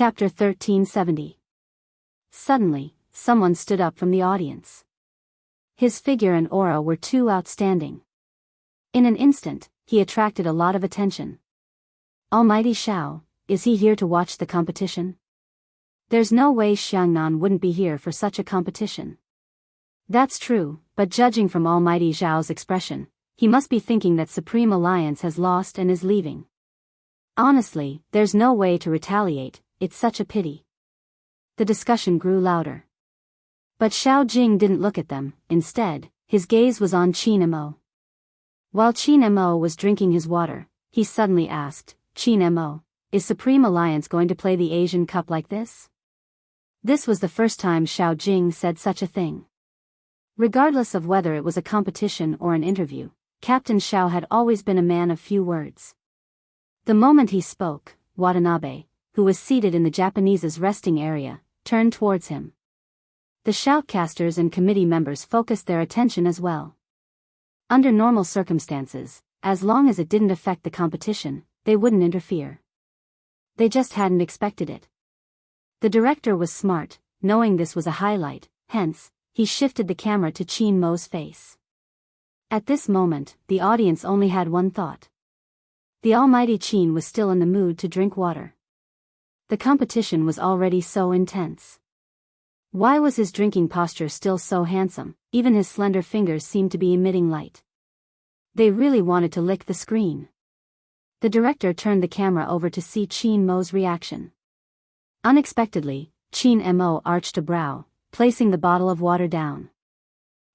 Chapter 1370. Suddenly, someone stood up from the audience. His figure and aura were too outstanding. In an instant, he attracted a lot of attention. Almighty Xiao, is he here to watch the competition? There's no way Xiangnan wouldn't be here for such a competition. That's true, but judging from Almighty Xiao's expression, he must be thinking that Supreme Alliance has lost and is leaving. Honestly, there's no way to retaliate, it's such a pity. The discussion grew louder. But Xiao Jing didn't look at them, instead, his gaze was on Qin Mo. While Qin Mo was drinking his water, he suddenly asked, Qin Mo, is Supreme Alliance going to play the Asian Cup like this? This was the first time Xiao Jing said such a thing. Regardless of whether it was a competition or an interview, Captain Xiao had always been a man of few words. The moment he spoke, Watanabe, who was seated in the Japanese's resting area, turned towards him. The shoutcasters and committee members focused their attention as well. Under normal circumstances, as long as it didn't affect the competition, they wouldn't interfere. They just hadn't expected it. The director was smart, knowing this was a highlight, hence, he shifted the camera to Qin Mo's face. At this moment, the audience only had one thought. The almighty Qin was still in the mood to drink water. The competition was already so intense. Why was his drinking posture still so handsome? Even his slender fingers seemed to be emitting light. They really wanted to lick the screen. The director turned the camera over to see Qin Mo's reaction. Unexpectedly, Qin Mo arched a brow, placing the bottle of water down.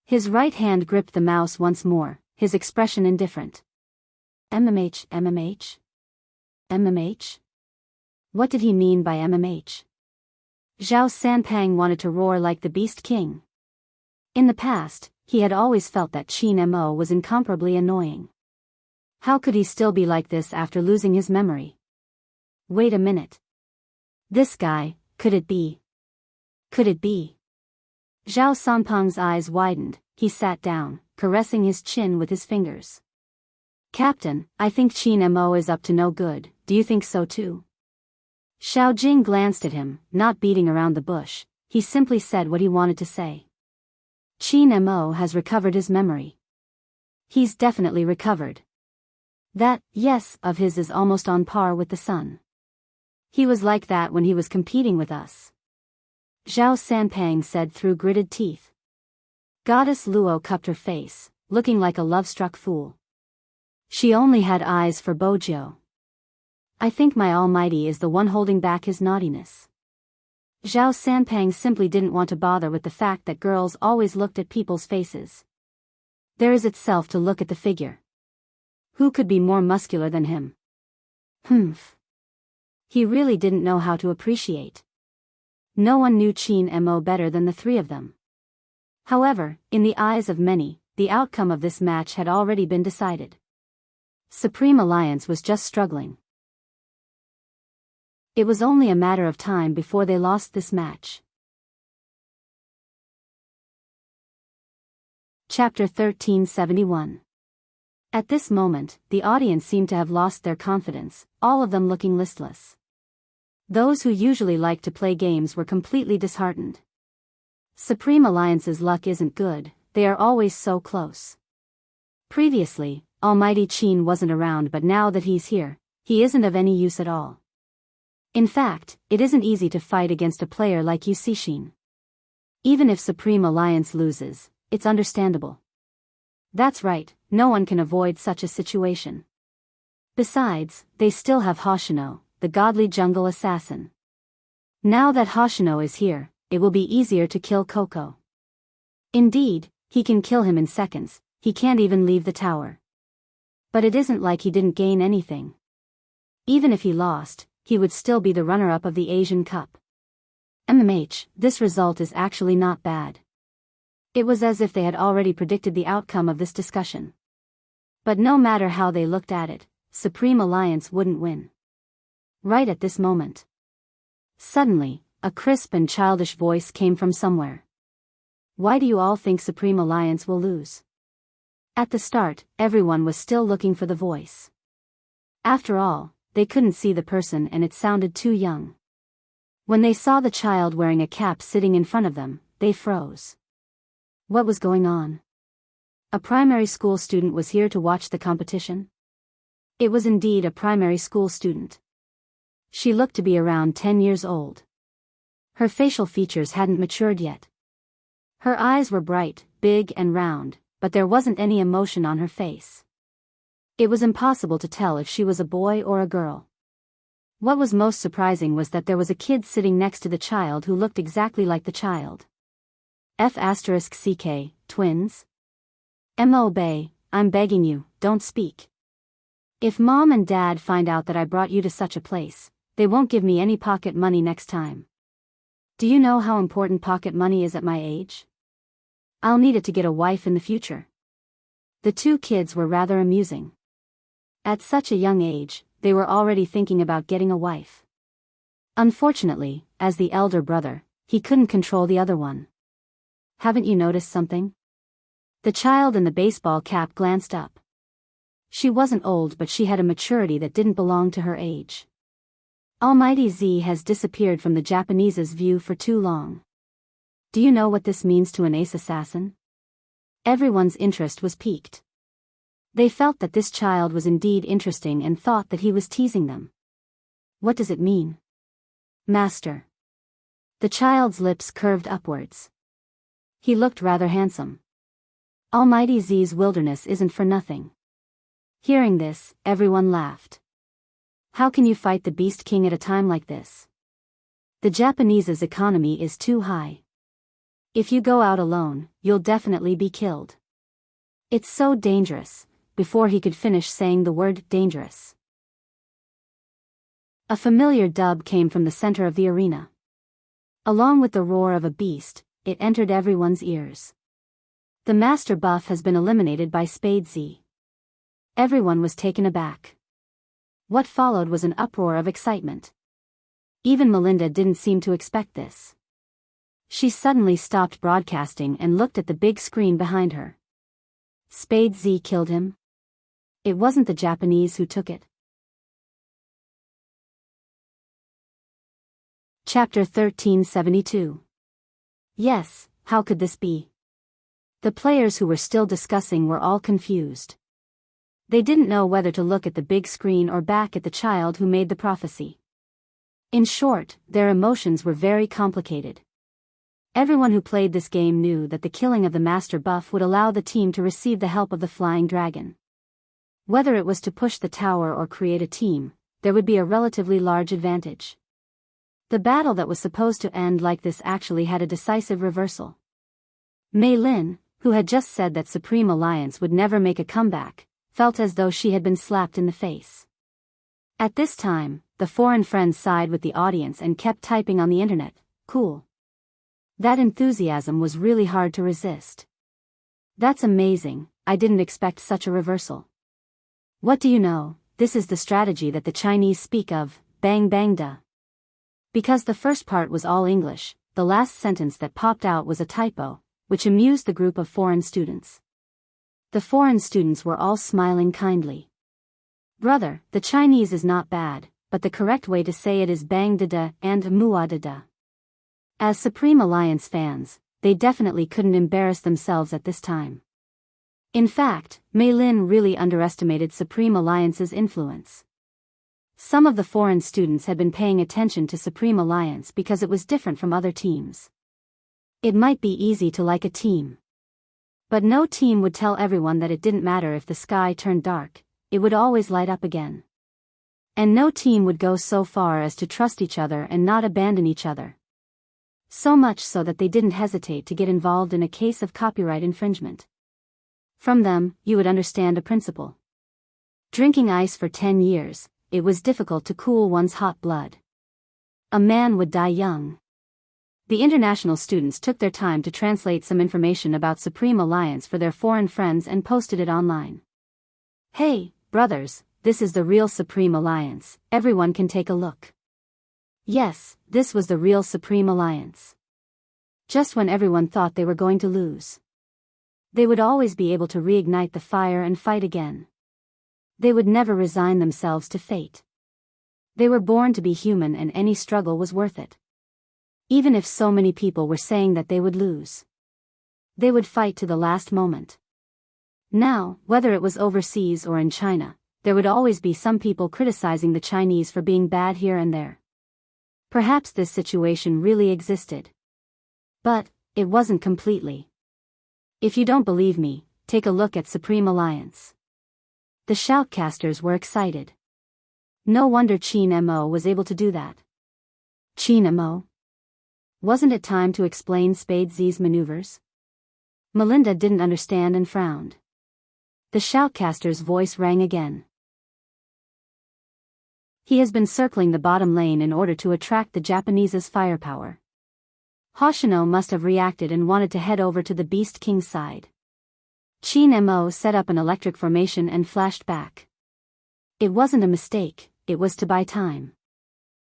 His right hand gripped the mouse once more, his expression indifferent. MMH? What did he mean by MMH? Zhao Sanpang wanted to roar like the Beast King. In the past, he had always felt that Qin Mo was incomparably annoying. How could he still be like this after losing his memory? Wait a minute. This guy, could it be? Could it be? Zhao Sanpang's eyes widened, he sat down, caressing his chin with his fingers. Captain, I think Qin Mo is up to no good, do you think so too? Xiao Jing glanced at him, not beating around the bush, he simply said what he wanted to say. Qin Mo has recovered his memory. He's definitely recovered. That, yes, of his is almost on par with the sun. He was like that when he was competing with us. Zhao Sanpang said through gritted teeth. Goddess Luo cupped her face, looking like a love-struck fool. She only had eyes for Bojiu. I think my almighty is the one holding back his naughtiness. Zhao Sanpang simply didn't want to bother with the fact that girls always looked at people's faces. There is itself to look at the figure. Who could be more muscular than him? Humph. He really didn't know how to appreciate. No one knew Qin Mo better than the three of them. However, in the eyes of many, the outcome of this match had already been decided. Supreme Alliance was just struggling. It was only a matter of time before they lost this match. Chapter 1371. At this moment, the audience seemed to have lost their confidence, all of them looking listless. Those who usually like to play games were completely disheartened. Supreme Alliance's luck isn't good, they are always so close. Previously, Almighty Qin wasn't around, but now that he's here, he isn't of any use at all. In fact, it isn't easy to fight against a player like Yucixin. Even if Supreme Alliance loses, it's understandable. That's right, no one can avoid such a situation. Besides, they still have Hoshino, the godly jungle assassin. Now that Hoshino is here, it will be easier to kill Coco. Indeed, he can kill him in seconds, he can't even leave the tower. But it isn't like he didn't gain anything. Even if he lost, he would still be the runner-up of the Asian Cup. This result is actually not bad. It was as if they had already predicted the outcome of this discussion. But no matter how they looked at it, Supreme Alliance wouldn't win. Right at this moment. Suddenly, a crisp and childish voice came from somewhere. Why do you all think Supreme Alliance will lose? At the start, everyone was still looking for the voice. After all, they couldn't see the person and it sounded too young. When they saw the child wearing a cap sitting in front of them, they froze. What was going on? A primary school student was here to watch the competition? It was indeed a primary school student. She looked to be around 10 years old. Her facial features hadn't matured yet. Her eyes were bright, big and round, but there wasn't any emotion on her face. It was impossible to tell if she was a boy or a girl. What was most surprising was that there was a kid sitting next to the child who looked exactly like the child. F***CK, twins? Mo Bay, I'm begging you, don't speak. If Mom and Dad find out that I brought you to such a place, they won't give me any pocket money next time. Do you know how important pocket money is at my age? I'll need it to get a wife in the future. The two kids were rather amusing. At such a young age, they were already thinking about getting a wife. Unfortunately, as the elder brother, he couldn't control the other one. Haven't you noticed something? The child in the baseball cap glanced up. She wasn't old, but she had a maturity that didn't belong to her age. Almighty Z has disappeared from the Japanese's view for too long. Do you know what this means to an ace assassin? Everyone's interest was piqued. They felt that this child was indeed interesting and thought that he was teasing them. What does it mean? Master. The child's lips curved upwards. He looked rather handsome. Almighty Z's wilderness isn't for nothing. Hearing this, everyone laughed. How can you fight the Beast King at a time like this? The Japanese's economy is too high. If you go out alone, you'll definitely be killed. It's so dangerous. Before he could finish saying the word dangerous, a familiar dub came from the center of the arena. Along with the roar of a beast, it entered everyone's ears. The Master Buff has been eliminated by Spade Z. Everyone was taken aback. What followed was an uproar of excitement. Even Melinda didn't seem to expect this. She suddenly stopped broadcasting and looked at the big screen behind her. Spade Z killed him? It wasn't the Japanese who took it. Chapter 1372. Yes, how could this be? The players who were still discussing were all confused. They didn't know whether to look at the big screen or back at the child who made the prophecy. In short, their emotions were very complicated. Everyone who played this game knew that the killing of the Master Buff would allow the team to receive the help of the Flying Dragon. Whether it was to push the tower or create a team, there would be a relatively large advantage. The battle that was supposed to end like this actually had a decisive reversal. Mei Lin, who had just said that Supreme Alliance would never make a comeback, felt as though she had been slapped in the face. At this time, the foreign friends sighed with the audience and kept typing on the internet, "Cool." That enthusiasm was really hard to resist. That's amazing, I didn't expect such a reversal. What do you know, this is the strategy that the Chinese speak of, bang bang da. Because the first part was all English, the last sentence that popped out was a typo, which amused the group of foreign students. The foreign students were all smiling kindly. Brother, the Chinese is not bad, but the correct way to say it is bang da da and mua da da. As Supreme Alliance fans, they definitely couldn't embarrass themselves at this time. In fact, Mei Lin really underestimated Supreme Alliance's influence. Some of the foreign students had been paying attention to Supreme Alliance because it was different from other teams. It might be easy to like a team. But no team would tell everyone that it didn't matter if the sky turned dark, it would always light up again. And no team would go so far as to trust each other and not abandon each other. So much so that they didn't hesitate to get involved in a case of copyright infringement. From them, you would understand a principle. Drinking ice for 10 years, it was difficult to cool one's hot blood. A man would die young. The international students took their time to translate some information about Supreme Alliance for their foreign friends and posted it online. Hey, brothers, this is the real Supreme Alliance, everyone can take a look. Yes, this was the real Supreme Alliance. Just when everyone thought they were going to lose, they would always be able to reignite the fire and fight again. They would never resign themselves to fate. They were born to be human and any struggle was worth it. Even if so many people were saying that they would lose, they would fight to the last moment. Now, whether it was overseas or in China, there would always be some people criticizing the Chinese for being bad here and there. Perhaps this situation really existed. But it wasn't completely. If you don't believe me, take a look at Supreme Alliance. The shoutcasters were excited. No wonder Qin Mo was able to do that. Qin Mo? Wasn't it time to explain Spade Z's maneuvers? Melinda didn't understand and frowned. The shoutcaster's voice rang again. He has been circling the bottom lane in order to attract the Japanese's firepower. Hoshino must have reacted and wanted to head over to the Beast King's side. Qin Mo set up an electric formation and flashed back. It wasn't a mistake, it was to buy time.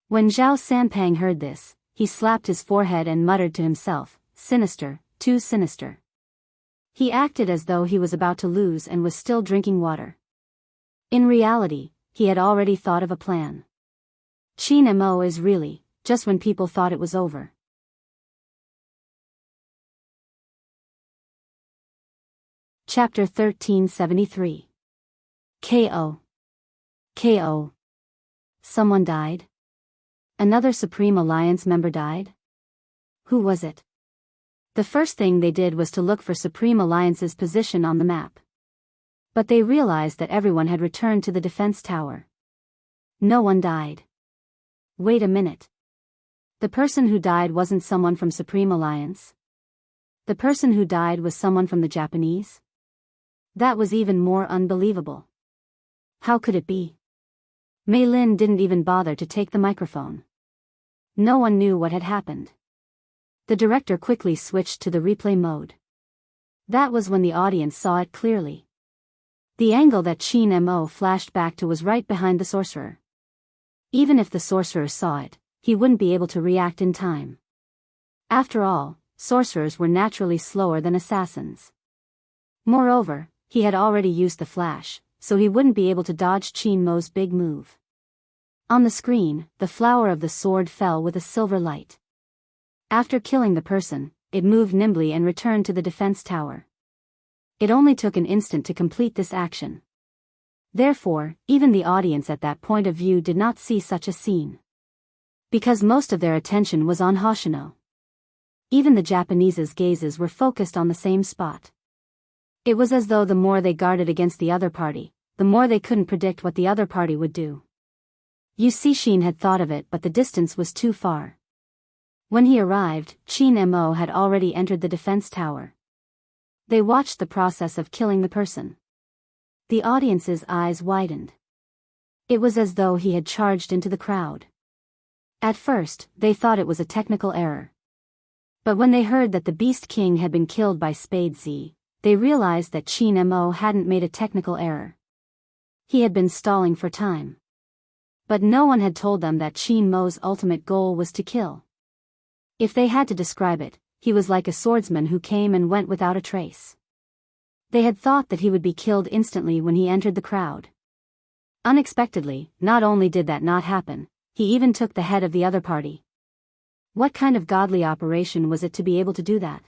When Zhao Sanpang heard this, he slapped his forehead and muttered to himself, "Sinister, too sinister." He acted as though he was about to lose and was still drinking water. In reality, he had already thought of a plan. Qin Mo is really, just when people thought it was over. Chapter 1373. KO. KO. Someone died? Another Supreme Alliance member died? Who was it? The first thing they did was to look for Supreme Alliance's position on the map. But they realized that everyone had returned to the defense tower. No one died. Wait a minute. The person who died wasn't someone from Supreme Alliance? The person who died was someone from the Japanese? That was even more unbelievable. How could it be? Mei Lin didn't even bother to take the microphone. No one knew what had happened. The director quickly switched to the replay mode. That was when the audience saw it clearly. The angle that Qin Mo flashed back to was right behind the sorcerer. Even if the sorcerer saw it, he wouldn't be able to react in time. After all, sorcerers were naturally slower than assassins. Moreover, he had already used the flash, so he wouldn't be able to dodge Qin Mo's big move. On the screen, the flower of the sword fell with a silver light. After killing the person, it moved nimbly and returned to the defense tower. It only took an instant to complete this action. Therefore, even the audience at that point of view did not see such a scene. Because most of their attention was on Hoshino. Even the Japanese's gazes were focused on the same spot. It was as though the more they guarded against the other party, the more they couldn't predict what the other party would do. Shin had thought of it, but the distance was too far. When he arrived, Qin Mo had already entered the defense tower. They watched the process of killing the person. The audience's eyes widened. It was as though he had charged into the crowd. At first, they thought it was a technical error. But when they heard that the Beast King had been killed by Spade Z, they realized that Qin Mo hadn't made a technical error. He had been stalling for time. But no one had told them that Qin Mo's ultimate goal was to kill. If they had to describe it, he was like a swordsman who came and went without a trace. They had thought that he would be killed instantly when he entered the crowd. Unexpectedly, not only did that not happen, he even took the head of the other party. What kind of godly operation was it to be able to do that?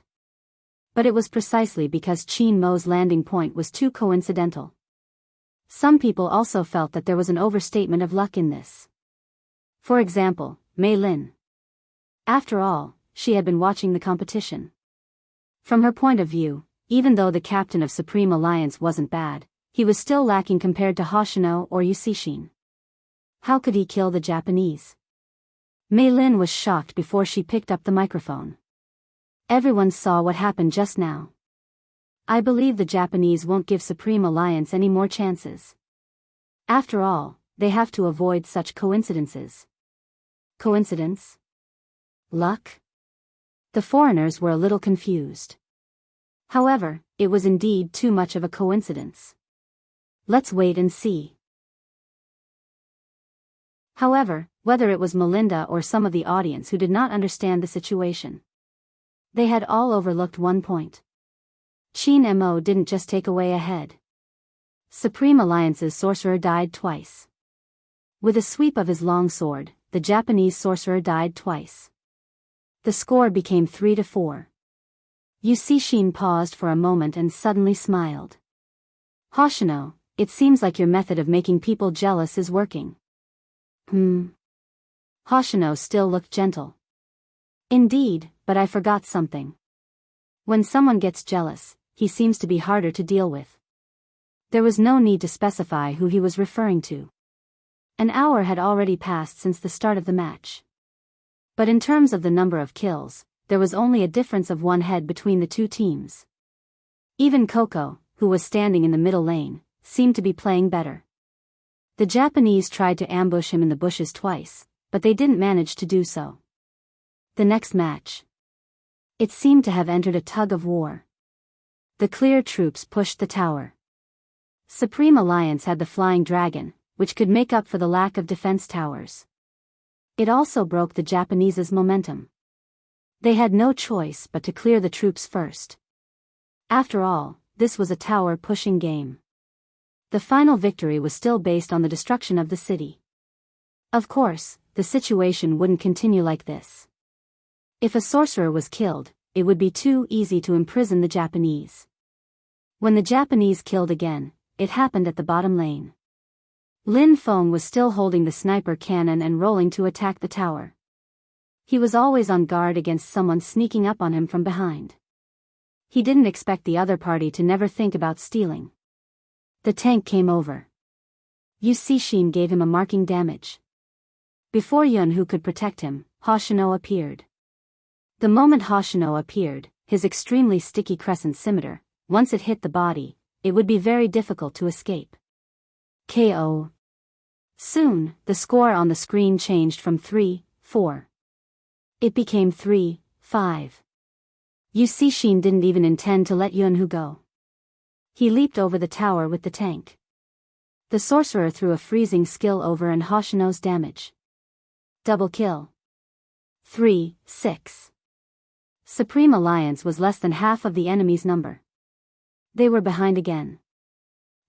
But it was precisely because Qin Mo's landing point was too coincidental. Some people also felt that there was an overstatement of luck in this. For example, Mei Lin. After all, she had been watching the competition. From her point of view, even though the captain of Supreme Alliance wasn't bad, he was still lacking compared to Hoshino or Shin. How could he kill the Japanese? Mei Lin was shocked before she picked up the microphone. Everyone saw what happened just now. I believe the Japanese won't give Supreme Alliance any more chances. After all, they have to avoid such coincidences. Coincidence? Luck? The foreigners were a little confused. However, it was indeed too much of a coincidence. Let's wait and see. However, whether it was Melinda or some of the audience who did not understand the situation, they had all overlooked one point. Qin Mo didn't just take away a head. Supreme Alliance's sorcerer died twice. With a sweep of his long sword, the Japanese sorcerer died twice. The score became 3-4. Yusishin paused for a moment and suddenly smiled. Hoshino, it seems like your method of making people jealous is working. Hoshino still looked gentle. Indeed, but I forgot something. When someone gets jealous, he seems to be harder to deal with. There was no need to specify who he was referring to. An hour had already passed since the start of the match. But in terms of the number of kills, there was only a difference of 1 head between the two teams. Even Coco, who was standing in the middle lane, seemed to be playing better. The Japanese tried to ambush him in the bushes twice, but they didn't manage to do so. The next match. It seemed to have entered a tug of war. The clear troops pushed the tower. Supreme Alliance had the Flying Dragon, which could make up for the lack of defense towers. It also broke the Japanese's momentum. They had no choice but to clear the troops first. After all, this was a tower-pushing game. The final victory was still based on the destruction of the city. Of course, the situation wouldn't continue like this. If a sorcerer was killed, it would be too easy to imprison the Japanese. When the Japanese killed again, it happened at the bottom lane. Lin Feng was still holding the sniper cannon and rolling to attack the tower. He was always on guard against someone sneaking up on him from behind. He didn't expect the other party to never think about stealing. The tank came over. Yusishin gave him a marking damage. Before Yunhu could protect him, Hoshino appeared. The moment Hoshino appeared, his extremely sticky crescent scimitar, once it hit the body, it would be very difficult to escape. KO. Soon, the score on the screen changed from 3-4. It became 3-5. Yusishin didn't even intend to let Yunhu go. He leaped over the tower with the tank. The sorcerer threw a freezing skill over and Hoshino's damage. Double kill. 3-6. Supreme Alliance was less than half of the enemy's number. They were behind again.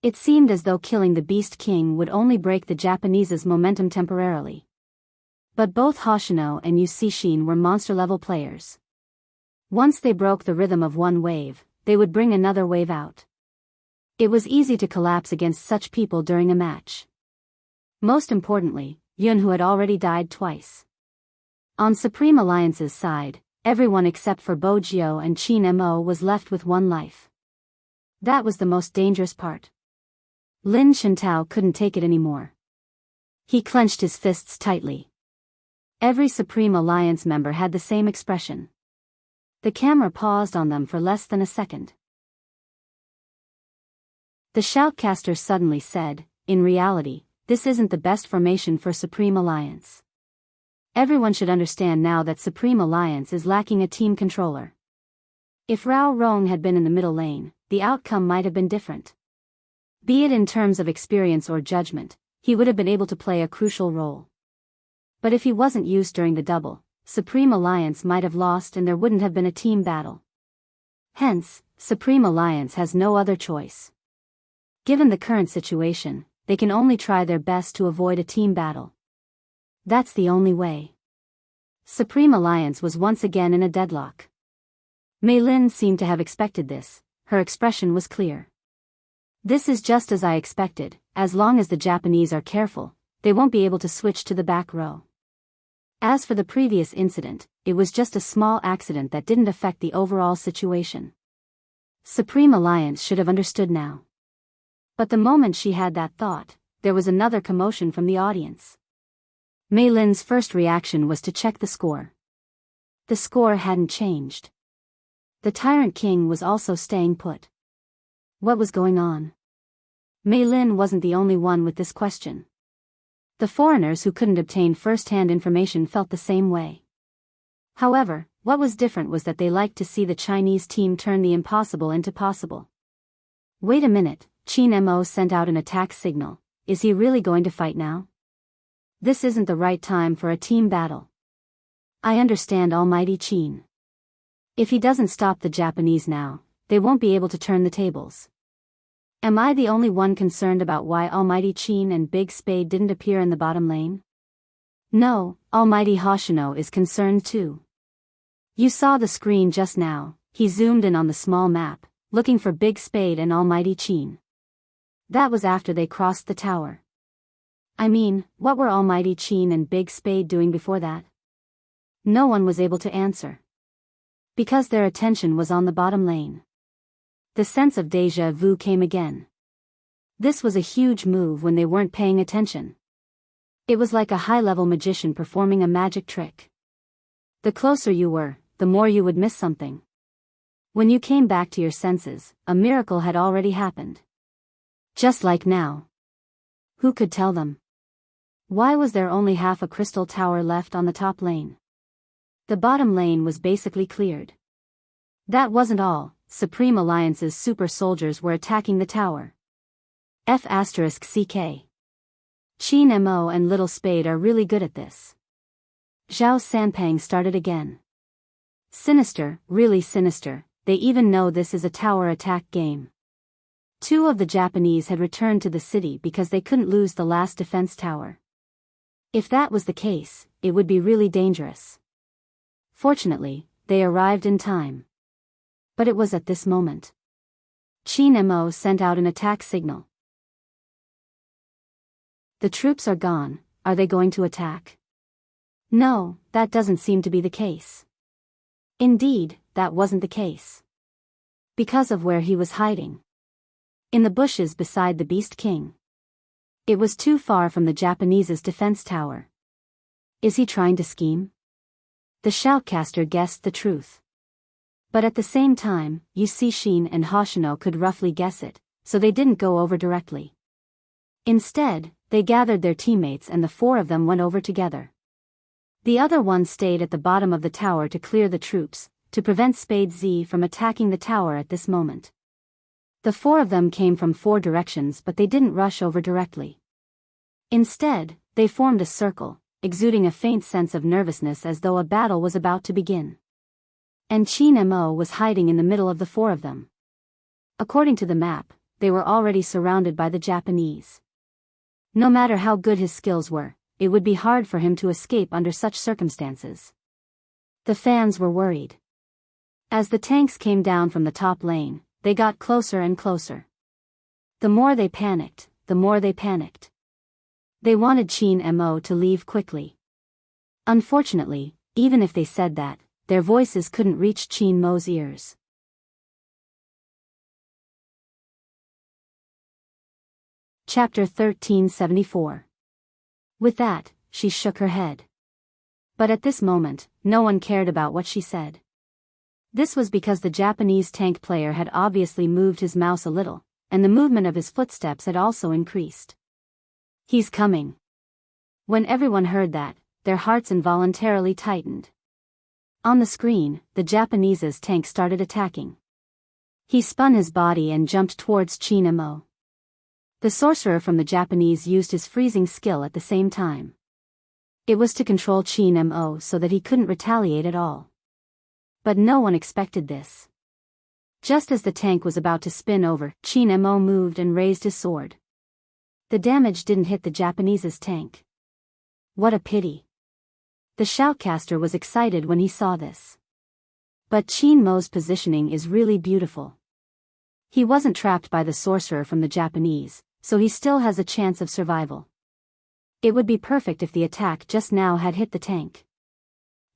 It seemed as though killing the Beast King would only break the Japanese's momentum temporarily. But both Hoshino and Yusishin were monster-level players. Once they broke the rhythm of one wave, they would bring another wave out. It was easy to collapse against such people during a match. Most importantly, Yunhu had already died twice. On Supreme Alliance's side, everyone except for Bojio and Chin Mo was left with 1 life. That was the most dangerous part. Lin Shintao couldn't take it anymore. He clenched his fists tightly. Every Supreme Alliance member had the same expression. The camera paused on them for less than a second. The shoutcaster suddenly said, "In reality, this isn't the best formation for Supreme Alliance. Everyone should understand now that Supreme Alliance is lacking a team controller. If Rao Rong had been in the middle lane, the outcome might have been different. Be it in terms of experience or judgment, he would have been able to play a crucial role. But if he wasn't used during the double, Supreme Alliance might have lost and there wouldn't have been a team battle. Hence, Supreme Alliance has no other choice. Given the current situation, they can only try their best to avoid a team battle. That's the only way." Supreme Alliance was once again in a deadlock. Mei Lin seemed to have expected this, her expression was clear. "This is just as I expected, as long as the Japanese are careful, they won't be able to switch to the back row." As for the previous incident, it was just a small accident that didn't affect the overall situation. Supreme Alliance should have understood now. But the moment she had that thought, there was another commotion from the audience. Mei Lin's first reaction was to check the score. The score hadn't changed. The Tyrant King was also staying put. What was going on? Mei Lin wasn't the only one with this question. The foreigners who couldn't obtain first-hand information felt the same way. However, what was different was that they liked to see the Chinese team turn the impossible into possible. Wait a minute, Chin Mo sent out an attack signal. Is he really going to fight now? This isn't the right time for a team battle. I understand Almighty Chin. If he doesn't stop the Japanese now, they won't be able to turn the tables. Am I the only one concerned about why Almighty Chin and Big Spade didn't appear in the bottom lane? No, Almighty Hoshino is concerned too. You saw the screen just now. He zoomed in on the small map, looking for Big Spade and Almighty Qin. That was after they crossed the tower. I mean, what were Almighty Qin and Big Spade doing before that? No one was able to answer. Because their attention was on the bottom lane. The sense of déjà vu came again. This was a huge move when they weren't paying attention. It was like a high-level magician performing a magic trick. The closer you were, the more you would miss something. When you came back to your senses, a miracle had already happened. Just like now. Who could tell them? Why was there only half a crystal tower left on the top lane? The bottom lane was basically cleared. That wasn't all. Supreme Alliance's super soldiers were attacking the tower. F***CK. Qin Mo and Little Spade are really good at this. Zhao Sanpang started again. Sinister, really sinister, they even know this is a tower attack game. 2 of the Japanese had returned to the city because they couldn't lose the last defense tower. If that was the case, it would be really dangerous. Fortunately, they arrived in time. But it was at this moment. Qin Mo sent out an attack signal. The troops are gone. Are they going to attack? No, that doesn't seem to be the case. Indeed, that wasn't the case. Because of where he was hiding. In the bushes beside the Beast King. It was too far from the Japanese's defense tower. Is he trying to scheme? The shoutcaster guessed the truth. But at the same time, Shin and Hoshino could roughly guess it, so they didn't go over directly. Instead, they gathered their teammates and the 4 of them went over together. The other one stayed at the bottom of the tower to clear the troops, to prevent Spade Z from attacking the tower at this moment. The 4 of them came from 4 directions, but they didn't rush over directly. Instead, they formed a circle, exuding a faint sense of nervousness as though a battle was about to begin. And Qin Mo was hiding in the middle of the 4 of them. According to the map, they were already surrounded by the Japanese. No matter how good his skills were, it would be hard for him to escape under such circumstances. The fans were worried. As the tanks came down from the top lane, they got closer and closer. The more they panicked, the more they panicked. They wanted Qin Mo to leave quickly. Unfortunately, even if they said that, their voices couldn't reach Qin Mo's ears. Chapter 1374. With that, she shook her head. But at this moment, no one cared about what she said. This was because the Japanese tank player had obviously moved his mouse a little, and the movement of his footsteps had also increased. He's coming. When everyone heard that, their hearts involuntarily tightened. On the screen, the Japanese's tank started attacking. He spun his body and jumped towards Qin Mo. The sorcerer from the Japanese used his freezing skill at the same time. It was to control Qin Mo so that he couldn't retaliate at all. But no one expected this. Just as the tank was about to spin over, Qin Mo moved and raised his sword. The damage didn't hit the Japanese's tank. What a pity. The shoutcaster was excited when he saw this. But Qin Mo's positioning is really beautiful. He wasn't trapped by the sorcerer from the Japanese, so he still has a chance of survival. It would be perfect if the attack just now had hit the tank.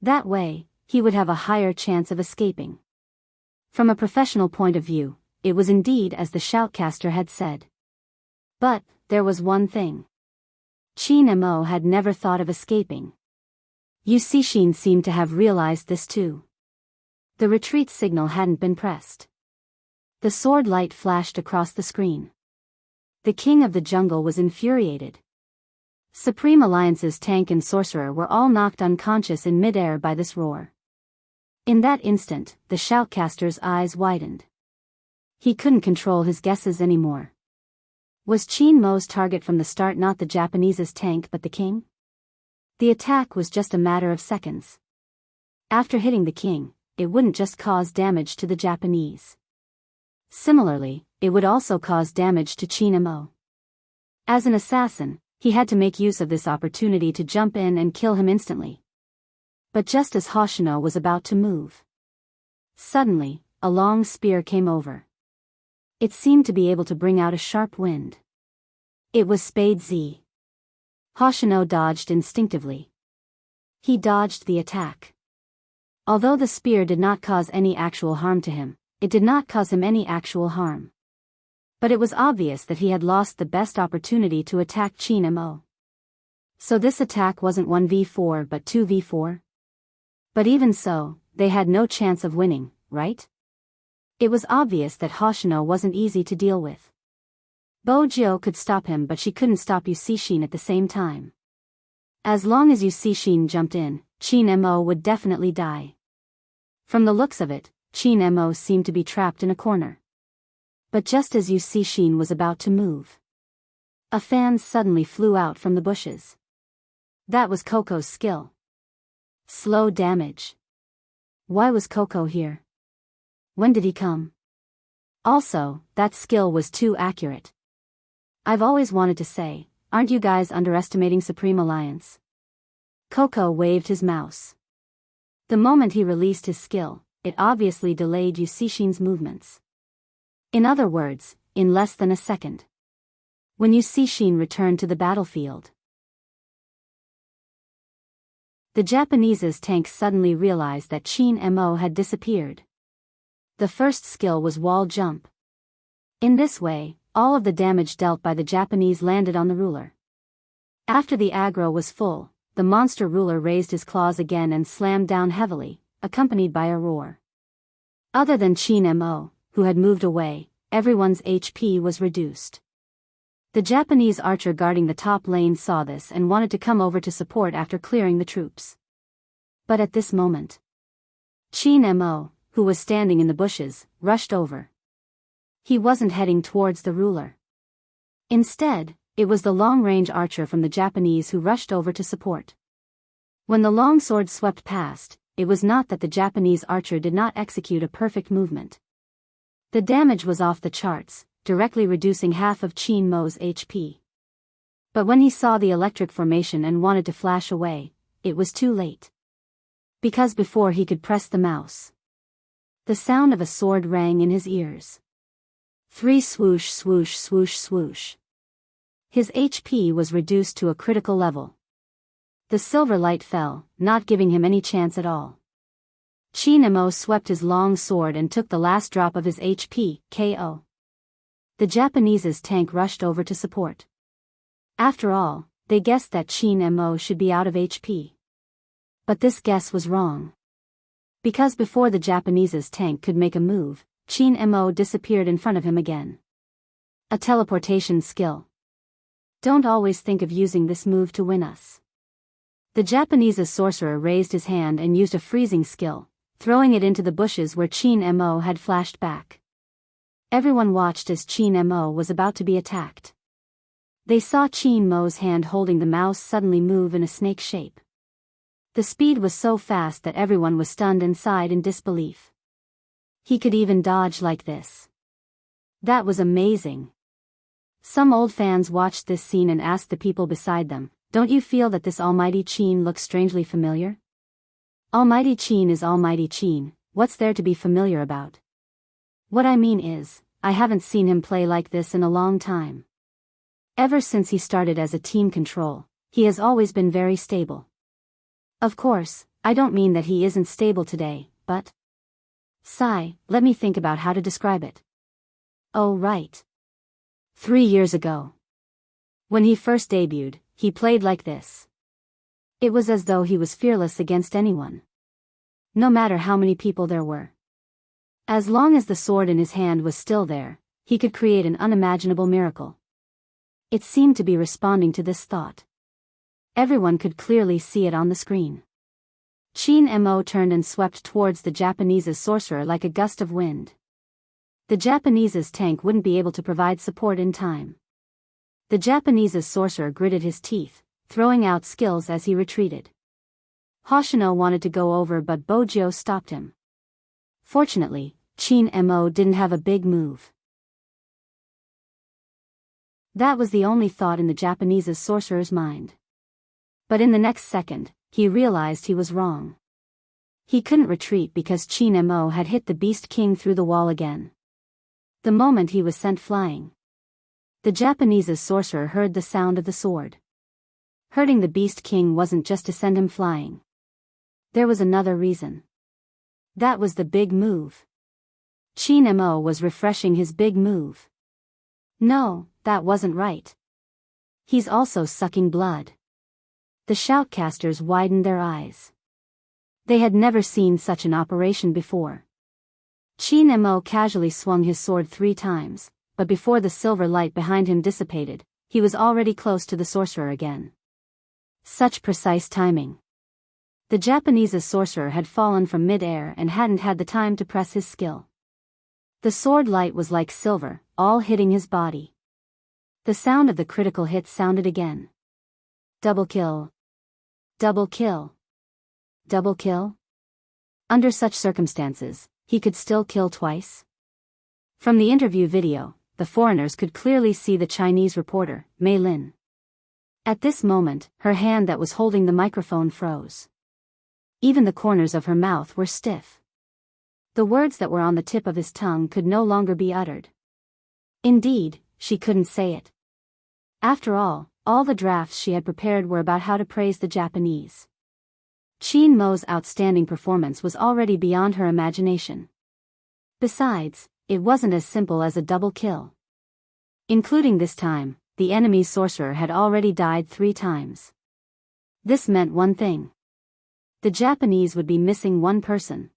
That way, he would have a higher chance of escaping. From a professional point of view, it was indeed as the shoutcaster had said. But, there was one thing. Qin Mo had never thought of escaping. Shin seemed to have realized this too. The retreat signal hadn't been pressed. The sword light flashed across the screen. The king of the jungle was infuriated. Supreme Alliance's tank and sorcerer were all knocked unconscious in midair by this roar. In that instant, the shoutcaster's eyes widened. He couldn't control his guesses anymore. Was Qin Mo's target from the start not the Japanese's tank but the king? The attack was just a matter of seconds. After hitting the king, it wouldn't just cause damage to the Japanese. Similarly, it would also cause damage to Qin Mo. As an assassin, he had to make use of this opportunity to jump in and kill him instantly. But just as Hoshino was about to move, suddenly, a long spear came over. It seemed to be able to bring out a sharp wind. It was Spade Z. Hoshino dodged instinctively. He dodged the attack. Although the spear did not cause any actual harm to him, it did not cause him any actual harm. But it was obvious that he had lost the best opportunity to attack Chin Mo. So this attack wasn't 1v4 but 2v4? But even so, they had no chance of winning, right? It was obvious that Hoshino wasn't easy to deal with. Bojo could stop him, but she couldn't stop Yusishin at the same time. As long as Yusishin jumped in, Chin Mo would definitely die. From the looks of it, Chin Mo seemed to be trapped in a corner. But just as Yusishin was about to move, a fan suddenly flew out from the bushes. That was Coco's skill. Slow damage. Why was Coco here? When did he come? Also, that skill was too accurate. I've always wanted to say, aren't you guys underestimating Supreme Alliance? Coco waved his mouse. The moment he released his skill, it obviously delayed Yusishin's movements. In other words, in less than a second. When Yusishin returned to the battlefield, the Japanese's tank suddenly realized that Chin Mo had disappeared. The first skill was wall jump. In this way, all of the damage dealt by the Japanese landed on the ruler. After the aggro was full, the monster ruler raised his claws again and slammed down heavily, accompanied by a roar. Other than Chin Mo, who had moved away, everyone's HP was reduced. The Japanese archer guarding the top lane saw this and wanted to come over to support after clearing the troops. But at this moment, Chin Mo, who was standing in the bushes, rushed over. He wasn't heading towards the ruler. Instead, it was the long-range archer from the Japanese who rushed over to support. When the long sword swept past, it was not that the Japanese archer did not execute a perfect movement. The damage was off the charts, directly reducing half of Chin Mo's HP. But when he saw the electric formation and wanted to flash away, it was too late. Because before he could press the mouse, the sound of a sword rang in his ears. 3 swoosh swoosh swoosh swoosh. His HP was reduced to a critical level. The silver light fell, not giving him any chance at all. Chin Mo swept his long sword and took the last drop of his HP, KO. The Japanese's tank rushed over to support. After all, they guessed that Chin Mo should be out of HP. But this guess was wrong. Because before the Japanese's tank could make a move, Chin Mo disappeared in front of him again. A teleportation skill. Don't always think of using this move to win us. The Japanese's sorcerer raised his hand and used a freezing skill, throwing it into the bushes where Chin Mo had flashed back. Everyone watched as Chin Mo was about to be attacked. They saw Chin Mo's hand holding the mouse suddenly move in a snake shape. The speed was so fast that everyone was stunned and sighed in disbelief. He could even dodge like this. That was amazing. Some old fans watched this scene and asked the people beside them, "Don't you feel that this almighty Chin looks strangely familiar?" Almighty Chin is almighty Chin, what's there to be familiar about? What I mean is, I haven't seen him play like this in a long time. Ever since he started as a team control, he has always been very stable. Of course, I don't mean that he isn't stable today, but... Sigh, let me think about how to describe it. Oh right. 3 years ago. When he first debuted, he played like this. It was as though he was fearless against anyone. No matter how many people there were. As long as the sword in his hand was still there, he could create an unimaginable miracle. It seemed to be responding to this thought. Everyone could clearly see it on the screen. Chin Mo turned and swept towards the Japanese's sorcerer like a gust of wind. The Japanese's tank wouldn't be able to provide support in time. The Japanese's sorcerer gritted his teeth, throwing out skills as he retreated. Hoshino wanted to go over but Bojo stopped him. Fortunately, Chin Mo didn't have a big move. That was the only thought in the Japanese's sorcerer's mind. But in the next second, he realized he was wrong. He couldn't retreat because Qin Mo had hit the Beast King through the wall again. The moment he was sent flying, the Japanese's sorcerer heard the sound of the sword. Hurting the Beast King wasn't just to send him flying. There was another reason. That was the big move. Qin Mo was refreshing his big move. No, that wasn't right. He's also sucking blood. The shoutcasters widened their eyes. They had never seen such an operation before. Qin Mo casually swung his sword 3 times, but before the silver light behind him dissipated, he was already close to the sorcerer again. Such precise timing. The Japanese's sorcerer had fallen from mid-air and hadn't had the time to press his skill. The sword light was like silver, all hitting his body. The sound of the critical hit sounded again. Double kill. Double kill. Double kill? Under such circumstances, he could still kill twice? From the interview video, the foreigners could clearly see the Chinese reporter, Mei Lin. At this moment, her hand that was holding the microphone froze. Even the corners of her mouth were stiff. The words that were on the tip of his tongue could no longer be uttered. Indeed, she couldn't say it. After all the drafts she had prepared were about how to praise the Japanese. Qin Mo's outstanding performance was already beyond her imagination. Besides, it wasn't as simple as a double kill. Including this time, the enemy's sorcerer had already died 3 times. This meant one thing. The Japanese would be missing one person.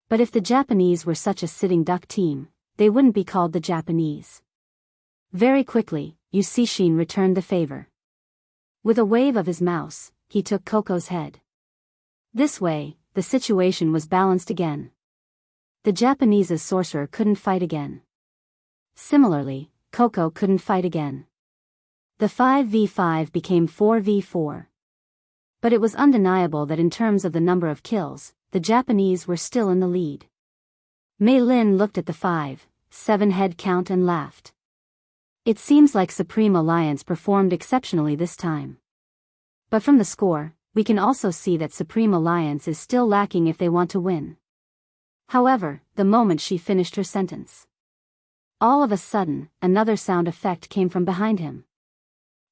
But if the Japanese were such a sitting duck team, they wouldn't be called the Japanese. Very quickly, Yusishin returned the favor. With a wave of his mouse, he took Coco's head. This way, the situation was balanced again. The Japanese's sorcerer couldn't fight again. Similarly, Coco couldn't fight again. The 5v5 became 4v4. But it was undeniable that in terms of the number of kills, the Japanese were still in the lead. Mei Lin looked at the 5-7 head count and laughed. It seems like Supreme Alliance performed exceptionally this time. But from the score, we can also see that Supreme Alliance is still lacking if they want to win. However, the moment she finished her sentence, all of a sudden, another sound effect came from behind him.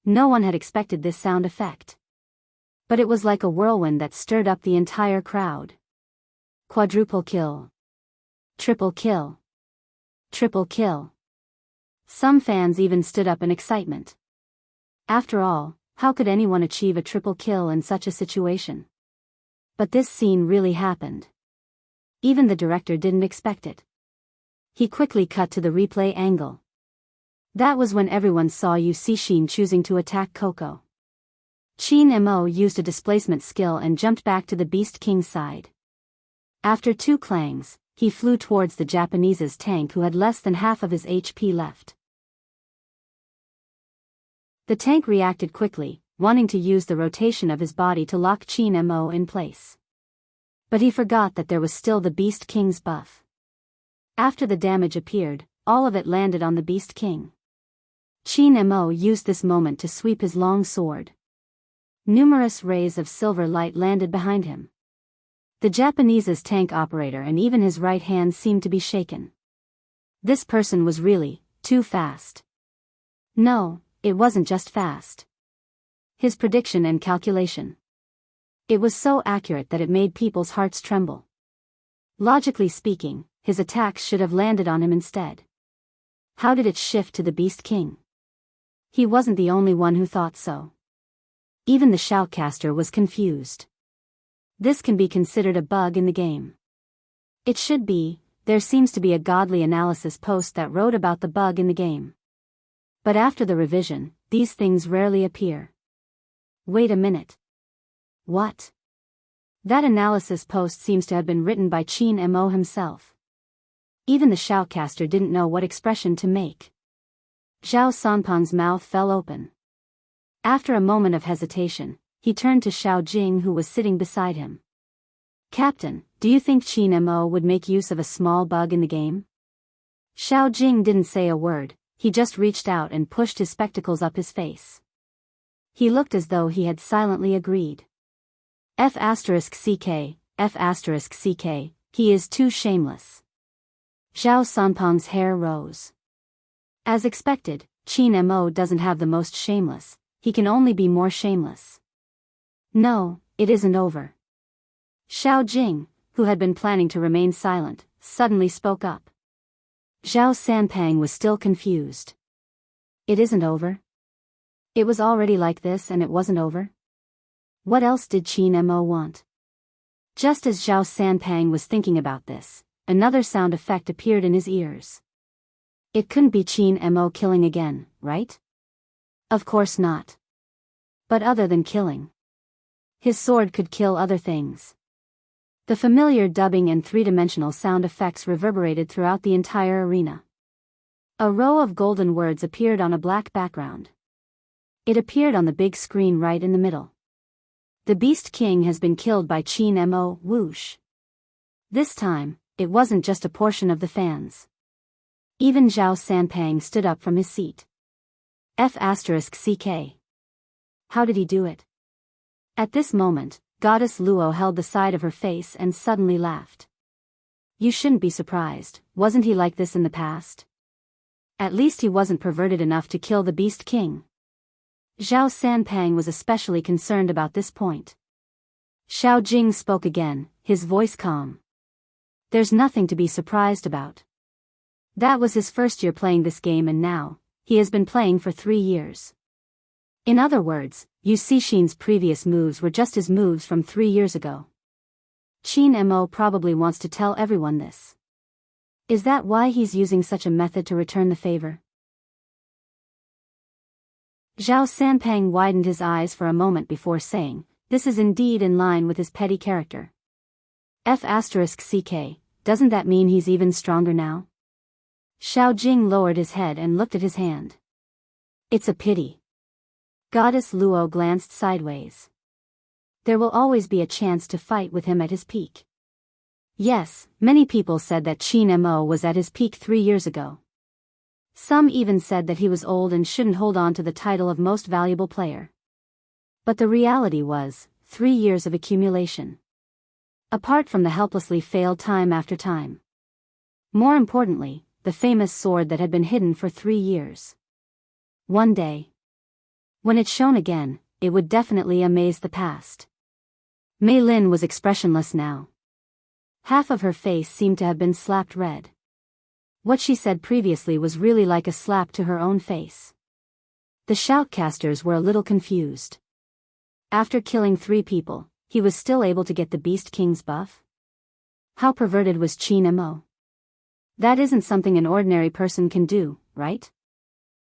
No one had expected this sound effect. But it was like a whirlwind that stirred up the entire crowd. Quadruple kill. Triple kill. Triple kill. Some fans even stood up in excitement. After all, how could anyone achieve a triple kill in such a situation? But this scene really happened. Even the director didn't expect it. He quickly cut to the replay angle. That was when everyone saw Yusishin choosing to attack Coco. Qin Mo used a displacement skill and jumped back to the Beast King's side. After 2 clangs, he flew towards the Japanese's tank who had less than half of his HP left. The tank reacted quickly, wanting to use the rotation of his body to lock Qin Mo in place. But he forgot that there was still the Beast King's buff. After the damage appeared, all of it landed on the Beast King. Qin Mo used this moment to sweep his long sword. Numerous rays of silver light landed behind him. The Japanese's tank operator and even his right hand seemed to be shaken. This person was really too fast. No, it wasn't just fast. His prediction and calculation. It was so accurate that it made people's hearts tremble. Logically speaking, his attacks should have landed on him instead. How did it shift to the Beast King? He wasn't the only one who thought so. Even the shoutcaster was confused. This can be considered a bug in the game. It should be. There seems to be a godly analysis post that wrote about the bug in the game. But after the revision, these things rarely appear. Wait a minute. What? That analysis post seems to have been written by Qin Mo himself. Even the shoutcaster didn't know what expression to make. Zhao Sanpeng's mouth fell open. After a moment of hesitation, he turned to Xiao Jing who was sitting beside him. Captain, do you think Qin Mo would make use of a small bug in the game? Xiao Jing didn't say a word, he just reached out and pushed his spectacles up his face. He looked as though he had silently agreed. F*CK, F***ck, he is too shameless. Zhao Sanpeng's hair rose. As expected, Qin Mo doesn't have the most shameless, he can only be more shameless. No, it isn't over. Xiao Jing, who had been planning to remain silent, suddenly spoke up. Zhao Sanpeng was still confused. It isn't over? It was already like this and it wasn't over? What else did Qin Mo want? Just as Zhao Sanpeng was thinking about this, another sound effect appeared in his ears. It couldn't be Qin Mo killing again, right? Of course not. But other than killing. His sword could kill other things. The familiar dubbing and three-dimensional sound effects reverberated throughout the entire arena. A row of golden words appeared on a black background. It appeared on the big screen right in the middle. The Beast King has been killed by Qin Mo, whoosh. This time, it wasn't just a portion of the fans. Even Zhao Sanpeng stood up from his seat. F***ck. How did he do it? At this moment, Goddess Luo held the side of her face and suddenly laughed. You shouldn't be surprised, wasn't he like this in the past? At least he wasn't perverted enough to kill the Beast King. Zhao Sanpeng was especially concerned about this point. Xiao Jing spoke again, his voice calm. There's nothing to be surprised about. That was his first year playing this game and now, he has been playing for 3 years. In other words, Yu Cixin's previous moves were just his moves from 3 years ago. Qin Mo probably wants to tell everyone this. Is that why he's using such a method to return the favor? Zhao Sanpeng widened his eyes for a moment before saying, this is indeed in line with his petty character. F***ck, doesn't that mean he's even stronger now? Xiao Jing lowered his head and looked at his hand. It's a pity. Goddess Luo glanced sideways. There will always be a chance to fight with him at his peak. Yes, many people said that Qin Mo was at his peak 3 years ago. Some even said that he was old and shouldn't hold on to the title of most valuable player. But the reality was, 3 years of accumulation. Apart from the helplessly failed time after time. More importantly, the famous sword that had been hidden for 3 years. One day, when it shone again, it would definitely amaze the past. Mei Lin was expressionless now. Half of her face seemed to have been slapped red. What she said previously was really like a slap to her own face. The shoutcasters were a little confused. After killing 3 people, he was still able to get the Beast King's buff? How perverted was Qin Mo? That isn't something an ordinary person can do, right?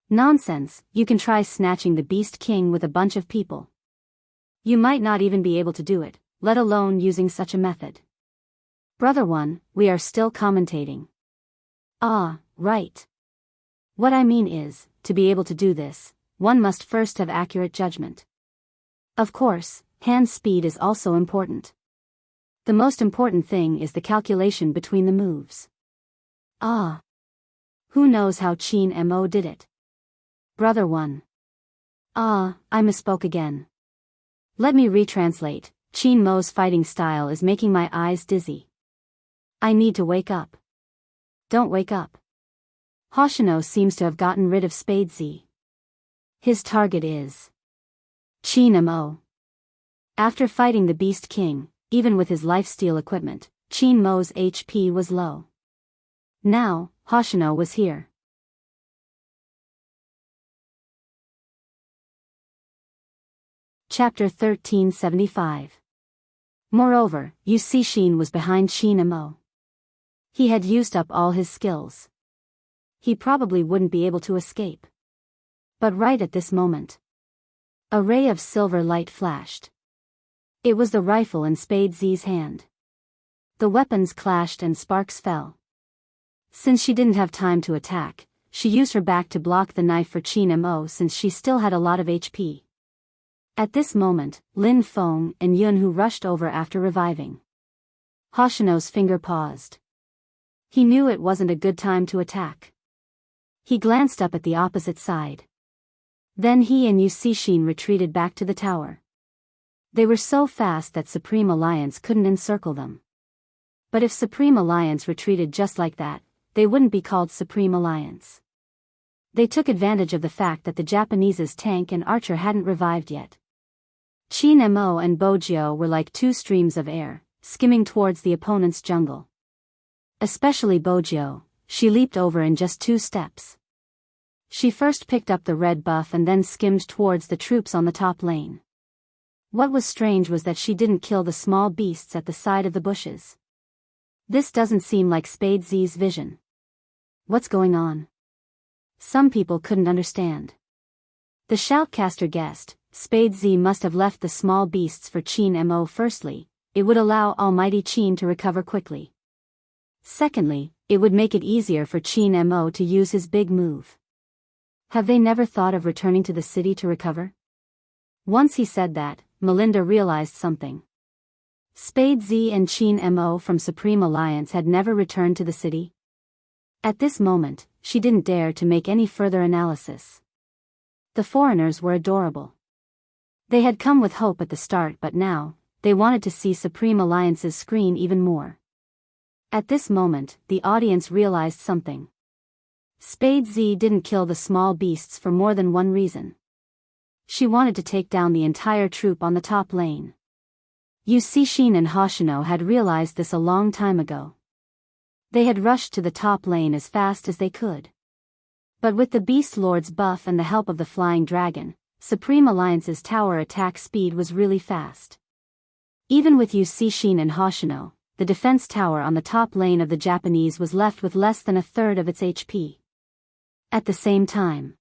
Nonsense, you can try snatching the Beast King with a bunch of people. You might not even be able to do it, let alone using such a method. Brother One, we are still commentating. Ah, right. What I mean is, to be able to do this, one must first have accurate judgment. Of course, hand speed is also important. The most important thing is the calculation between the moves. Ah. Who knows how Qin Mo did it? Brother One. Ah, I misspoke again. Let me retranslate, Qin Mo's fighting style is making my eyes dizzy. I need to wake up. Don't wake up. Hoshino seems to have gotten rid of Spade Z. His target is Qin Mo. After fighting the Beast King, even with his lifesteal equipment, Qin Mo's HP was low. Now, Hoshino was here. Chapter 1375. Moreover, Yu Cixin was behind Qin Mo. He had used up all his skills. He probably wouldn't be able to escape. But right at this moment, a ray of silver light flashed. It was the rifle in Spade Z's hand. The weapons clashed and sparks fell. Since she didn't have time to attack, she used her back to block the knife for Qin Mo since she still had a lot of HP. At this moment, Lin Feng and Yun Hu rushed over after reviving. Hoshino's finger paused. He knew it wasn't a good time to attack. He glanced up at the opposite side. Then he and Yu Cixin retreated back to the tower. They were so fast that Supreme Alliance couldn't encircle them. But if Supreme Alliance retreated just like that, they wouldn't be called Supreme Alliance. They took advantage of the fact that the Japanese's tank and archer hadn't revived yet. Chin Mo and Bojio were like two streams of air, skimming towards the opponent's jungle. Especially Bojio, she leaped over in just 2 steps. She first picked up the red buff and then skimmed towards the troops on the top lane. What was strange was that she didn't kill the small beasts at the side of the bushes. This doesn't seem like Spade Z's vision. What's going on? Some people couldn't understand. The shoutcaster guessed, Spade Z must have left the small beasts for Chin Mo. Firstly, it would allow Almighty Chin to recover quickly. Secondly, it would make it easier for Chin Mo to use his big move. Have they never thought of returning to the city to recover? Once he said that, Melinda realized something. Spade Z and Chin Mo from Supreme Alliance had never returned to the city. At this moment, she didn't dare to make any further analysis. The foreigners were adorable. They had come with hope at the start, but now, they wanted to see Supreme Alliance's screen even more. At this moment, the audience realized something. Spade Z didn't kill the small beasts for more than one reason. She wanted to take down the entire troop on the top lane. Shin and Hoshino had realized this a long time ago. They had rushed to the top lane as fast as they could. But with the Beast Lord's buff and the help of the Flying Dragon, Supreme Alliance's tower attack speed was really fast. Even with Shin and Hoshino, the defense tower on the top lane of the Japanese was left with less than a third of its HP. At the same time,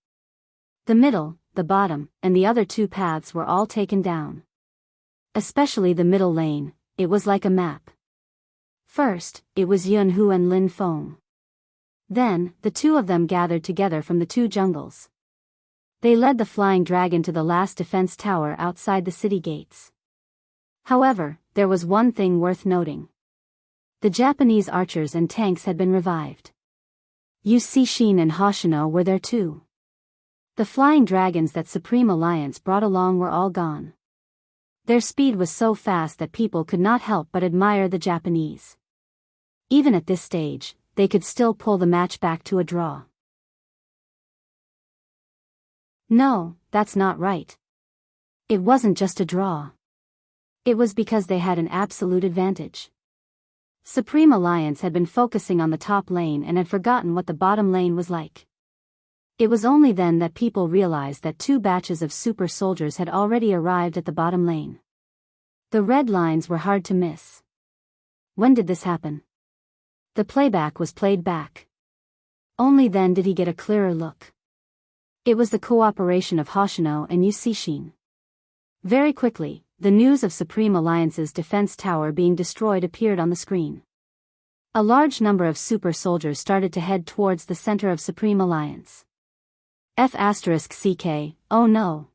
the middle, the bottom, and the other 2 paths were all taken down. Especially the middle lane, it was like a map. First, it was Yunhu and Lin Feng. Then, the 2 of them gathered together from the 2 jungles. They led the Flying Dragon to the last defense tower outside the city gates. However, there was one thing worth noting. The Japanese archers and tanks had been revived. Shin and Hoshino were there too. The flying dragons that Supreme Alliance brought along were all gone. Their speed was so fast that people could not help but admire the Japanese. Even at this stage, they could still pull the match back to a draw. No, that's not right. It wasn't just a draw. It was because they had an absolute advantage. Supreme Alliance had been focusing on the top lane and had forgotten what the bottom lane was like. It was only then that people realized that 2 batches of super soldiers had already arrived at the bottom lane. The red lines were hard to miss. When did this happen? The playback was played back. Only then did he get a clearer look. It was the cooperation of Hoshino and Shin. Very quickly, the news of Supreme Alliance's defense tower being destroyed appeared on the screen. A large number of super soldiers started to head towards the center of Supreme Alliance. F***CK, oh no.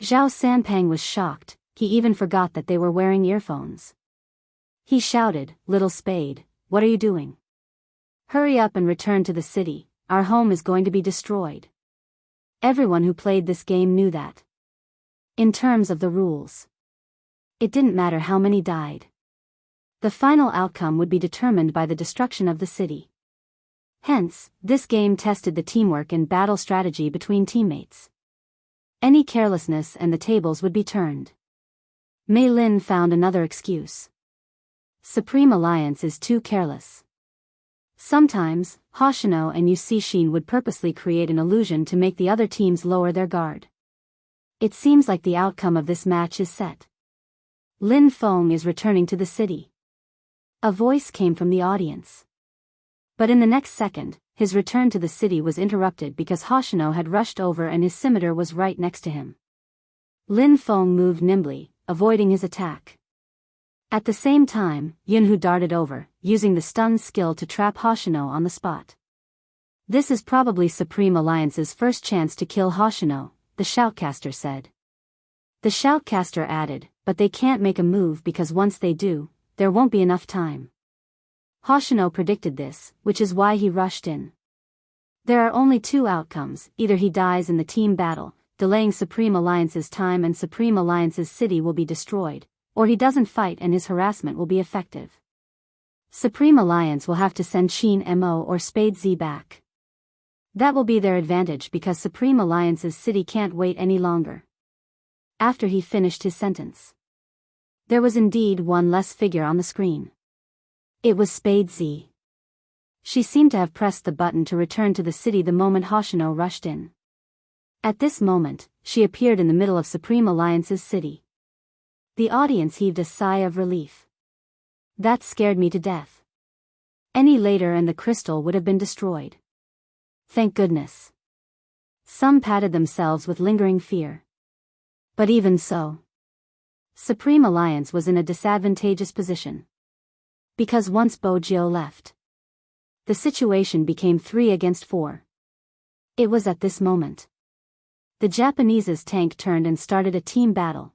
Zhao Sanpang was shocked, he even forgot that they were wearing earphones. He shouted, "Little Spade, what are you doing? Hurry up and return to the city, our home is going to be destroyed." Everyone who played this game knew that. In terms of the rules, it didn't matter how many died. The final outcome would be determined by the destruction of the city. Hence, this game tested the teamwork and battle strategy between teammates. Any carelessness and the tables would be turned. Mei Lin found another excuse. Supreme Alliance is too careless. Sometimes, Hoshino and Shin would purposely create an illusion to make the other teams lower their guard. It seems like the outcome of this match is set. Lin Feng is returning to the city. A voice came from the audience. But in the next second, his return to the city was interrupted because Hoshino had rushed over and his scimitar was right next to him. Lin Feng moved nimbly, avoiding his attack. At the same time, Yunhu darted over, using the stun skill to trap Hoshino on the spot. This is probably Supreme Alliance's first chance to kill Hoshino, the shoutcaster said. The shoutcaster added, but they can't make a move because once they do, there won't be enough time. Hoshino predicted this, which is why he rushed in. There are only 2 outcomes, either he dies in the team battle, delaying Supreme Alliance's time and Supreme Alliance's city will be destroyed, or he doesn't fight and his harassment will be effective. Supreme Alliance will have to send Qin Mo or Spade Z back. That will be their advantage because Supreme Alliance's city can't wait any longer. After he finished his sentence, there was indeed one less figure on the screen. It was Spade Z. She seemed to have pressed the button to return to the city the moment Hoshino rushed in. At this moment, she appeared in the middle of Supreme Alliance's city. The audience heaved a sigh of relief. That scared me to death. Any later and the crystal would have been destroyed. Thank goodness. Some patted themselves with lingering fear. But even so, Supreme Alliance was in a disadvantageous position. Because once Bojio left, the situation became 3 against 4. It was at this moment the Japanese's tank turned and started a team battle.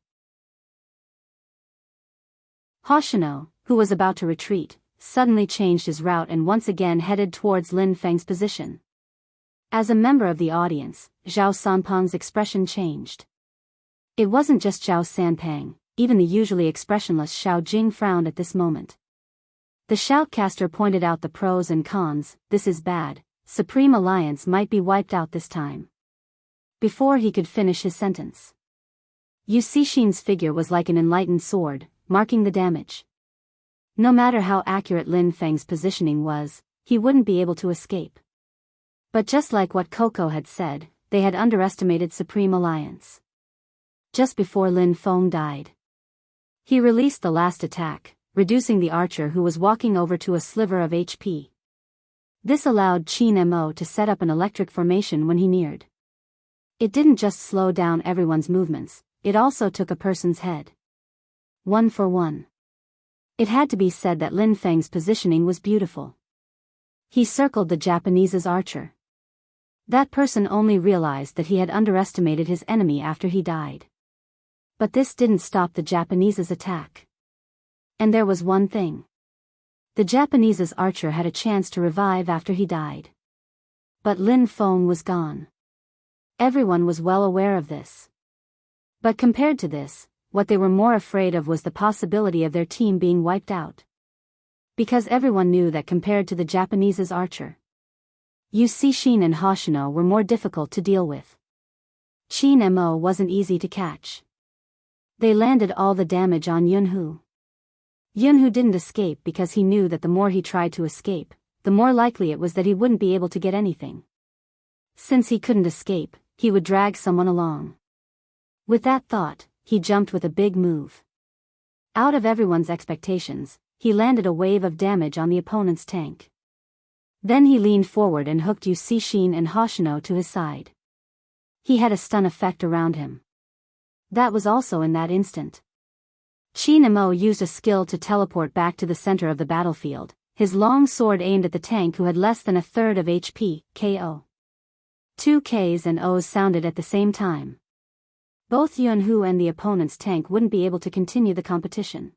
Hoshino, who was about to retreat, suddenly changed his route and once again headed towards Lin Feng's position. As a member of the audience, Zhao Sanpang's expression changed. It wasn't just Zhao Sanpang, even the usually expressionless Xiao Jing frowned at this moment. The shoutcaster pointed out the pros and cons. This is bad, Supreme Alliance might be wiped out this time. Before he could finish his sentence, Yu Cixin's figure was like an enlightened sword, marking the damage. No matter how accurate Lin Feng's positioning was, he wouldn't be able to escape. But just like what Coco had said, they had underestimated Supreme Alliance. Just before Lin Feng died, he released the last attack, reducing the archer who was walking over to a sliver of HP. This allowed Qin Mo to set up an electric formation when he neared. It didn't just slow down everyone's movements, it also took a person's head. 1 for 1. It had to be said that Lin Feng's positioning was beautiful. He circled the Japanese's archer. That person only realized that he had underestimated his enemy after he died. But this didn't stop the Japanese's attack. And there was one thing. The Japanese's archer had a chance to revive after he died. But Lin Feng was gone. Everyone was well aware of this. But compared to this, what they were more afraid of was the possibility of their team being wiped out. Because everyone knew that compared to the Japanese's archer, Yu Cixin and Hoshino were more difficult to deal with. Qin Mo wasn't easy to catch. They landed all the damage on Yunhu. Yunhu didn't escape because he knew that the more he tried to escape, the more likely it was that he wouldn't be able to get anything. Since he couldn't escape, he would drag someone along. With that thought, he jumped with a big move. Out of everyone's expectations, he landed a wave of damage on the opponent's tank. Then he leaned forward and hooked Yu Cixin and Hoshino to his side. He had a stun effect around him. That was also in that instant. Qin Mo used a skill to teleport back to the center of the battlefield, his long sword aimed at the tank who had less than a third of HP, KO. 2 Ks and Os sounded at the same time. Both Yunhu and the opponent's tank wouldn't be able to continue the competition.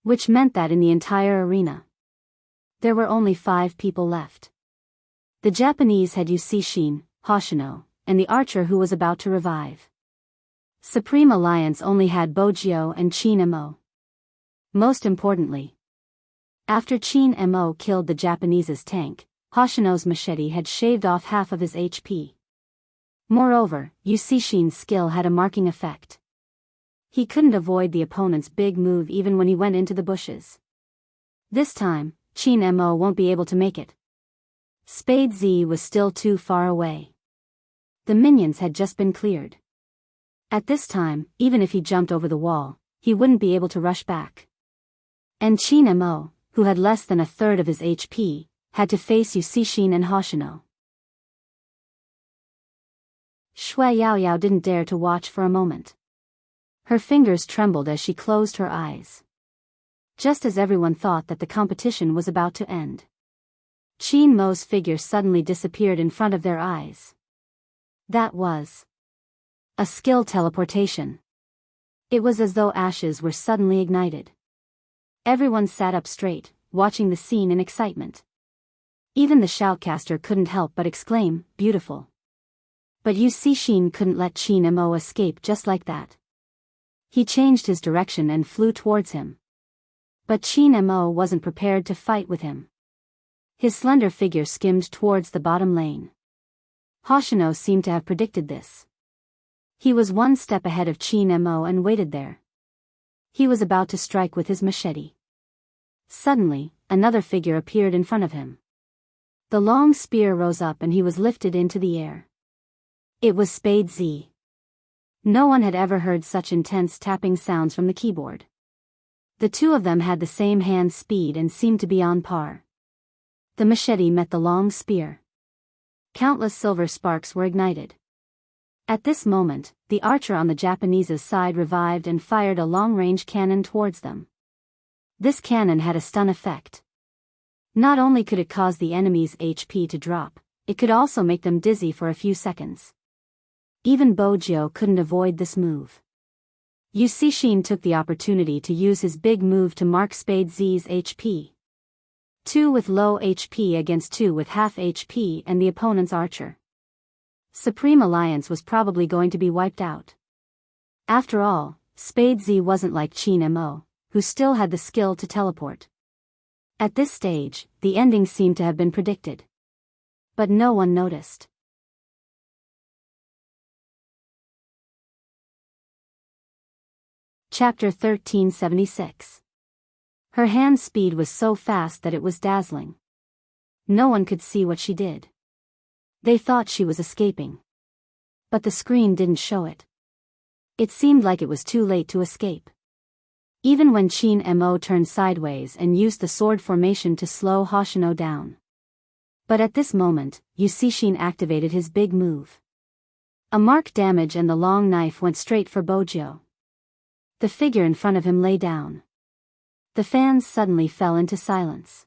Which meant that in the entire arena, there were only 5 people left. The Japanese had Yu Cixin, Hoshino, and the archer who was about to revive. Supreme Alliance only had Bojio and Qin Mo. Most importantly, after Qin Mo killed the Japanese's tank, Hoshino's machete had shaved off half of his HP. Moreover, Yu Cixin's skill had a marking effect. He couldn't avoid the opponent's big move even when he went into the bushes. This time, Qin Mo won't be able to make it. Spade Z was still too far away. The minions had just been cleared. At this time, even if he jumped over the wall, he wouldn't be able to rush back. And Qin Mo, who had less than a third of his HP, had to face Yu Cixin and Hoshino. Shui Yaoyao didn't dare to watch for a moment. Her fingers trembled as she closed her eyes. Just as everyone thought that the competition was about to end, Qin Mo's figure suddenly disappeared in front of their eyes. That was a skill teleportation. It was as though ashes were suddenly ignited. Everyone sat up straight, watching the scene in excitement. Even the shoutcaster couldn't help but exclaim, "Beautiful." But Shin couldn't let Qin Mo escape just like that. He changed his direction and flew towards him. But Qin Mo wasn't prepared to fight with him. His slender figure skimmed towards the bottom lane. Hoshino seemed to have predicted this. He was one step ahead of Qin Mo and waited there. He was about to strike with his machete. Suddenly, another figure appeared in front of him. The long spear rose up and he was lifted into the air. It was Spade Z. No one had ever heard such intense tapping sounds from the keyboard. The two of them had the same hand speed and seemed to be on par. The machete met the long spear. Countless silver sparks were ignited. At this moment, the archer on the Japanese's side revived and fired a long-range cannon towards them. This cannon had a stun effect. Not only could it cause the enemy's HP to drop, it could also make them dizzy for a few seconds. Even Bojio couldn't avoid this move. Shin took the opportunity to use his big move to mark Spade Z's HP. 2 with low HP against 2 with half HP and the opponent's archer. Supreme Alliance was probably going to be wiped out. After all, Spade Z wasn't like Qin Mo, who still had the skill to teleport. At this stage, the ending seemed to have been predicted. But no one noticed. Chapter 1376. Her hand speed was so fast that it was dazzling. No one could see what she did. They thought she was escaping. But the screen didn't show it. It seemed like it was too late to escape. Even when Qin Mo turned sideways and used the sword formation to slow Hoshino down. But at this moment, Shin activated his big move. A mark damage and the long knife went straight for Bojio. The figure in front of him lay down. The fans suddenly fell into silence.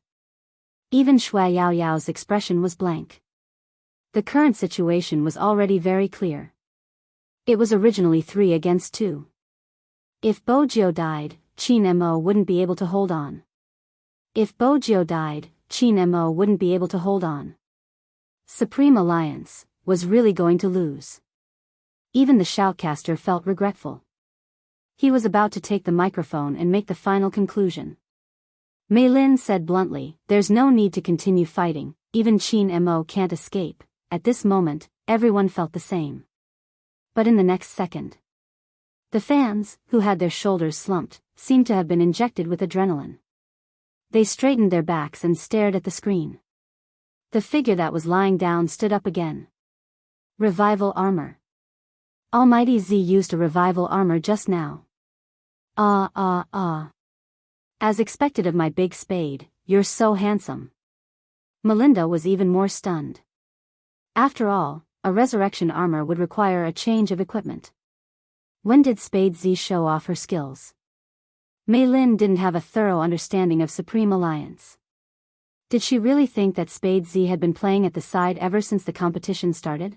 Even Shui Yaoyao's expression was blank. The current situation was already very clear. It was originally 3 against 2. If Bojio died, Qin Mo wouldn't be able to hold on. If Bojio died, Qin Mo wouldn't be able to hold on. Supreme Alliance was really going to lose. Even the shoutcaster felt regretful. He was about to take the microphone and make the final conclusion. Mei Lin said bluntly, "There's no need to continue fighting, even Qin Mo can't escape." At this moment, everyone felt the same. But in the next second, the fans, who had their shoulders slumped, seemed to have been injected with adrenaline. They straightened their backs and stared at the screen. The figure that was lying down stood up again. Revival armor. Almighty Z used a revival armor just now. As expected of my big spade, you're so handsome. Melinda was even more stunned. After all, a resurrection armor would require a change of equipment. When did Spade Z show off her skills? Mei Lin didn't have a thorough understanding of Supreme Alliance. Did she really think that Spade Z had been playing at the side ever since the competition started?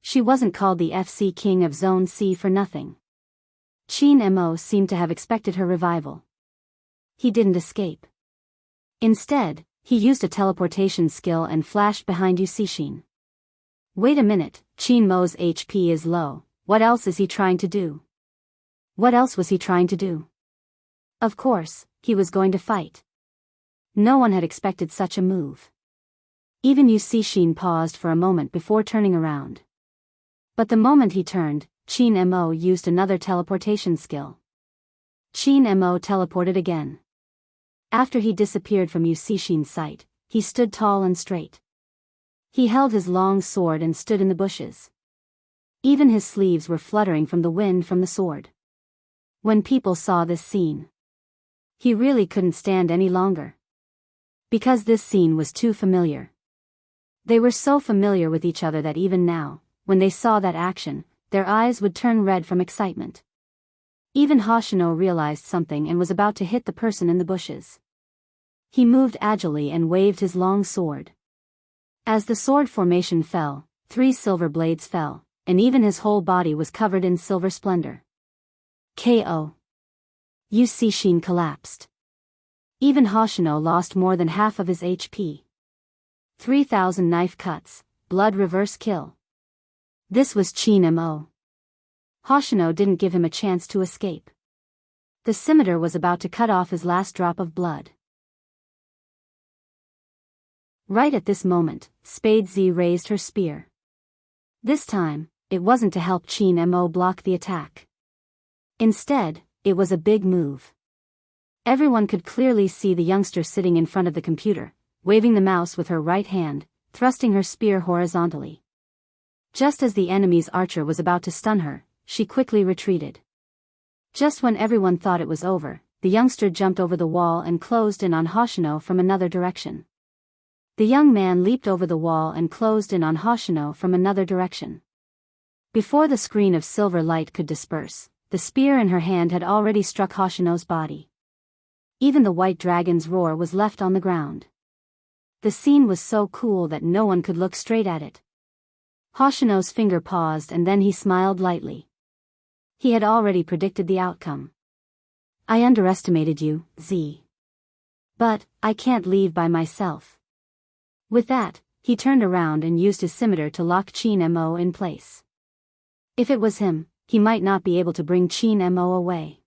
She wasn't called the FC King of Zone C for nothing. Qin Mo seemed to have expected her revival. He didn't escape. Instead, he used a teleportation skill and flashed behind Shin. Wait a minute, Qin Mo's HP is low. What else is he trying to do? What else was he trying to do? Of course, he was going to fight. No one had expected such a move. Even Shin paused for a moment before turning around. But the moment he turned, Qin Mo used another teleportation skill. Qin Mo teleported again. After he disappeared from Shin's sight, he stood tall and straight. He held his long sword and stood in the bushes. Even his sleeves were fluttering from the wind from the sword. When people saw this scene, he really couldn't stand any longer. Because this scene was too familiar. They were so familiar with each other that even now, when they saw that action, their eyes would turn red from excitement. Even Hoshino realized something and was about to hit the person in the bushes. He moved agilely and waved his long sword. As the sword formation fell, 3 silver blades fell, and even his whole body was covered in silver splendor. KO. Shin collapsed. Even Hoshino lost more than half of his HP. 3,000 knife cuts, blood reverse kill. This was Chin-mo. Hoshino didn't give him a chance to escape. The scimitar was about to cut off his last drop of blood. Right at this moment, Spade Z raised her spear. This time, it wasn't to help Chin-mo block the attack. Instead, it was a big move. Everyone could clearly see the youngster sitting in front of the computer, waving the mouse with her right hand, thrusting her spear horizontally. Just as the enemy's archer was about to stun her, she quickly retreated. Just when everyone thought it was over, the youngster jumped over the wall and closed in on Hoshino from another direction. The young man leaped over the wall and closed in on Hoshino from another direction. Before the screen of silver light could disperse, the spear in her hand had already struck Hoshino's body. Even the white dragon's roar was left on the ground. The scene was so cool that no one could look straight at it. Hoshino's finger paused and then he smiled lightly. He had already predicted the outcome. I underestimated you, Z. But, I can't leave by myself. With that, he turned around and used his scimitar to lock Chin-mo in place. If it was him, he might not be able to bring Chin-mo away.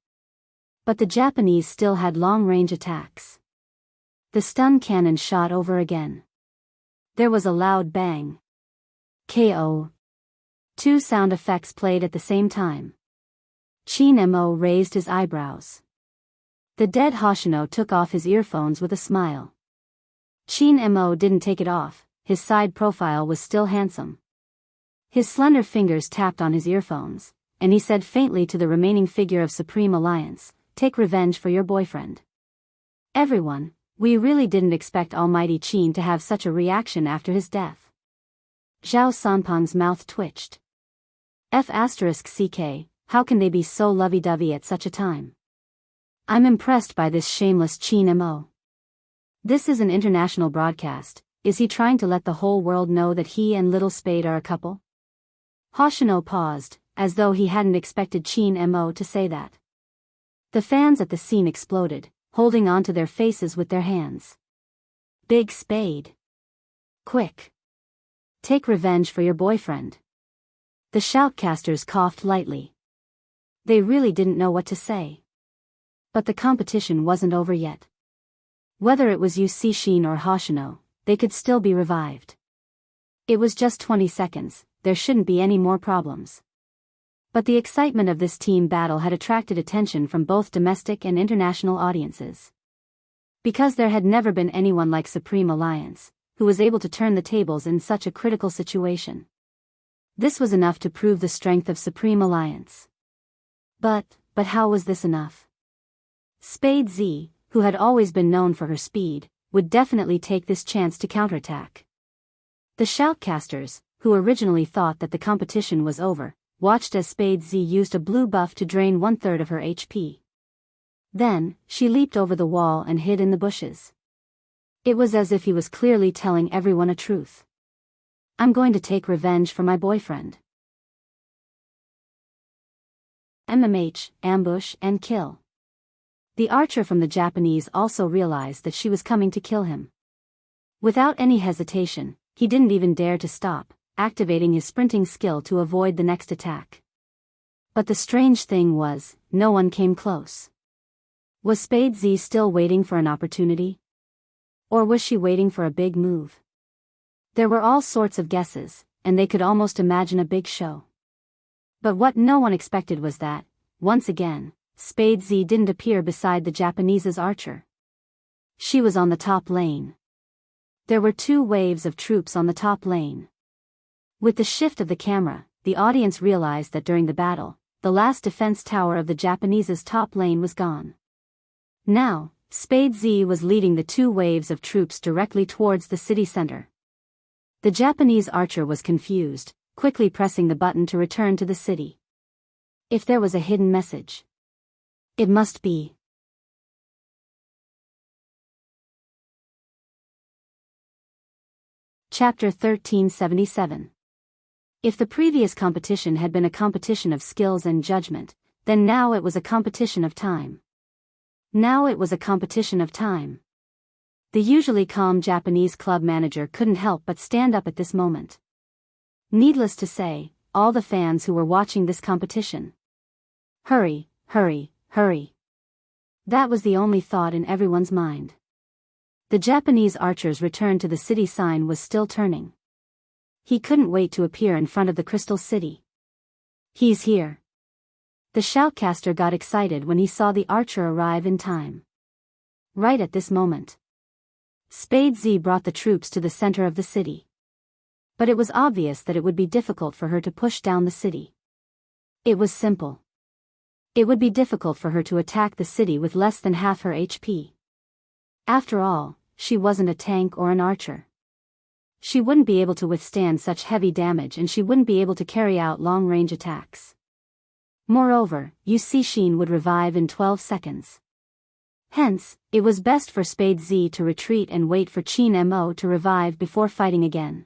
But the Japanese still had long-range attacks. The stun cannon shot over again. There was a loud bang. KO. Two sound effects played at the same time. Chin-mo raised his eyebrows. The dead Hoshino took off his earphones with a smile. Chin-mo didn't take it off, his side profile was still handsome. His slender fingers tapped on his earphones, and he said faintly to the remaining figure of Supreme Alliance, "Take revenge for your boyfriend." Everyone, we really didn't expect Almighty Chin to have such a reaction after his death. Zhao Sanpeng's mouth twitched. F***ck, how can they be so lovey-dovey at such a time? I'm impressed by this shameless Chin-mo. This is an international broadcast, is he trying to let the whole world know that he and Little Spade are a couple? Hoshino paused, as though he hadn't expected Chin-mo to say that. The fans at the scene exploded, holding onto their faces with their hands. Big Spade. Quick. Take revenge for your boyfriend. The shoutcasters coughed lightly. They really didn't know what to say. But the competition wasn't over yet. Whether it was Yu Cixin or Hoshino, they could still be revived. It was just 20 seconds, there shouldn't be any more problems. But the excitement of this team battle had attracted attention from both domestic and international audiences. Because there had never been anyone like Supreme Alliance, who was able to turn the tables in such a critical situation. This was enough to prove the strength of Supreme Alliance. But how was this enough? Spade Z, who had always been known for her speed, would definitely take this chance to counterattack. The shoutcasters, who originally thought that the competition was over, watched as Spade Z used a blue buff to drain 1/3 of her HP. Then, she leaped over the wall and hid in the bushes. It was as if he was clearly telling everyone a truth. I'm going to take revenge for my boyfriend. MMH, ambush and kill. The archer from the Japanese also realized that she was coming to kill him. Without any hesitation, he didn't even dare to stop, activating his sprinting skill to avoid the next attack. But the strange thing was, no one came close. Was Spade Z still waiting for an opportunity? Or was she waiting for a big move? There were all sorts of guesses, and they could almost imagine a big show. But what no one expected was that, once again, Spade Z didn't appear beside the Japanese's archer. She was on the top lane. There were 2 waves of troops on the top lane. With the shift of the camera, the audience realized that during the battle, the last defense tower of the Japanese's top lane was gone. Now, Spade Z was leading the 2 waves of troops directly towards the city center. The Japanese archer was confused, quickly pressing the button to return to the city. If there was a hidden message, it must be. Chapter 1377. If the previous competition had been a competition of skills and judgment, then now it was a competition of time. Now it was a competition of time. The usually calm Japanese club manager couldn't help but stand up at this moment. Needless to say, all the fans who were watching this competition. Hurry, hurry, hurry. That was the only thought in everyone's mind. The Japanese archer's return to the city sign was still turning. He couldn't wait to appear in front of the Crystal City. He's here. The shoutcaster got excited when he saw the archer arrive in time. Right at this moment, Spade Z brought the troops to the center of the city. But it was obvious that it would be difficult for her to push down the city. It was simple. It would be difficult for her to attack the city with less than half her HP. After all, she wasn't a tank or an archer. She wouldn't be able to withstand such heavy damage, and she wouldn't be able to carry out long-range attacks. Moreover, Shin would revive in 12 seconds. Hence, it was best for Spade Z to retreat and wait for Chin Mo to revive before fighting again.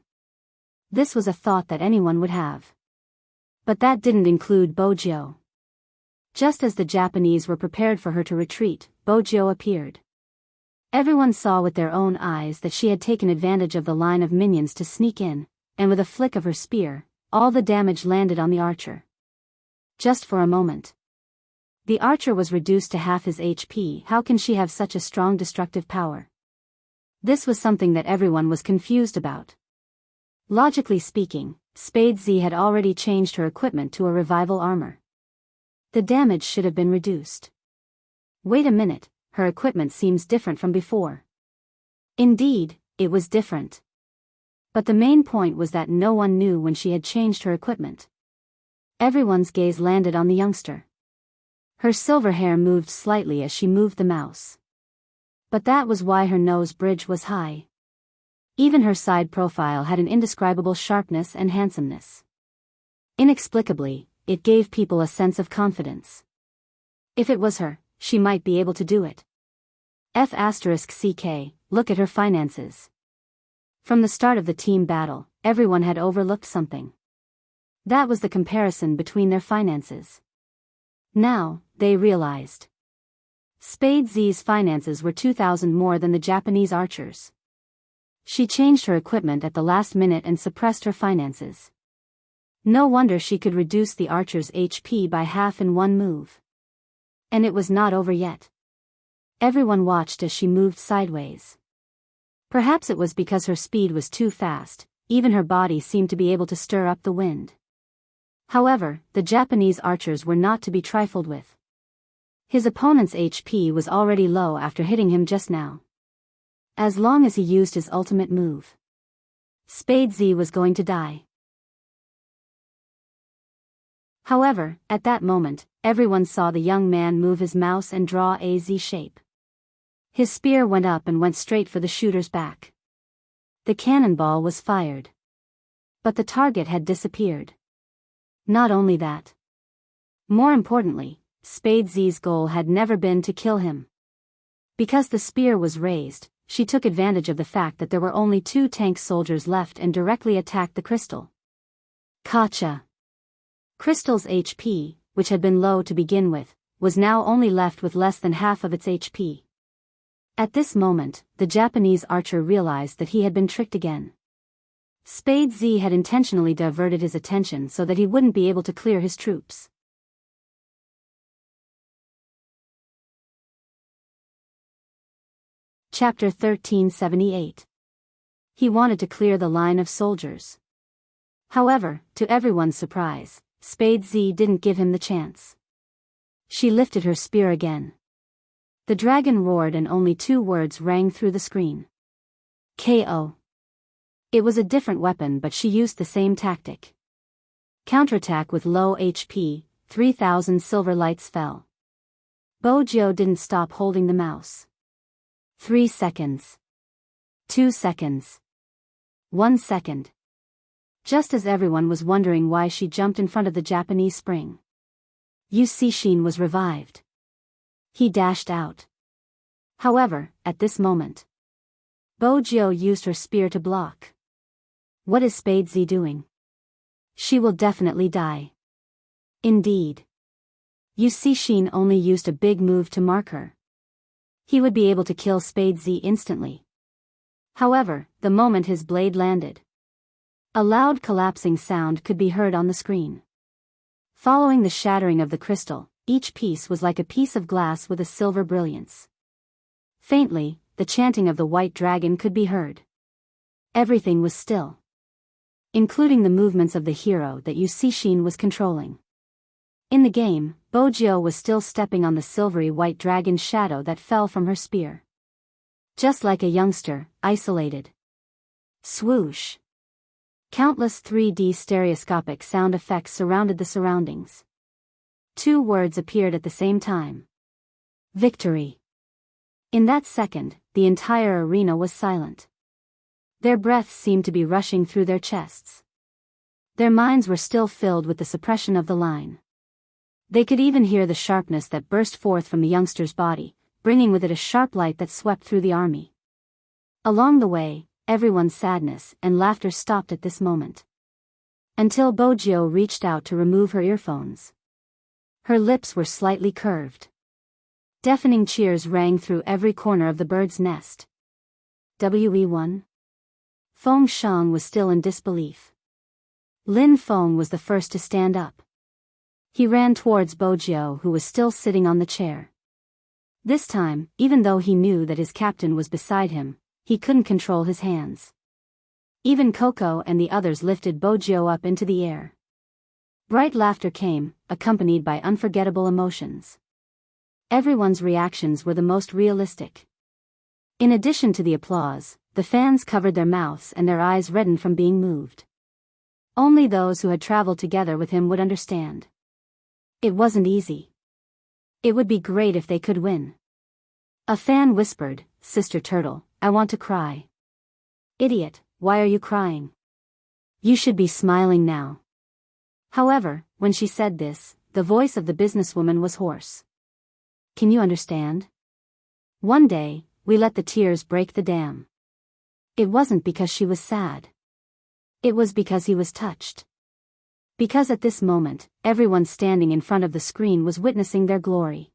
This was a thought that anyone would have. But that didn't include Bojo. Just as the Japanese were prepared for her to retreat, Bojo appeared. Everyone saw with their own eyes that she had taken advantage of the line of minions to sneak in, and with a flick of her spear, all the damage landed on the archer. Just for a moment. The archer was reduced to half his HP. How can she have such a strong destructive power? This was something that everyone was confused about. Logically speaking, Spade Z had already changed her equipment to a revival armor. The damage should have been reduced. Wait a minute, her equipment seems different from before. Indeed, it was different. But the main point was that no one knew when she had changed her equipment. Everyone's gaze landed on the youngster. Her silver hair moved slightly as she moved the mouse. But that was why her nose bridge was high. Even her side profile had an indescribable sharpness and handsomeness. Inexplicably, it gave people a sense of confidence. If it was her, she might be able to do it. *CK, look at her finances. From the start of the team battle, everyone had overlooked something. That was the comparison between their finances. Now, they realized. Spade Z's finances were 2,000 more than the Japanese archers. She changed her equipment at the last minute and suppressed her finances. No wonder she could reduce the archer's HP by half in one move. And it was not over yet. Everyone watched as she moved sideways. Perhaps it was because her speed was too fast, even her body seemed to be able to stir up the wind. However, the Japanese archers were not to be trifled with. His opponent's HP was already low after hitting him just now. As long as he used his ultimate move, Spade Z was going to die. However, at that moment, everyone saw the young man move his mouse and draw a Z shape. His spear went up and went straight for the shooter's back. The cannonball was fired. But the target had disappeared. Not only that. More importantly, Spade Z's goal had never been to kill him. Because the spear was raised, she took advantage of the fact that there were only 2 tank soldiers left and directly attacked the crystal. Gotcha. Crystal's HP, which had been low to begin with, was now only left with less than half of its HP. At this moment, the Japanese archer realized that he had been tricked again. Spade Z had intentionally diverted his attention so that he wouldn't be able to clear his troops. Chapter 1378. He wanted to clear the line of soldiers. However, to everyone's surprise, Spade Z didn't give him the chance. She lifted her spear again. The dragon roared and only 2 words rang through the screen. KO. It was a different weapon, but she used the same tactic. Counterattack with low HP, 3,000 silver lights fell. Bojo didn't stop holding the mouse. 3 seconds. 2 seconds. 1 second. Just as everyone was wondering why she jumped in front of the Japanese spring, Shin was revived. He dashed out. However, at this moment, Bojo used her spear to block. What is Spade Z doing? She will definitely die. Indeed. Shin only used a big move to mark her. He would be able to kill Spade Z instantly. However, the moment his blade landed, A loud collapsing sound could be heard on the screen. Following the shattering of the crystal, each piece was like a piece of glass with a silver brilliance. Faintly, the chanting of the white dragon could be heard. Everything was still, including the movements of the hero that Yusishin was controlling. In the game, Bojio was still stepping on the silvery white dragon's shadow that fell from her spear. Just like a youngster, isolated. Swoosh. Countless 3D stereoscopic sound effects surrounded the surroundings. 2 words appeared at the same time. Victory. In that second, the entire arena was silent. Their breaths seemed to be rushing through their chests. Their minds were still filled with the suppression of the line. They could even hear the sharpness that burst forth from the youngster's body, bringing with it a sharp light that swept through the army. Along the way, everyone's sadness and laughter stopped at this moment. Until Bojio reached out to remove her earphones. Her lips were slightly curved. Deafening cheers rang through every corner of the bird's nest. WE1? Feng Shang was still in disbelief. Lin Feng was the first to stand up. He ran towards Bojio, who was still sitting on the chair. This time, even though he knew that his captain was beside him, he couldn't control his hands. Even Coco and the others lifted Bojio up into the air. Bright laughter came, accompanied by unforgettable emotions. Everyone's reactions were the most realistic. In addition to the applause, the fans covered their mouths and their eyes reddened from being moved. Only those who had traveled together with him would understand. It wasn't easy. It would be great if they could win. A fan whispered, "Sister Turtle, I want to cry." "Idiot, why are you crying? You should be smiling now." However, when she said this, the voice of the businesswoman was hoarse. "Can you understand? One day, we let the tears break the dam." It wasn't because she was sad. It was because he was touched. Because at this moment, everyone standing in front of the screen was witnessing their glory.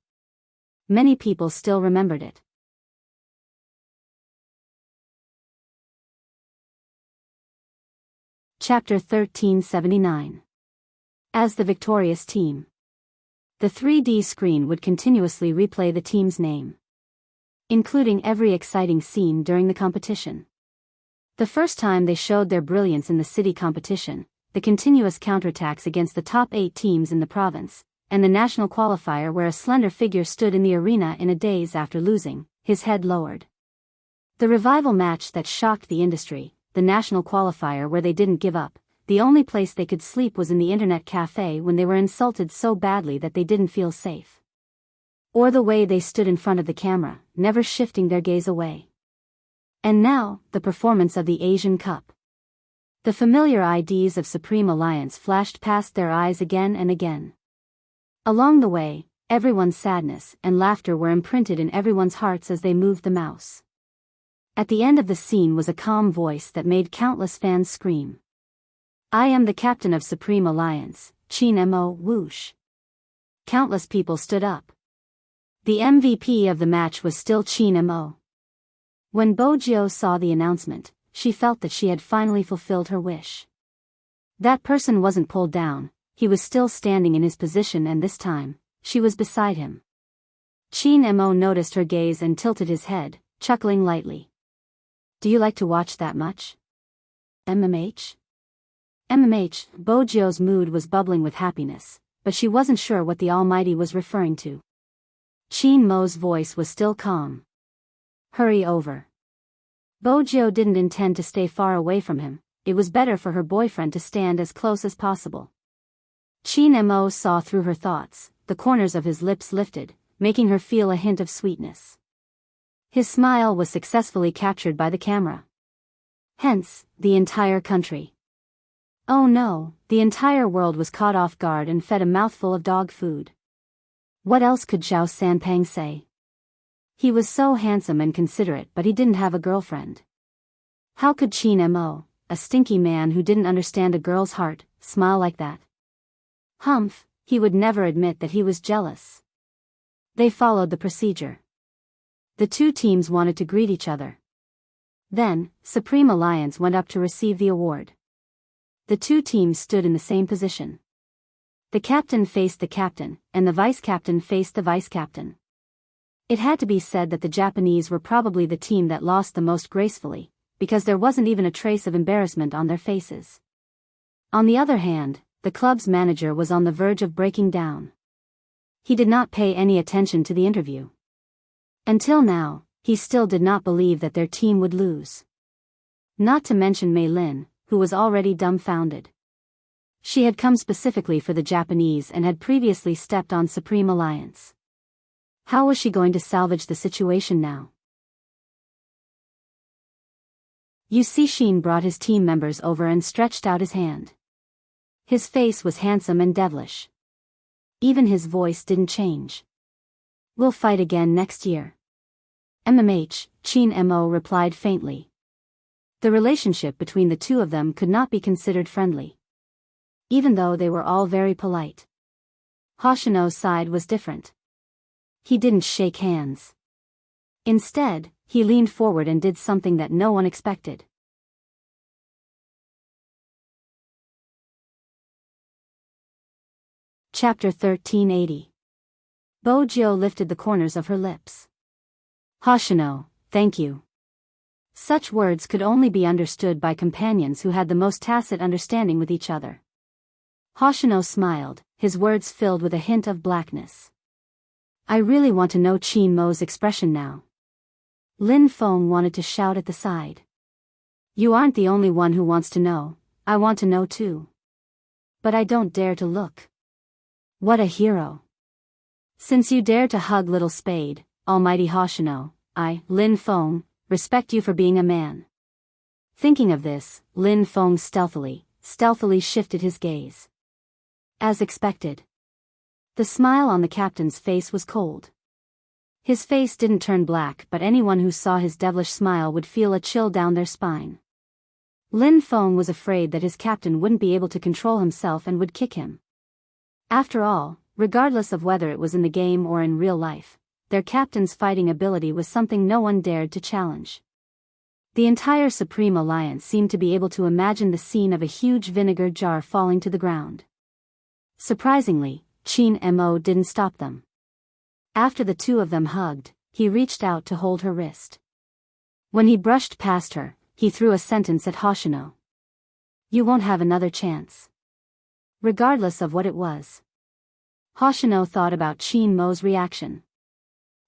Many people still remembered it. Chapter 1379. As the victorious team. The 3D screen would continuously replay the team's name, including every exciting scene during the competition. The first time they showed their brilliance in the city competition, the continuous counterattacks against the top 8 teams in the province, and the national qualifier where a slender figure stood in the arena in a daze after losing, his head lowered. The revival match that shocked the industry, the national qualifier where they didn't give up. The only place they could sleep was in the internet cafe when they were insulted so badly that they didn't feel safe. Or the way they stood in front of the camera, never shifting their gaze away. And now, the performance of the Asian Cup. The familiar IDs of Supreme Alliance flashed past their eyes again and again. Along the way, everyone's sadness and laughter were imprinted in everyone's hearts as they moved the mouse. At the end of the scene was a calm voice that made countless fans scream. "I am the captain of Supreme Alliance, Qin Mo Whoosh." Countless people stood up. The MVP of the match was still Qin Mo. When Bojio saw the announcement, she felt that she had finally fulfilled her wish. That person wasn't pulled down, he was still standing in his position, and this time, she was beside him. Qin Mo noticed her gaze and tilted his head, chuckling lightly. "Do you like to watch that much? MMH?" MMH, Bojio's mood was bubbling with happiness, but she wasn't sure what the Almighty was referring to. Qin Mo's voice was still calm. "Hurry over." Bojio didn't intend to stay far away from him, it was better for her boyfriend to stand as close as possible. Qin Mo saw through her thoughts, the corners of his lips lifted, making her feel a hint of sweetness. His smile was successfully captured by the camera. Hence, the entire country. Oh no, the entire world was caught off guard and fed a mouthful of dog food. What else could Zhao Sanpeng say? He was so handsome and considerate, but he didn't have a girlfriend. How could Qin Mo, a stinky man who didn't understand a girl's heart, smile like that? Humph, he would never admit that he was jealous. They followed the procedure. The two teams wanted to greet each other. Then, Supreme Alliance went up to receive the award. The two teams stood in the same position. The captain faced the captain, and the vice-captain faced the vice-captain. It had to be said that the Japanese were probably the team that lost the most gracefully, because there wasn't even a trace of embarrassment on their faces. On the other hand, the club's manager was on the verge of breaking down. He did not pay any attention to the interview. Until now, he still did not believe that their team would lose. Not to mention Mei Lin, who was already dumbfounded. She had come specifically for the Japanese and had previously stepped on Supreme Alliance. How was she going to salvage the situation now? Shin brought his team members over and stretched out his hand. His face was handsome and devilish. Even his voice didn't change. "We'll fight again next year." Chin Mo replied faintly. The relationship between the two of them could not be considered friendly. Even though they were all very polite. Hoshino's side was different. He didn't shake hands. Instead, he leaned forward and did something that no one expected. Chapter 1380. Bojo lifted the corners of her lips. "Hoshino, thank you." Such words could only be understood by companions who had the most tacit understanding with each other. Hoshino smiled, his words filled with a hint of blackness. "I really want to know Chin Mo's expression now." Lin Feng wanted to shout at the side. "You aren't the only one who wants to know, I want to know too. But I don't dare to look." What a hero. "Since you dare to hug little Spade, Almighty Hoshino, I, Lin Feng, respect you for being a man." Thinking of this, Lin Feng stealthily shifted his gaze. As expected. The smile on the captain's face was cold. His face didn't turn black, but anyone who saw his devilish smile would feel a chill down their spine. Lin Feng was afraid that his captain wouldn't be able to control himself and would kick him. After all, regardless of whether it was in the game or in real life, their captain's fighting ability was something no one dared to challenge. The entire Supreme Alliance seemed to be able to imagine the scene of a huge vinegar jar falling to the ground. Surprisingly, Chin Mo didn't stop them. After the two of them hugged, he reached out to hold her wrist. When he brushed past her, he threw a sentence at Hoshino. "You won't have another chance." Regardless of what it was. Hoshino thought about Chin Mo's reaction.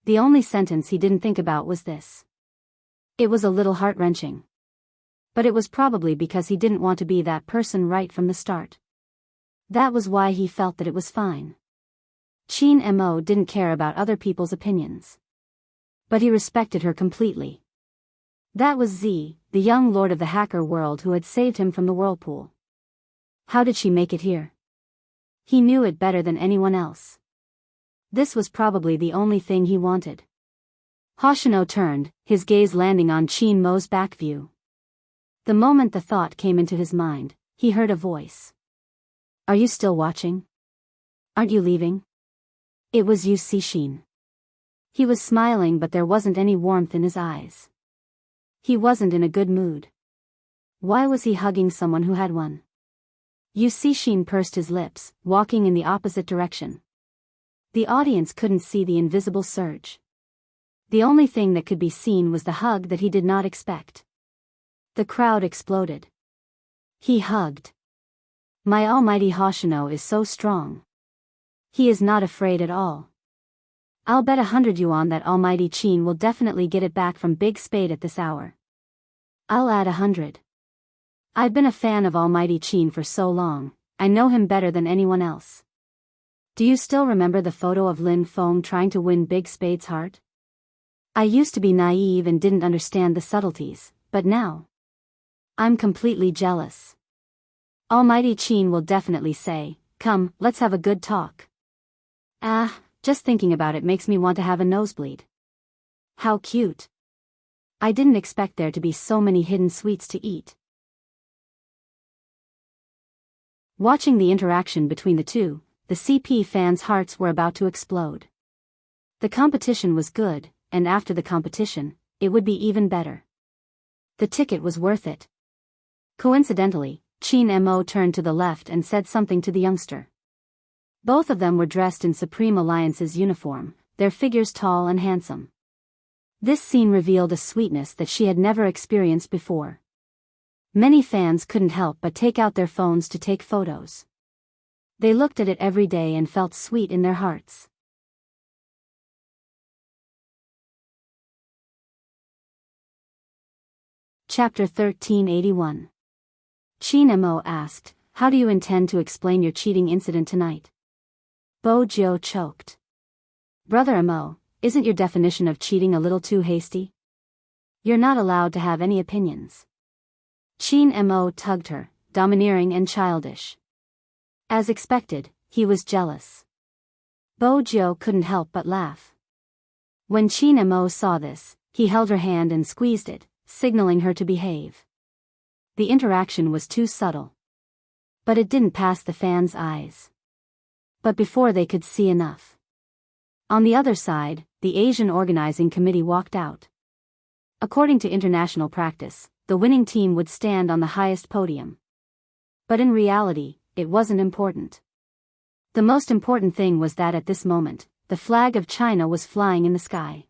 The only sentence he didn't think about was this. It was a little heart-wrenching. But it was probably because he didn't want to be that person right from the start. That was why he felt that it was fine. Chin Mo didn't care about other people's opinions. But he respected her completely. That was Z, the young lord of the hacker world who had saved him from the whirlpool. How did she make it here? He knew it better than anyone else. This was probably the only thing he wanted. Hoshino turned, his gaze landing on Chin Mo's back view. The moment the thought came into his mind, he heard a voice. "Are you still watching? Aren't you leaving?" It was Shin. He was smiling, but there wasn't any warmth in his eyes. He wasn't in a good mood. Why was he hugging someone who had one? Shin pursed his lips, walking in the opposite direction. The audience couldn't see the invisible surge. The only thing that could be seen was the hug that he did not expect. The crowd exploded. He hugged. My almighty Hoshino is so strong. He is not afraid at all. I'll bet 100 yuan that almighty Chin will definitely get it back from Big Spade at this hour. I'll add 100. I've been a fan of almighty Chin for so long, I know him better than anyone else. Do you still remember the photo of Lin Feng trying to win Big Spade's heart? I used to be naive and didn't understand the subtleties, but now I'm completely jealous. Almighty Chin will definitely say, "Come, let's have a good talk." Just thinking about it makes me want to have a nosebleed. How cute. I didn't expect there to be so many hidden sweets to eat. Watching the interaction between the two, the CP fans' hearts were about to explode. The competition was good, and after the competition, it would be even better. The ticket was worth it. Coincidentally, Qin Mo turned to the left and said something to the youngster. Both of them were dressed in Supreme Alliance's uniform, their figures tall and handsome. This scene revealed a sweetness that she had never experienced before. Many fans couldn't help but take out their phones to take photos. They looked at it every day and felt sweet in their hearts. Chapter 1381. Qin Mo asked, "How do you intend to explain your cheating incident tonight?" Bo Jiu choked. "Brother Mo, isn't your definition of cheating a little too hasty? You're not allowed to have any opinions." Qin Mo tugged her, domineering and childish. As expected, he was jealous. Bo Jiu couldn't help but laugh. When Qin Mo saw this, he held her hand and squeezed it, signaling her to behave. The interaction was too subtle. But it didn't pass the fans' eyes. But before they could see enough. On the other side, the Asian organizing committee walked out. According to international practice, the winning team would stand on the highest podium. But in reality, it wasn't important. The most important thing was that at this moment, the flag of China was flying in the sky.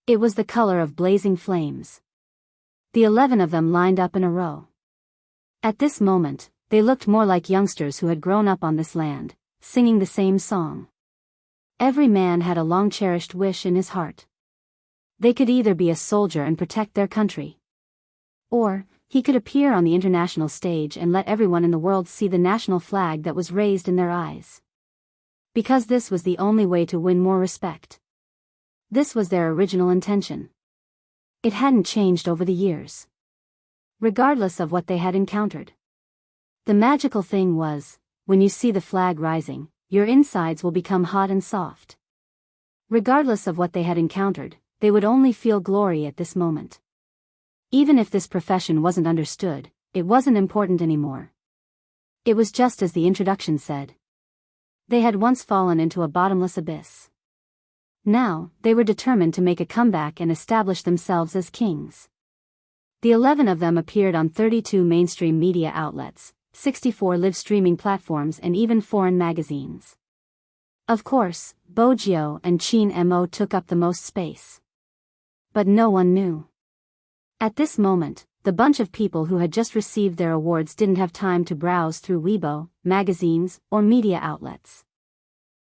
It was the color of blazing flames. The 11 of them lined up in a row. At this moment, they looked more like youngsters who had grown up on this land, singing the same song. Every man had a long-cherished wish in his heart. They could either be a soldier and protect their country, or he could appear on the international stage and let everyone in the world see the national flag that was raised in their eyes. Because this was the only way to win more respect. This was their original intention. It hadn't changed over the years. Regardless of what they had encountered. The magical thing was, when you see the flag rising, your insides will become hot and soft. Regardless of what they had encountered, they would only feel glory at this moment. Even if this profession wasn't understood, it wasn't important anymore. It was just as the introduction said. They had once fallen into a bottomless abyss. Now, they were determined to make a comeback and establish themselves as kings. The 11 of them appeared on 32 mainstream media outlets, 64 live streaming platforms and even foreign magazines. Of course, Bo Jiu and Qin Mo took up the most space. But no one knew. At this moment, the bunch of people who had just received their awards didn't have time to browse through Weibo, magazines, or media outlets.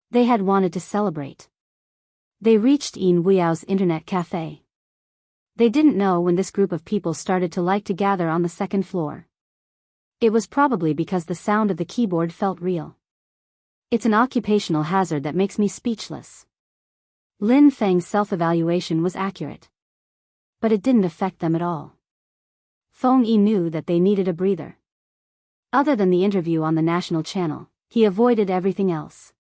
They had wanted to celebrate. They reached Yin Weao's internet cafe. They didn't know when this group of people started to like to gather on the second floor. It was probably because the sound of the keyboard felt real. It's an occupational hazard that makes me speechless. Lin Feng's self-evaluation was accurate. But it didn't affect them at all. Feng Yi knew that they needed a breather. Other than the interview on the national channel, he avoided everything else.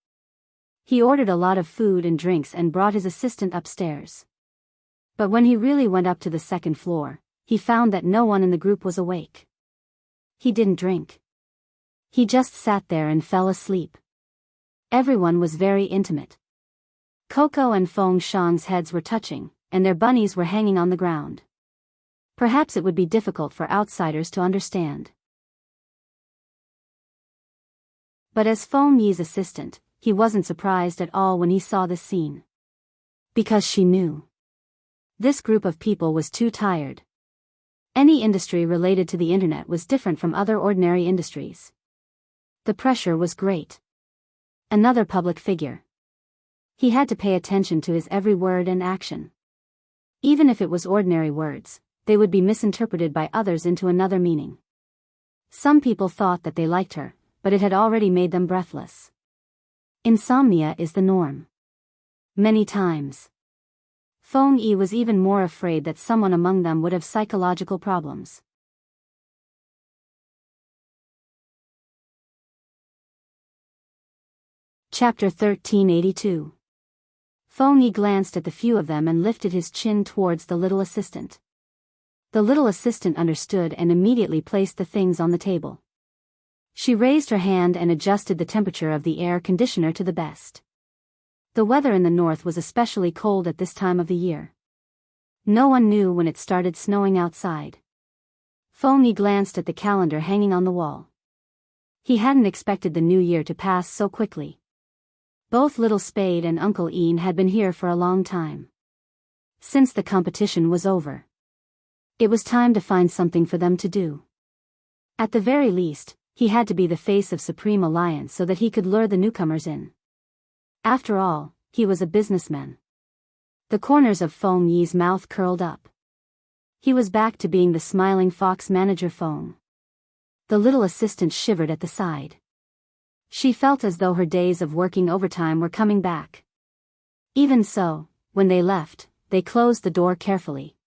He ordered a lot of food and drinks and brought his assistant upstairs. But when he really went up to the second floor, he found that no one in the group was awake. He didn't drink. He just sat there and fell asleep. Everyone was very intimate. Coco and Feng Shang's heads were touching, and their bunnies were hanging on the ground. Perhaps it would be difficult for outsiders to understand. But as Feng Yi's assistant, he wasn't surprised at all when he saw this scene. Because she knew. This group of people was too tired. Any industry related to the internet was different from other ordinary industries. The pressure was great. Another public figure. He had to pay attention to his every word and action. Even if it was ordinary words, they would be misinterpreted by others into another meaning. Some people thought that they liked her, but it had already made them breathless. Insomnia is the norm. Many times. Feng Yi was even more afraid that someone among them would have psychological problems. Chapter 1382. Feng Yi glanced at the few of them and lifted his chin towards the little assistant. The little assistant understood and immediately placed the things on the table. She raised her hand and adjusted the temperature of the air conditioner to the best. The weather in the north was especially cold at this time of the year. No one knew when it started snowing outside. Phony glanced at the calendar hanging on the wall. He hadn't expected the new year to pass so quickly. Both Little Spade and Uncle Ian had been here for a long time. Since the competition was over. It was time to find something for them to do. At the very least, he had to be the face of Supreme Alliance so that he could lure the newcomers in. After all, he was a businessman. The corners of Foam Yee's mouth curled up. He was back to being the smiling fox manager Foam. The little assistant shivered at the side. She felt as though her days of working overtime were coming back. Even so, when they left, they closed the door carefully.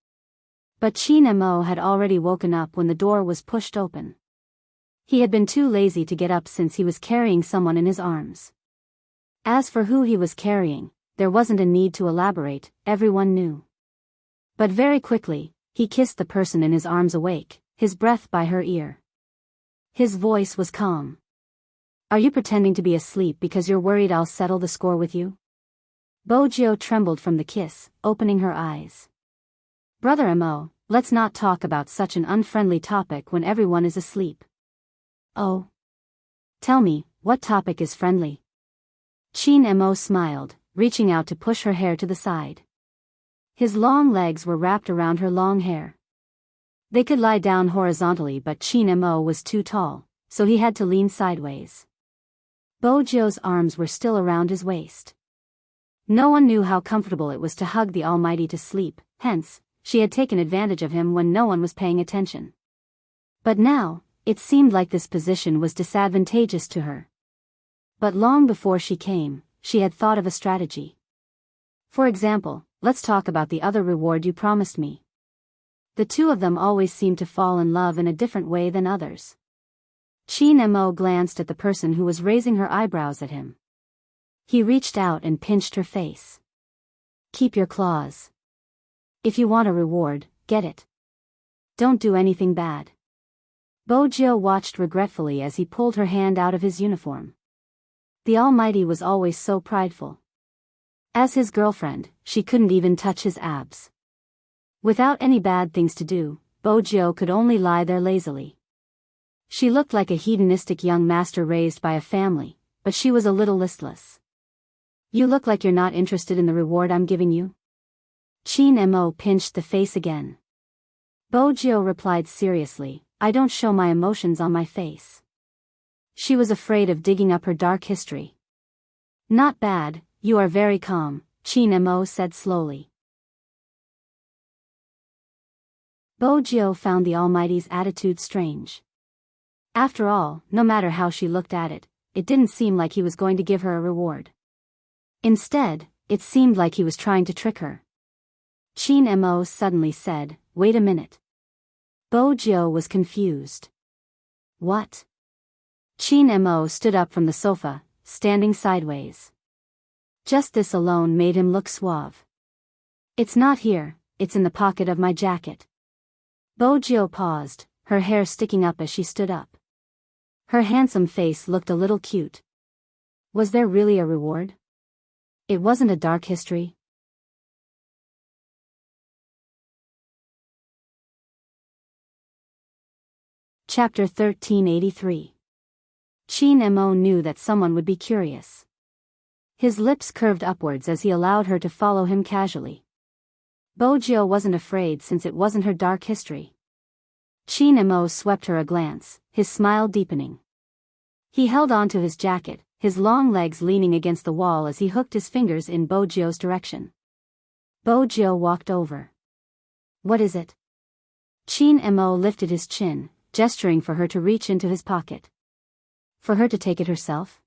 But Chin Mo had already woken up when the door was pushed open. He had been too lazy to get up since he was carrying someone in his arms. As for who he was carrying, there wasn't a need to elaborate, everyone knew. But very quickly, he kissed the person in his arms awake, his breath by her ear. His voice was calm. Are you pretending to be asleep because you're worried I'll settle the score with you? Bojo trembled from the kiss, opening her eyes. Brother Mo, let's not talk about such an unfriendly topic when everyone is asleep. Oh. Tell me, what topic is friendly? Chin Mo smiled, reaching out to push her hair to the side. His long legs were wrapped around her long hair. They could lie down horizontally but Chin Mo was too tall, so he had to lean sideways. Bojo's arms were still around his waist. No one knew how comfortable it was to hug the Almighty to sleep, hence, she had taken advantage of him when no one was paying attention. But now, it seemed like this position was disadvantageous to her. But long before she came, she had thought of a strategy. For example, let's talk about the other reward you promised me. The two of them always seemed to fall in love in a different way than others. Chin Mo glanced at the person who was raising her eyebrows at him. He reached out and pinched her face. Keep your claws. If you want a reward, get it. Don't do anything bad. Bojo watched regretfully as he pulled her hand out of his uniform. The Almighty was always so prideful. As his girlfriend, she couldn't even touch his abs. Without any bad things to do, Bojo could only lie there lazily. She looked like a hedonistic young master raised by a family, but she was a little listless. You look like you're not interested in the reward I'm giving you. Chin Mo pinched the face again. Bojo replied seriously, I don't show my emotions on my face. She was afraid of digging up her dark history. Not bad, you are very calm, Chin Mo said slowly. Bojo found the Almighty's attitude strange. After all, no matter how she looked at it, it didn't seem like he was going to give her a reward. Instead, it seemed like he was trying to trick her. Chin Mo suddenly said, wait a minute. Bojo was confused. What? Chin Mo stood up from the sofa, standing sideways. Just this alone made him look suave. It's not here, it's in the pocket of my jacket. Bojo paused, her hair sticking up as she stood up. Her handsome face looked a little cute. Was there really a reward? It wasn't a dark history. Chapter 1383. Chin Mo knew that someone would be curious. His lips curved upwards as he allowed her to follow him casually. Bojo wasn't afraid since it wasn't her dark history. Chin Mo swept her a glance, his smile deepening. He held on to his jacket, his long legs leaning against the wall as he hooked his fingers in Bojo's direction. Bojo walked over. What is it? Chin Mo lifted his chin, gesturing for her to reach into his pocket. For her to take it herself?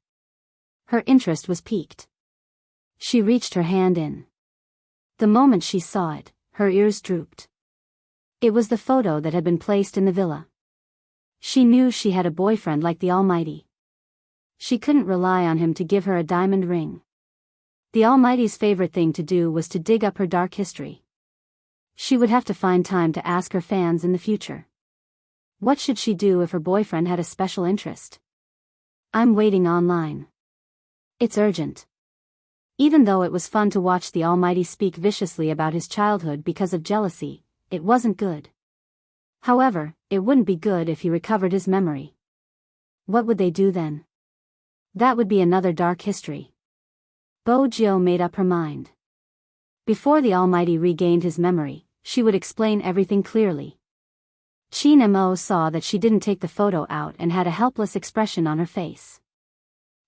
Her interest was piqued. She reached her hand in. The moment she saw it, her ears drooped. It was the photo that had been placed in the villa. She knew she had a boyfriend like the Almighty. She couldn't rely on him to give her a diamond ring. The Almighty's favorite thing to do was to dig up her dark history. She would have to find time to ask her fans in the future. What should she do if her boyfriend had a special interest? I'm waiting online. It's urgent. Even though it was fun to watch the Almighty speak viciously about his childhood because of jealousy, it wasn't good. However, it wouldn't be good if he recovered his memory. What would they do then? That would be another dark history. Bojo made up her mind. Before the Almighty regained his memory, she would explain everything clearly. Chin Mo saw that she didn't take the photo out and had a helpless expression on her face.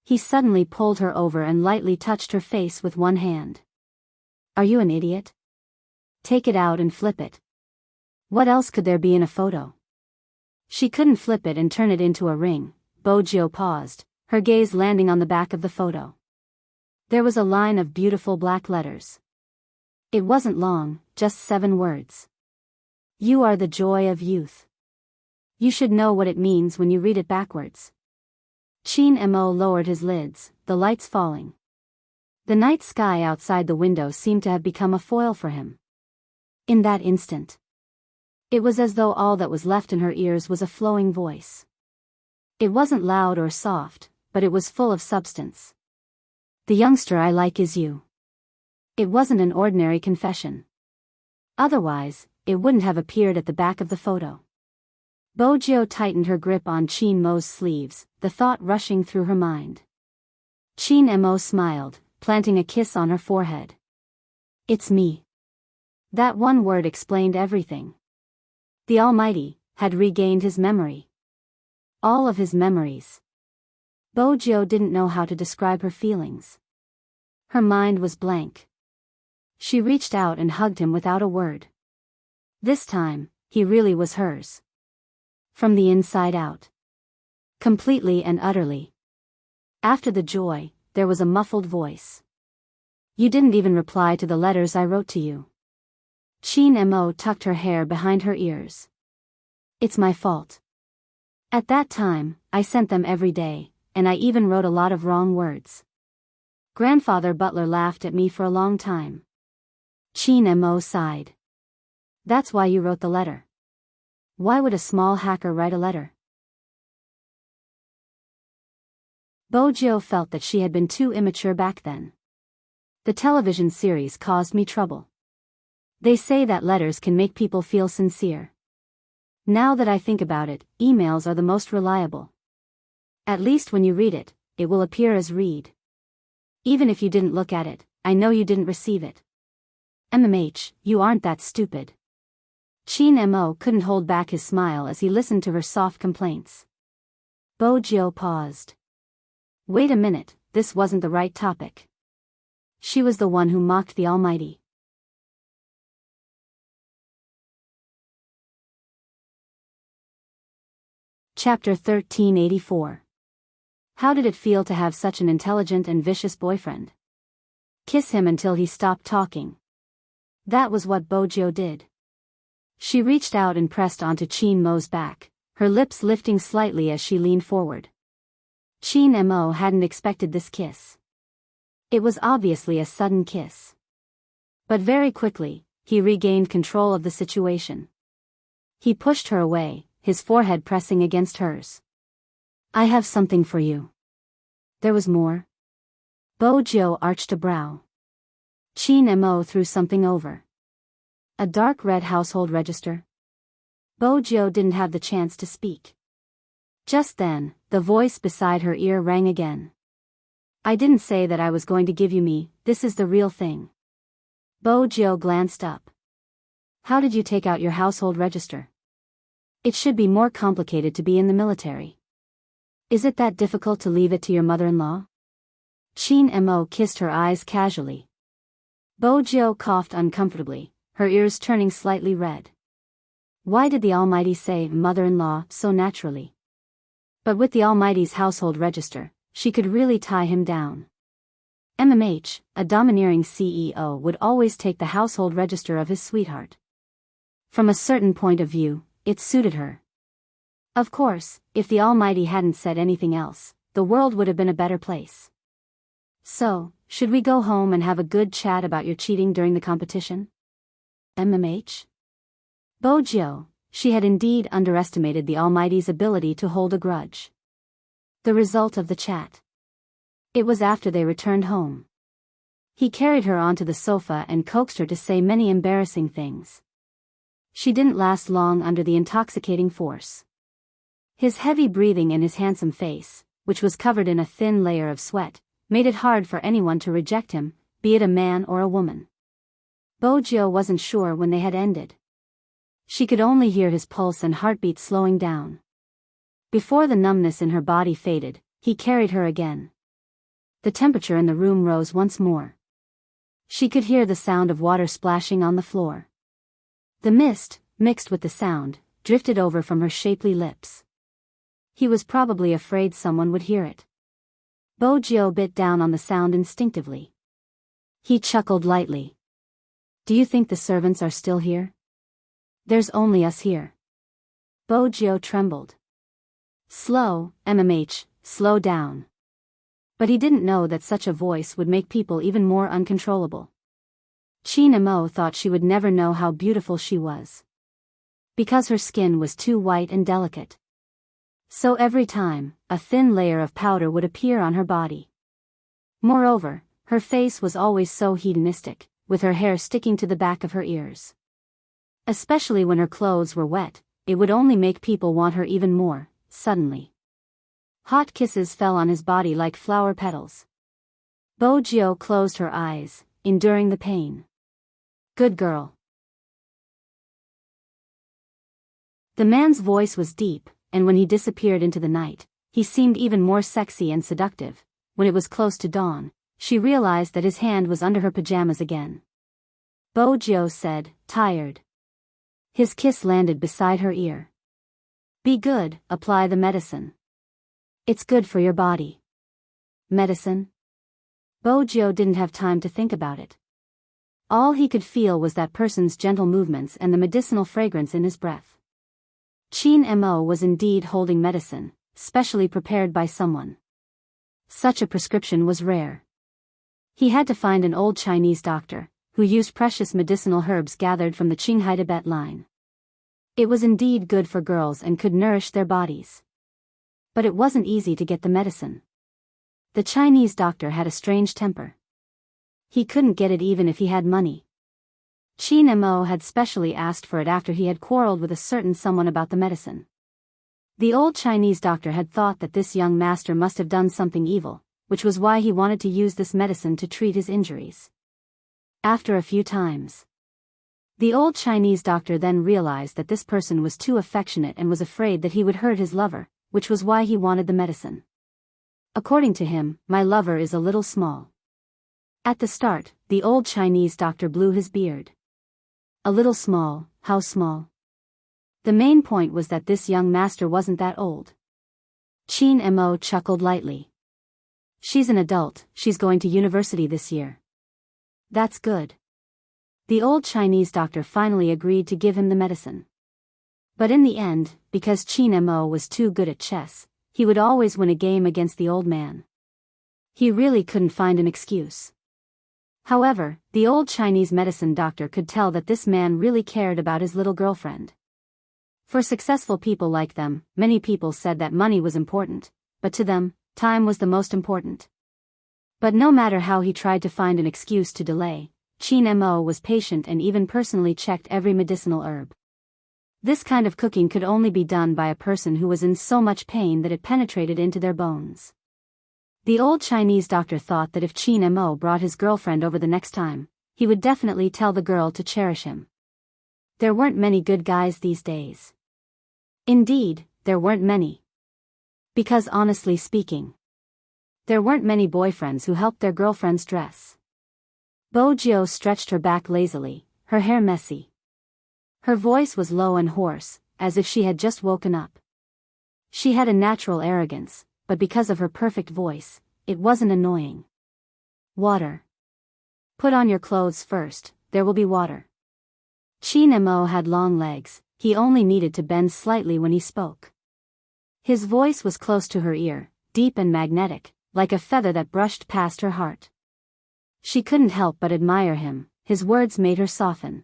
He suddenly pulled her over and lightly touched her face with one hand. Are you an idiot? Take it out and flip it. What else could there be in a photo? She couldn't flip it and turn it into a ring. Bojo paused, her gaze landing on the back of the photo. There was a line of beautiful black letters. It wasn't long, just 7 words. You are the joy of youth. You should know what it means when you read it backwards. Chin Mo lowered his lids, the lights falling. The night sky outside the window seemed to have become a foil for him. In that instant, it was as though all that was left in her ears was a flowing voice. It wasn't loud or soft, but it was full of substance. The youngster I like is you. It wasn't an ordinary confession. Otherwise, it wouldn't have appeared at the back of the photo. Bojo tightened her grip on Chin Mo's sleeves, the thought rushing through her mind. Chin Mo smiled, planting a kiss on her forehead. It's me. That one word explained everything. The Almighty had regained his memory. All of his memories. Bojo didn't know how to describe her feelings. Her mind was blank. She reached out and hugged him without a word. This time, he really was hers. From the inside out. Completely and utterly. After the joy, there was a muffled voice. You didn't even reply to the letters I wrote to you. Chin Mo tucked her hair behind her ears. It's my fault. At that time, I sent them every day, and I even wrote a lot of wrong words. Grandfather Butler laughed at me for a long time. Chin Mo sighed. That's why you wrote the letter. Why would a small hacker write a letter? Bojo felt that she had been too immature back then. The television series caused me trouble. They say that letters can make people feel sincere. Now that I think about it, emails are the most reliable. At least when you read it, it will appear as read. Even if you didn't look at it, I know you didn't receive it. You aren't that stupid. Chin Mo couldn't hold back his smile as he listened to her soft complaints. Bojo paused. Wait a minute, this wasn't the right topic. She was the one who mocked the Almighty. Chapter 1384. How did it feel to have such an intelligent and vicious boyfriend? Kiss him until he stopped talking. That was what Bojo did. She reached out and pressed onto Chin Mo's back, her lips lifting slightly as she leaned forward. Chin Mo hadn't expected this kiss. It was obviously a sudden kiss. But very quickly, he regained control of the situation. He pushed her away, his forehead pressing against hers. I have something for you. There was more? Bojo arched a brow. Chin Mo threw something over. A dark red household register? Bojo didn't have the chance to speak. Just then, the voice beside her ear rang again. I didn't say that I was going to give you me, this is the real thing. Bojo glanced up. How did you take out your household register? It should be more complicated to be in the military. Is it that difficult to leave it to your mother-in-law? Chin Mo kissed her eyes casually. Bojo coughed uncomfortably, her ears turning slightly red. Why did the Almighty say mother-in-law so naturally? But with the Almighty's household register, she could really tie him down. A domineering CEO would always take the household register of his sweetheart. From a certain point of view, it suited her. Of course, if the Almighty hadn't said anything else, the world would have been a better place. So, should we go home and have a good chat about your cheating during the competition? Bojo, she had indeed underestimated the Almighty's ability to hold a grudge. The result of the chat. It was after they returned home. He carried her onto the sofa and coaxed her to say many embarrassing things. She didn't last long under the intoxicating force. His heavy breathing and his handsome face, which was covered in a thin layer of sweat, made it hard for anyone to reject him, be it a man or a woman. Bojo wasn't sure when they had ended. She could only hear his pulse and heartbeat slowing down. Before the numbness in her body faded, he carried her again. The temperature in the room rose once more. She could hear the sound of water splashing on the floor. The mist, mixed with the sound, drifted over from her shapely lips. He was probably afraid someone would hear it. Bojo bit down on the sound instinctively. He chuckled lightly. Do you think the servants are still here? There's only us here. Bojo trembled. Slow, slow down. But he didn't know that such a voice would make people even more uncontrollable. Chin Mo thought she would never know how beautiful she was. Because her skin was too white and delicate. So every time, a thin layer of powder would appear on her body. Moreover, her face was always so hedonistic, with her hair sticking to the back of her ears. Especially when her clothes were wet, it would only make people want her even more, suddenly. Hot kisses fell on his body like flower petals. Bojo closed her eyes, enduring the pain. Good girl. The man's voice was deep, and when he disappeared into the night, he seemed even more sexy and seductive. When it was close to dawn, she realized that his hand was under her pajamas again. Bojo said, tired. His kiss landed beside her ear. Be good, apply the medicine. It's good for your body. Medicine? Bojo didn't have time to think about it. All he could feel was that person's gentle movements and the medicinal fragrance in his breath. Chin Mo was indeed holding medicine, specially prepared by someone. Such a prescription was rare. He had to find an old Chinese doctor, who used precious medicinal herbs gathered from the Qinghai Tibet line. It was indeed good for girls and could nourish their bodies. But it wasn't easy to get the medicine. The Chinese doctor had a strange temper. He couldn't get it even if he had money. Chin Mo had specially asked for it after he had quarreled with a certain someone about the medicine. The old Chinese doctor had thought that this young master must have done something evil, which was why he wanted to use this medicine to treat his injuries. After a few times, the old Chinese doctor then realized that this person was too affectionate and was afraid that he would hurt his lover, which was why he wanted the medicine. According to him, my lover is a little small. At the start, the old Chinese doctor blew his beard. A little small, how small? The main point was that this young master wasn't that old. Chin Mo chuckled lightly. She's an adult, she's going to university this year. That's good. The old Chinese doctor finally agreed to give him the medicine. But in the end, because Chin Mo was too good at chess, he would always win a game against the old man. He really couldn't find an excuse. However, the old Chinese medicine doctor could tell that this man really cared about his little girlfriend. For successful people like them, many people said that money was important, but to them, time was the most important. But no matter how he tried to find an excuse to delay, Chin Mo was patient and even personally checked every medicinal herb. This kind of cooking could only be done by a person who was in so much pain that it penetrated into their bones. The old Chinese doctor thought that if Chin Mo brought his girlfriend over the next time, he would definitely tell the girl to cherish him. There weren't many good guys these days. Indeed, there weren't many. Because honestly speaking, there weren't many boyfriends who helped their girlfriends dress. Bojo stretched her back lazily, her hair messy. Her voice was low and hoarse, as if she had just woken up. She had a natural arrogance, but because of her perfect voice, it wasn't annoying. Water. Put on your clothes first, there will be water. Chin Mo had long legs, he only needed to bend slightly when he spoke. His voice was close to her ear, deep and magnetic, like a feather that brushed past her heart. She couldn't help but admire him, his words made her soften.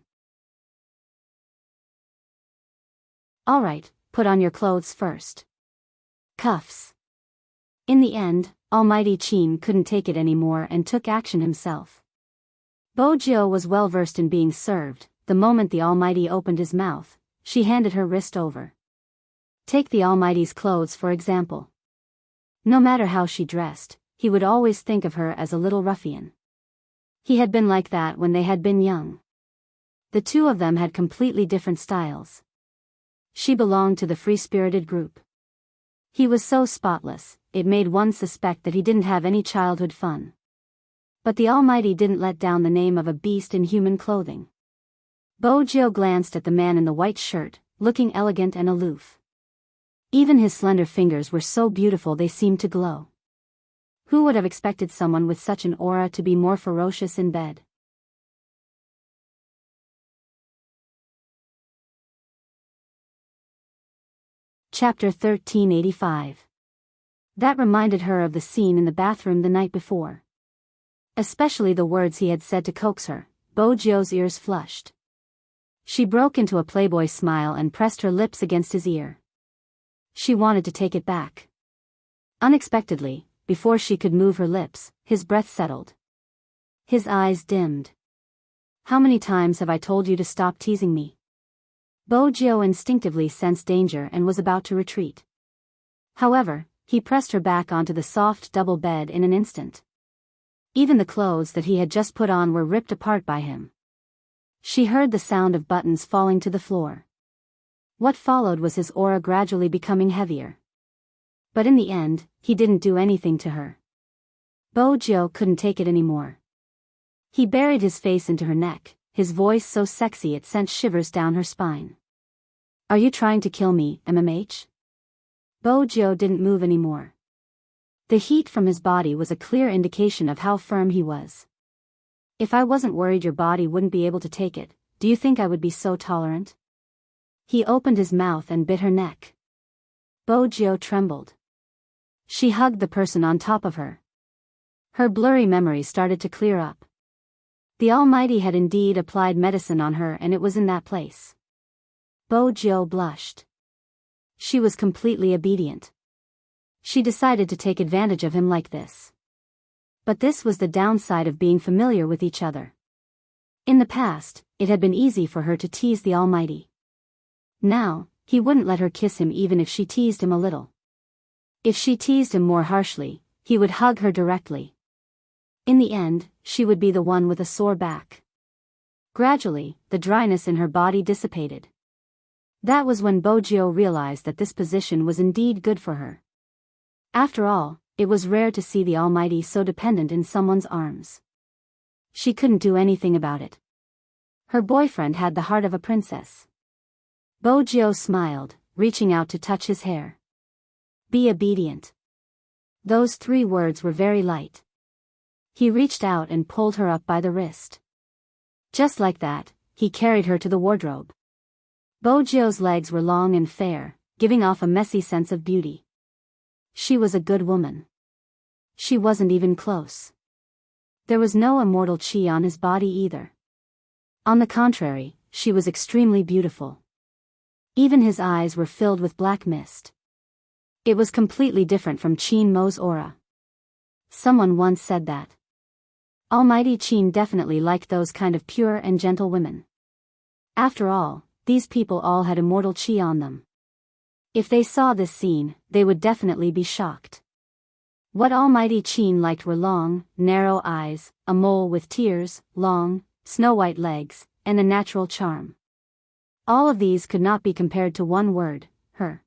All right, put on your clothes first. Cuffs. In the end, Almighty Chin couldn't take it anymore and took action himself. Bojo was well versed in being served, the moment the Almighty opened his mouth, she handed her wrist over. Take the Almighty's clothes for example. No matter how she dressed, he would always think of her as a little ruffian. He had been like that when they had been young. The two of them had completely different styles. She belonged to the free-spirited group. He was so spotless, it made one suspect that he didn't have any childhood fun. But the Almighty didn't let down the name of a beast in human clothing. Bojo glanced at the man in the white shirt, looking elegant and aloof. Even his slender fingers were so beautiful they seemed to glow. Who would have expected someone with such an aura to be more ferocious in bed? Chapter 1385. That reminded her of the scene in the bathroom the night before. Especially the words he had said to coax her. Bojo's ears flushed. She broke into a playboy smile and pressed her lips against his ear. She wanted to take it back. Unexpectedly, before she could move her lips, his breath settled. His eyes dimmed. How many times have I told you to stop teasing me? Bojo instinctively sensed danger and was about to retreat. However, he pressed her back onto the soft double bed in an instant. Even the clothes that he had just put on were ripped apart by him. She heard the sound of buttons falling to the floor. What followed was his aura gradually becoming heavier. But in the end, he didn't do anything to her. Bojo couldn't take it anymore. He buried his face into her neck, his voice so sexy it sent shivers down her spine. Are you trying to kill me, MMH? Bojo didn't move anymore. The heat from his body was a clear indication of how firm he was. If I wasn't worried your body wouldn't be able to take it, do you think I would be so tolerant? He opened his mouth and bit her neck. Bojo trembled. She hugged the person on top of her. Her blurry memory started to clear up. The Almighty had indeed applied medicine on her and it was in that place. Bojo blushed. She was completely obedient. She decided to take advantage of him like this. But this was the downside of being familiar with each other. In the past, it had been easy for her to tease the Almighty. Now, he wouldn't let her kiss him even if she teased him a little. If she teased him more harshly, he would hug her directly. In the end, she would be the one with a sore back. Gradually, the dryness in her body dissipated. That was when Bojo realized that this position was indeed good for her. After all, it was rare to see the Almighty so dependent in someone's arms. She couldn't do anything about it. Her boyfriend had the heart of a princess. Bojo smiled, reaching out to touch his hair. Be obedient. Those 3 words were very light. He reached out and pulled her up by the wrist. Just like that, he carried her to the wardrobe. Bojo's legs were long and fair, giving off a messy sense of beauty. She was a good woman. She wasn't even close. There was no immortal chi on his body either. On the contrary, she was extremely beautiful. Even his eyes were filled with black mist. It was completely different from Qin Mo's aura. Someone once said that. Almighty Qin definitely liked those kind of pure and gentle women. After all, these people all had immortal chi on them. If they saw this scene, they would definitely be shocked. What Almighty Qin liked were long, narrow eyes, a mole with tears, long, snow-white legs, and a natural charm. All of these could not be compared to one word, her.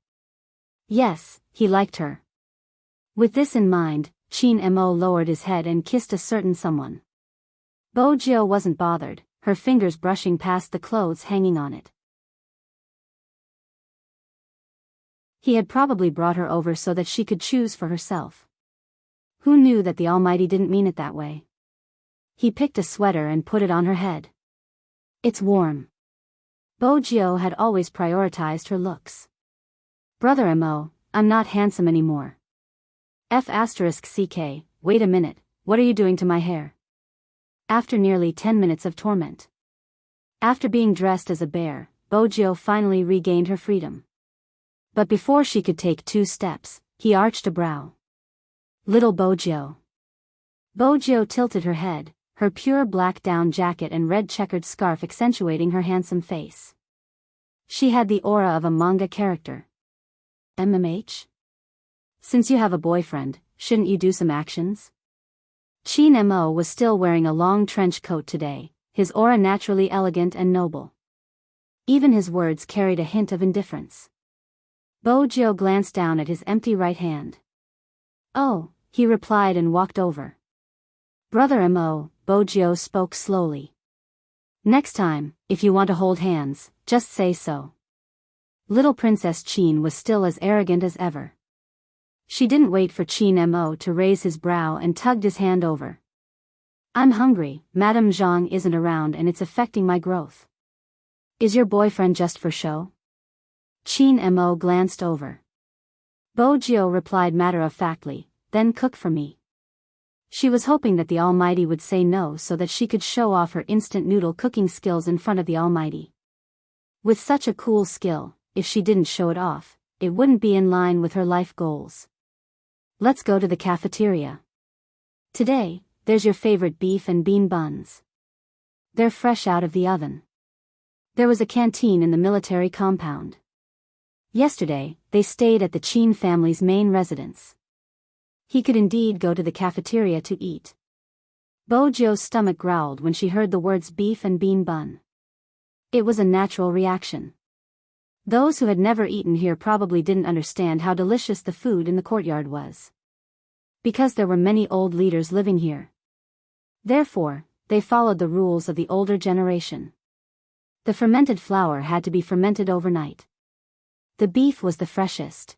Yes, he liked her. With this in mind, Qin Mo lowered his head and kissed a certain someone. Bojo wasn't bothered, her fingers brushing past the clothes hanging on it. He had probably brought her over so that she could choose for herself. Who knew that the Almighty didn't mean it that way? He picked a sweater and put it on her head. It's warm. Bojo had always prioritized her looks. Brother Mo, I'm not handsome anymore. *CK, wait a minute, what are you doing to my hair? After nearly 10 minutes of torment. After being dressed as a bear, Bojo finally regained her freedom. But before she could take 2 steps, he arched a brow. Little Bojo. Bojo tilted her head, her pure black down jacket and red checkered scarf accentuating her handsome face. She had the aura of a manga character. MMH? Since you have a boyfriend, shouldn't you do some actions? Chin Mo was still wearing a long trench coat today, his aura naturally elegant and noble. Even his words carried a hint of indifference. Bojo glanced down at his empty right hand. Oh, he replied and walked over. Brother Mo, Bojo spoke slowly. Next time, if you want to hold hands, just say so. Little Princess Chin was still as arrogant as ever. She didn't wait for Chin Mo to raise his brow and tugged his hand over. I'm hungry, Madame Zhang isn't around and it's affecting my growth. Is your boyfriend just for show? Chin Mo glanced over. Bojo replied matter-of-factly, then cook for me. She was hoping that the Almighty would say no so that she could show off her instant noodle cooking skills in front of the Almighty. With such a cool skill, if she didn't show it off, it wouldn't be in line with her life goals. Let's go to the cafeteria. Today, there's your favorite beef and bean buns. They're fresh out of the oven. There was a canteen in the military compound. Yesterday, they stayed at the Chin family's main residence. He could indeed go to the cafeteria to eat. Bojo's stomach growled when she heard the words beef and bean bun. It was a natural reaction. Those who had never eaten here probably didn't understand how delicious the food in the courtyard was. Because there were many old leaders living here. Therefore, they followed the rules of the older generation. The fermented flour had to be fermented overnight. The beef was the freshest.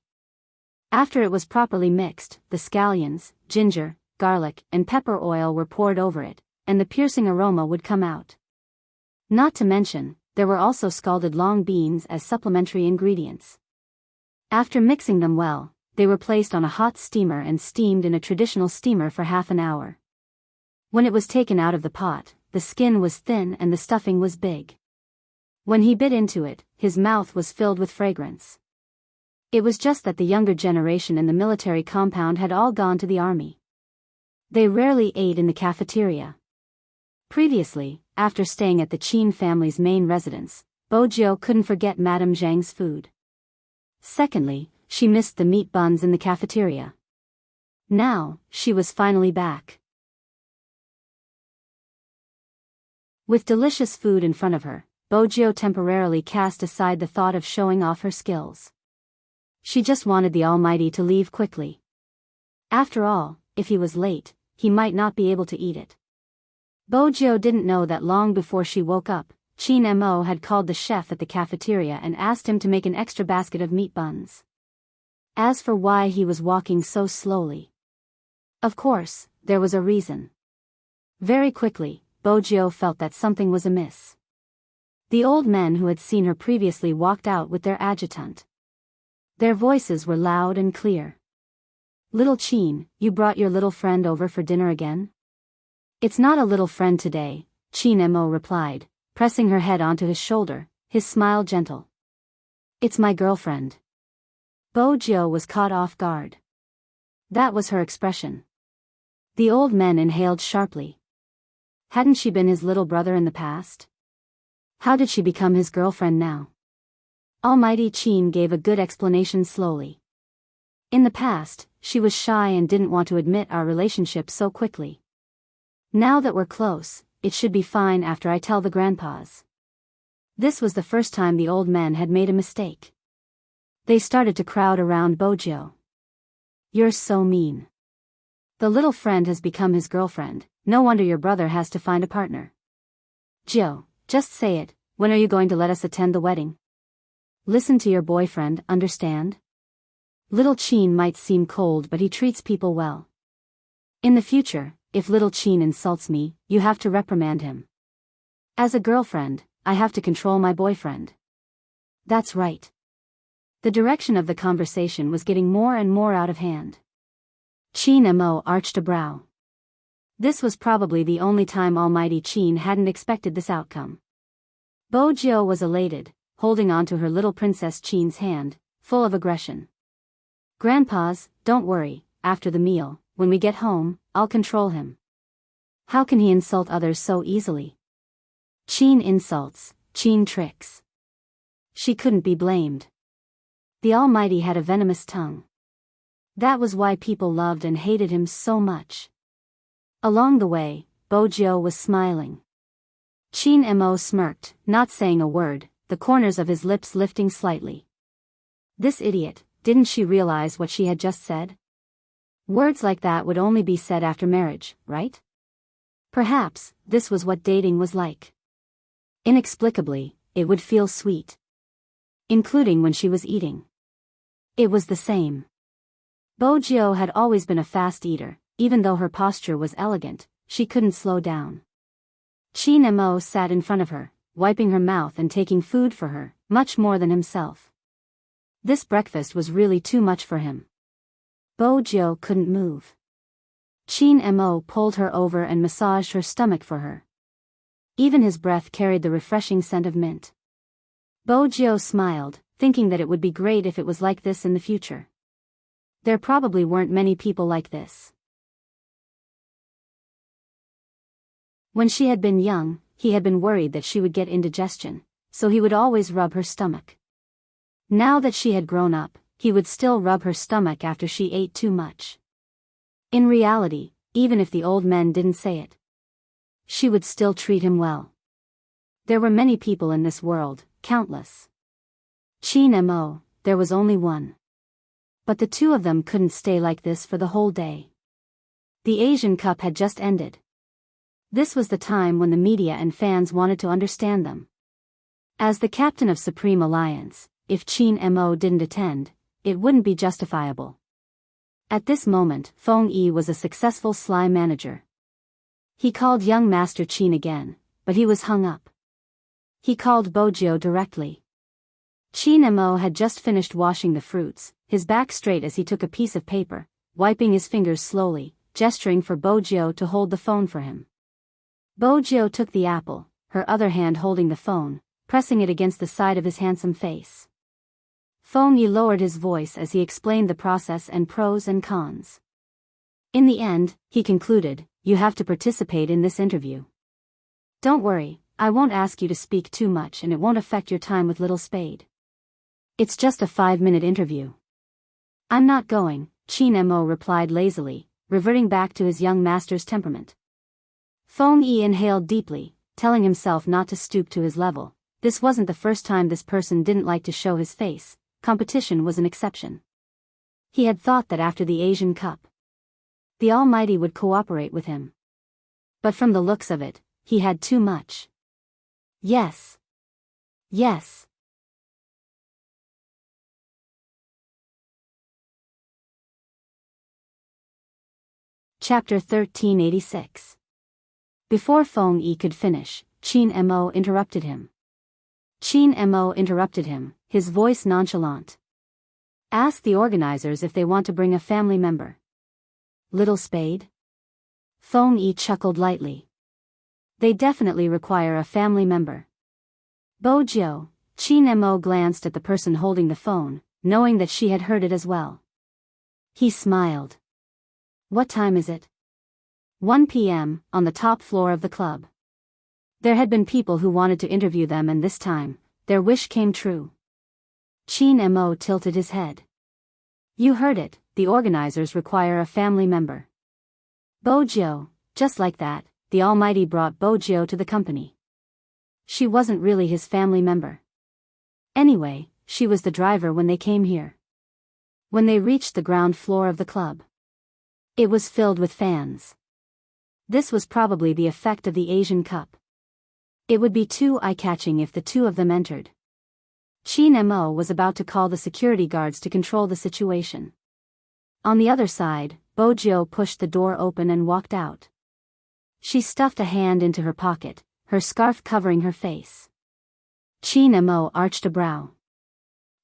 After it was properly mixed, the scallions, ginger, garlic, and pepper oil were poured over it, and the piercing aroma would come out. Not to mention, there were also scalded long beans as supplementary ingredients. After mixing them well, they were placed on a hot steamer and steamed in a traditional steamer for half an hour. When it was taken out of the pot, the skin was thin and the stuffing was big. When he bit into it, his mouth was filled with fragrance. It was just that the younger generation in the military compound had all gone to the army. They rarely ate in the cafeteria. Previously, after staying at the Chin family's main residence, Bojo couldn't forget Madame Zhang's food. Secondly, she missed the meat buns in the cafeteria. Now, she was finally back. With delicious food in front of her, Bojo temporarily cast aside the thought of showing off her skills. She just wanted the Almighty to leave quickly. After all, if he was late, he might not be able to eat it. Bojo didn't know that long before she woke up, Chin Mo had called the chef at the cafeteria and asked him to make an extra basket of meat buns. As for why he was walking so slowly. Of course, there was a reason. Very quickly, Bojo felt that something was amiss. The old men who had seen her previously walked out with their adjutant. Their voices were loud and clear. Little Chin, you brought your little friend over for dinner again? It's not a little friend today, Chin Mo replied, pressing her head onto his shoulder, his smile gentle. It's my girlfriend. Bojo was caught off guard. That was her expression. The old men inhaled sharply. Hadn't she been his little brother in the past? How did she become his girlfriend now? Almighty Chin gave a good explanation slowly. In the past, she was shy and didn't want to admit our relationship so quickly. Now that we're close, it should be fine after I tell the grandpas. This was the first time the old men had made a mistake. They started to crowd around Bojo. You're so mean. The little friend has become his girlfriend, no wonder your brother has to find a partner. Joe, just say it, when are you going to let us attend the wedding? Listen to your boyfriend, understand? Little Chin might seem cold but he treats people well. In the future, if little Chin insults me, you have to reprimand him. As a girlfriend, I have to control my boyfriend. That's right. The direction of the conversation was getting more and more out of hand. Chin Mo arched a brow. This was probably the only time Almighty Chin hadn't expected this outcome. Bojo was elated, holding on to her little Princess Chin's hand, full of aggression. Grandpas, don't worry, after the meal, when we get home, I'll control him. How can he insult others so easily? Chin insults, Chin tricks. She couldn't be blamed. The Almighty had a venomous tongue. That was why people loved and hated him so much. Along the way, Bojo was smiling. Chin Mo smirked, not saying a word, the corners of his lips lifting slightly. This idiot, didn't she realize what she had just said? Words like that would only be said after marriage, right? Perhaps, this was what dating was like. Inexplicably, it would feel sweet. Including when she was eating. It was the same. Bojo had always been a fast eater, even though her posture was elegant, she couldn't slow down. Chin Mo sat in front of her, wiping her mouth and taking food for her, much more than himself. This breakfast was really too much for him. Bojo couldn't move. Chin Mo pulled her over and massaged her stomach for her. Even his breath carried the refreshing scent of mint. Bojo smiled, thinking that it would be great if it was like this in the future. There probably weren't many people like this. When she had been young, he had been worried that she would get indigestion, so he would always rub her stomach. Now that she had grown up, he would still rub her stomach after she ate too much. In reality, even if the old men didn't say it, she would still treat him well. There were many people in this world, countless. Chin Mo, there was only one. But the two of them couldn't stay like this for the whole day. The Asian Cup had just ended. This was the time when the media and fans wanted to understand them. As the captain of Supreme Alliance, if Chin Mo didn't attend, it wouldn't be justifiable. At this moment, Feng Yi was a successful sly manager. He called young Master Chin again, but he was hung up. He called Bojo directly. Chin Mo had just finished washing the fruits, his back straight as he took a piece of paper, wiping his fingers slowly, gesturing for Bojo to hold the phone for him. Bojo took the apple, her other hand holding the phone, pressing it against the side of his handsome face. Feng Yi lowered his voice as he explained the process and pros and cons. In the end, he concluded, you have to participate in this interview. Don't worry, I won't ask you to speak too much and it won't affect your time with Little Spade. It's just a 5-minute interview. I'm not going, Chin Mo replied lazily, reverting back to his young master's temperament. Feng Yi inhaled deeply, telling himself not to stoop to his level. This wasn't the first time this person didn't like to show his face, competition was an exception. He had thought that after the Asian Cup, the Almighty would cooperate with him. But from the looks of it, he had too much. Yes. Yes. Chapter 1386. Before Feng Yi could finish, Chin Mo interrupted him. Chin Mo interrupted him, his voice nonchalant. Ask the organizers if they want to bring a family member. Little Spade? Feng Yi chuckled lightly. They definitely require a family member. Bojo, Chin Mo glanced at the person holding the phone, knowing that she had heard it as well. He smiled. What time is it? 1 p.m., on the top floor of the club. There had been people who wanted to interview them and this time, their wish came true. Chin Mo tilted his head. You heard it, the organizers require a family member. Bojo, just like that, the Almighty brought Bojo to the company. She wasn't really his family member. Anyway, she was the driver when they came here. When they reached the ground floor of the club, it was filled with fans. This was probably the effect of the Asian Cup. It would be too eye-catching if the two of them entered. Chin Mo was about to call the security guards to control the situation. On the other side, Bojo pushed the door open and walked out. She stuffed a hand into her pocket, her scarf covering her face. Chin Mo arched a brow.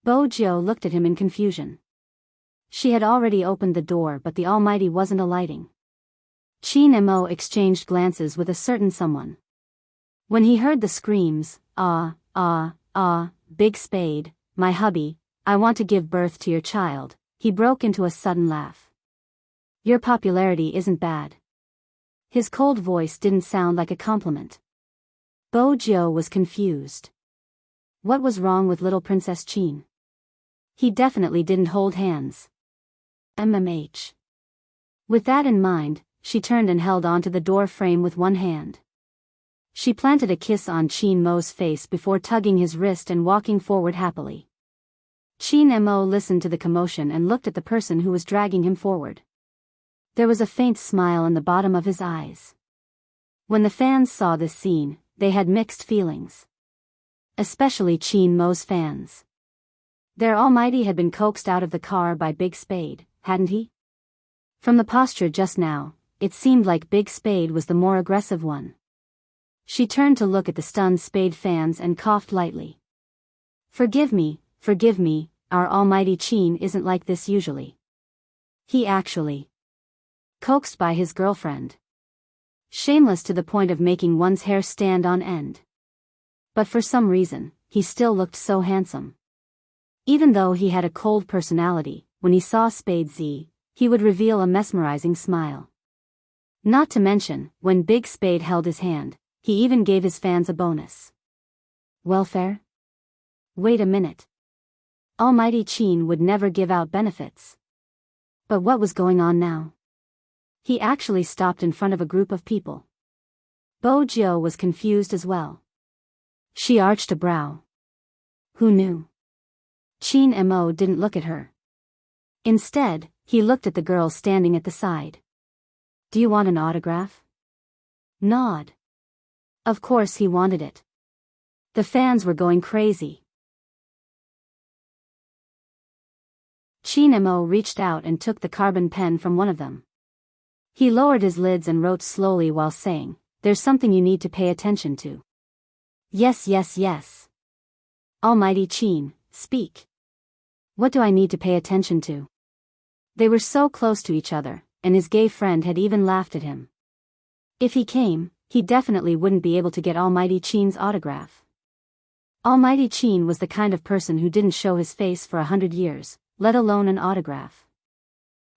Bojo looked at him in confusion. She had already opened the door but the Almighty wasn't alighting. Chin Mo exchanged glances with a certain someone. When he heard the screams, Big Spade, my hubby, I want to give birth to your child, he broke into a sudden laugh. Your popularity isn't bad. His cold voice didn't sound like a compliment. Bo Jiao was confused. What was wrong with little Princess Qin? He definitely didn't hold hands. MMH. With that in mind, she turned and held onto the door frame with one hand. She planted a kiss on Qin Mo's face before tugging his wrist and walking forward happily. Qin Mo listened to the commotion and looked at the person who was dragging him forward. There was a faint smile in the bottom of his eyes. When the fans saw this scene, they had mixed feelings. Especially Qin Mo's fans. Their almighty had been coaxed out of the car by Big Spade, hadn't he? From the posture just now, it seemed like Big Spade was the more aggressive one. She turned to look at the stunned Spade fans and coughed lightly. Forgive me, our almighty Qin isn't like this usually. He actually coaxed by his girlfriend. Shameless to the point of making one's hair stand on end. But for some reason, he still looked so handsome. Even though he had a cold personality, when he saw Spade Z, he would reveal a mesmerizing smile. Not to mention, when Big Spade held his hand, he even gave his fans a bonus. Welfare? Wait a minute. Almighty Qin would never give out benefits. But what was going on now? He actually stopped in front of a group of people. Bo Jiao was confused as well. She arched a brow. Who knew? Qin Mo didn't look at her. Instead, he looked at the girl standing at the side. Do you want an autograph? Nod. Of course he wanted it. The fans were going crazy. Qin Mo reached out and took the carbon pen from one of them. He lowered his lids and wrote slowly while saying, "There's something you need to pay attention to." Yes. Almighty Qin, speak. What do I need to pay attention to? They were so close to each other, and his gay friend had even laughed at him. If he came, he definitely wouldn't be able to get Almighty Qin's autograph. Almighty Qin was the kind of person who didn't show his face for 100 years, let alone an autograph.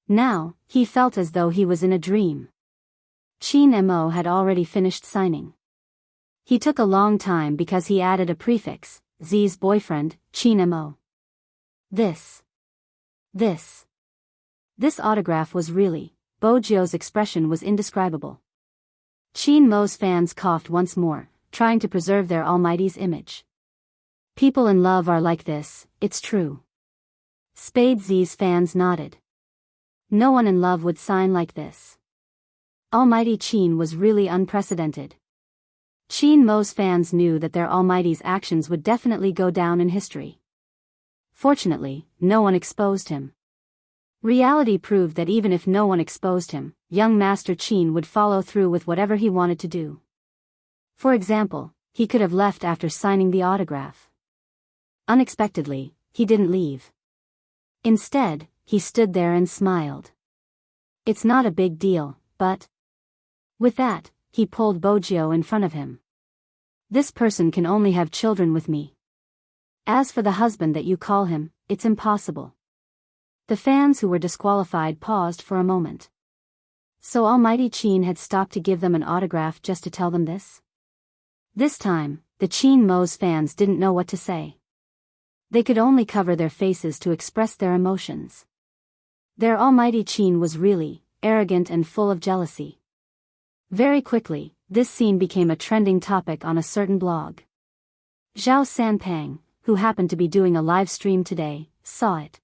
Now, he felt as though he was in a dream. Qin Mo had already finished signing. He took a long time because he added a prefix, Z's boyfriend, Qin Mo. This autograph was really, Bo Jiao's expression was indescribable. Qin Mo's fans coughed once more, trying to preserve their almighty's image. People in love are like this, it's true. Spade Z's fans nodded. No one in love would sign like this. Almighty Qin was really unprecedented. Qin Mo's fans knew that their almighty's actions would definitely go down in history. Fortunately, no one exposed him. Reality proved that even if no one exposed him, young Master Qin would follow through with whatever he wanted to do. For example, he could have left after signing the autograph. Unexpectedly, he didn't leave. Instead, he stood there and smiled. It's not a big deal, but... With that, he pulled Bo Jiao in front of him. This person can only have children with me. As for the husband that you call him, it's impossible. The fans who were disqualified paused for a moment. So Almighty Qin had stopped to give them an autograph just to tell them this? This time, the Qin Mo's fans didn't know what to say. They could only cover their faces to express their emotions. Their Almighty Qin was really arrogant and full of jealousy. Very quickly, this scene became a trending topic on a certain blog. Zhao Sanpang, who happened to be doing a live stream today, saw it.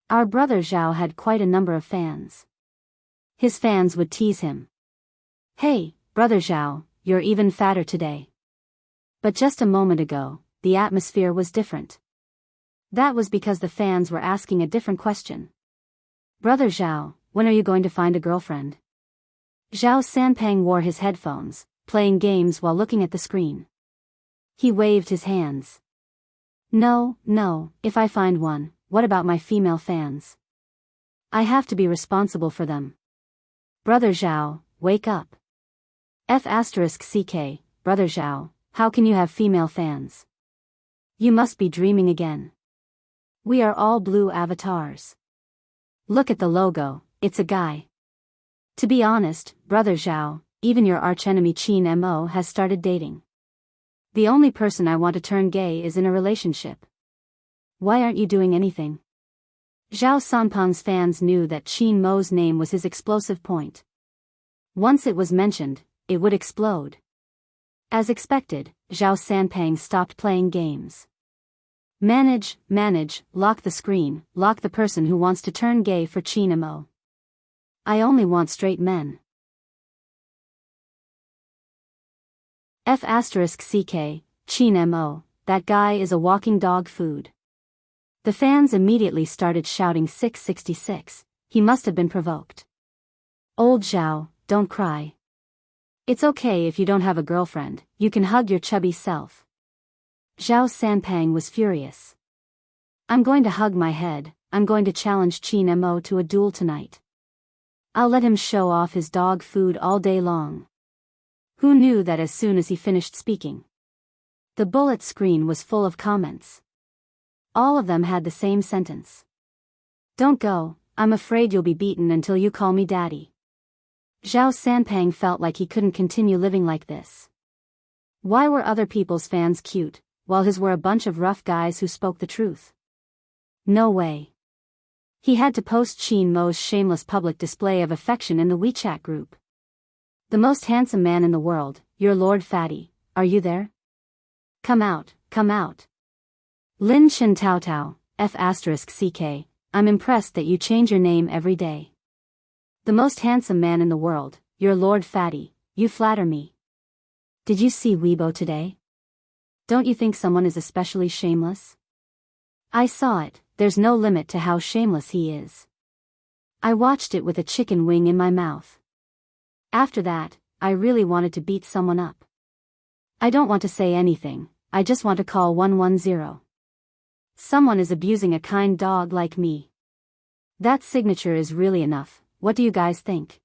Our brother Zhao had quite a number of fans. His fans would tease him. Hey, brother Zhao, you're even fatter today. But just a moment ago, the atmosphere was different. That was because the fans were asking a different question. Brother Zhao, when are you going to find a girlfriend? Zhao Sanpang wore his headphones, playing games while looking at the screen. He waved his hands. No, if I find one, what about my female fans? I have to be responsible for them. Brother Zhao, wake up. F***ck, Brother Zhao, how can you have female fans? You must be dreaming again. We are all blue avatars. Look at the logo, it's a guy. To be honest, Brother Zhao, even your archenemy Chin Mo has started dating. The only person I want to turn gay is in a relationship. Why aren't you doing anything? Zhao Sanpeng's fans knew that Chin Mo's name was his explosive point. Once it was mentioned, it would explode. As expected, Zhao Sanpeng stopped playing games. Manage, lock the screen, lock the person who wants to turn gay for Chin Mo. I only want straight men. F***ck, Chin Mo, that guy is a walking dog food. The fans immediately started shouting 666, he must have been provoked. Old Zhao, don't cry. It's okay if you don't have a girlfriend, you can hug your chubby self. Zhao Sanpeng was furious. I'm going to hug my head, I'm going to challenge Chin Mo to a duel tonight. I'll let him show off his dog food all day long. Who knew that as soon as he finished speaking? The bullet screen was full of comments. All of them had the same sentence. Don't go, I'm afraid you'll be beaten until you call me daddy. Zhao Sanpeng felt like he couldn't continue living like this. Why were other people's fans cute, while his were a bunch of rough guys who spoke the truth? No way. He had to post Chin Mo's shameless public display of affection in the WeChat group. The most handsome man in the world, your Lord Fatty, are you there? Come out, come out. Lin Chen Tao Tao, F***ck, I'm impressed that you change your name every day. The most handsome man in the world, your Lord Fatty, you flatter me. Did you see Weibo today? Don't you think someone is especially shameless? I saw it, there's no limit to how shameless he is. I watched it with a chicken wing in my mouth. After that, I really wanted to beat someone up. I don't want to say anything, I just want to call 110. Someone is abusing a kind dog like me. That signature is really enough, what do you guys think?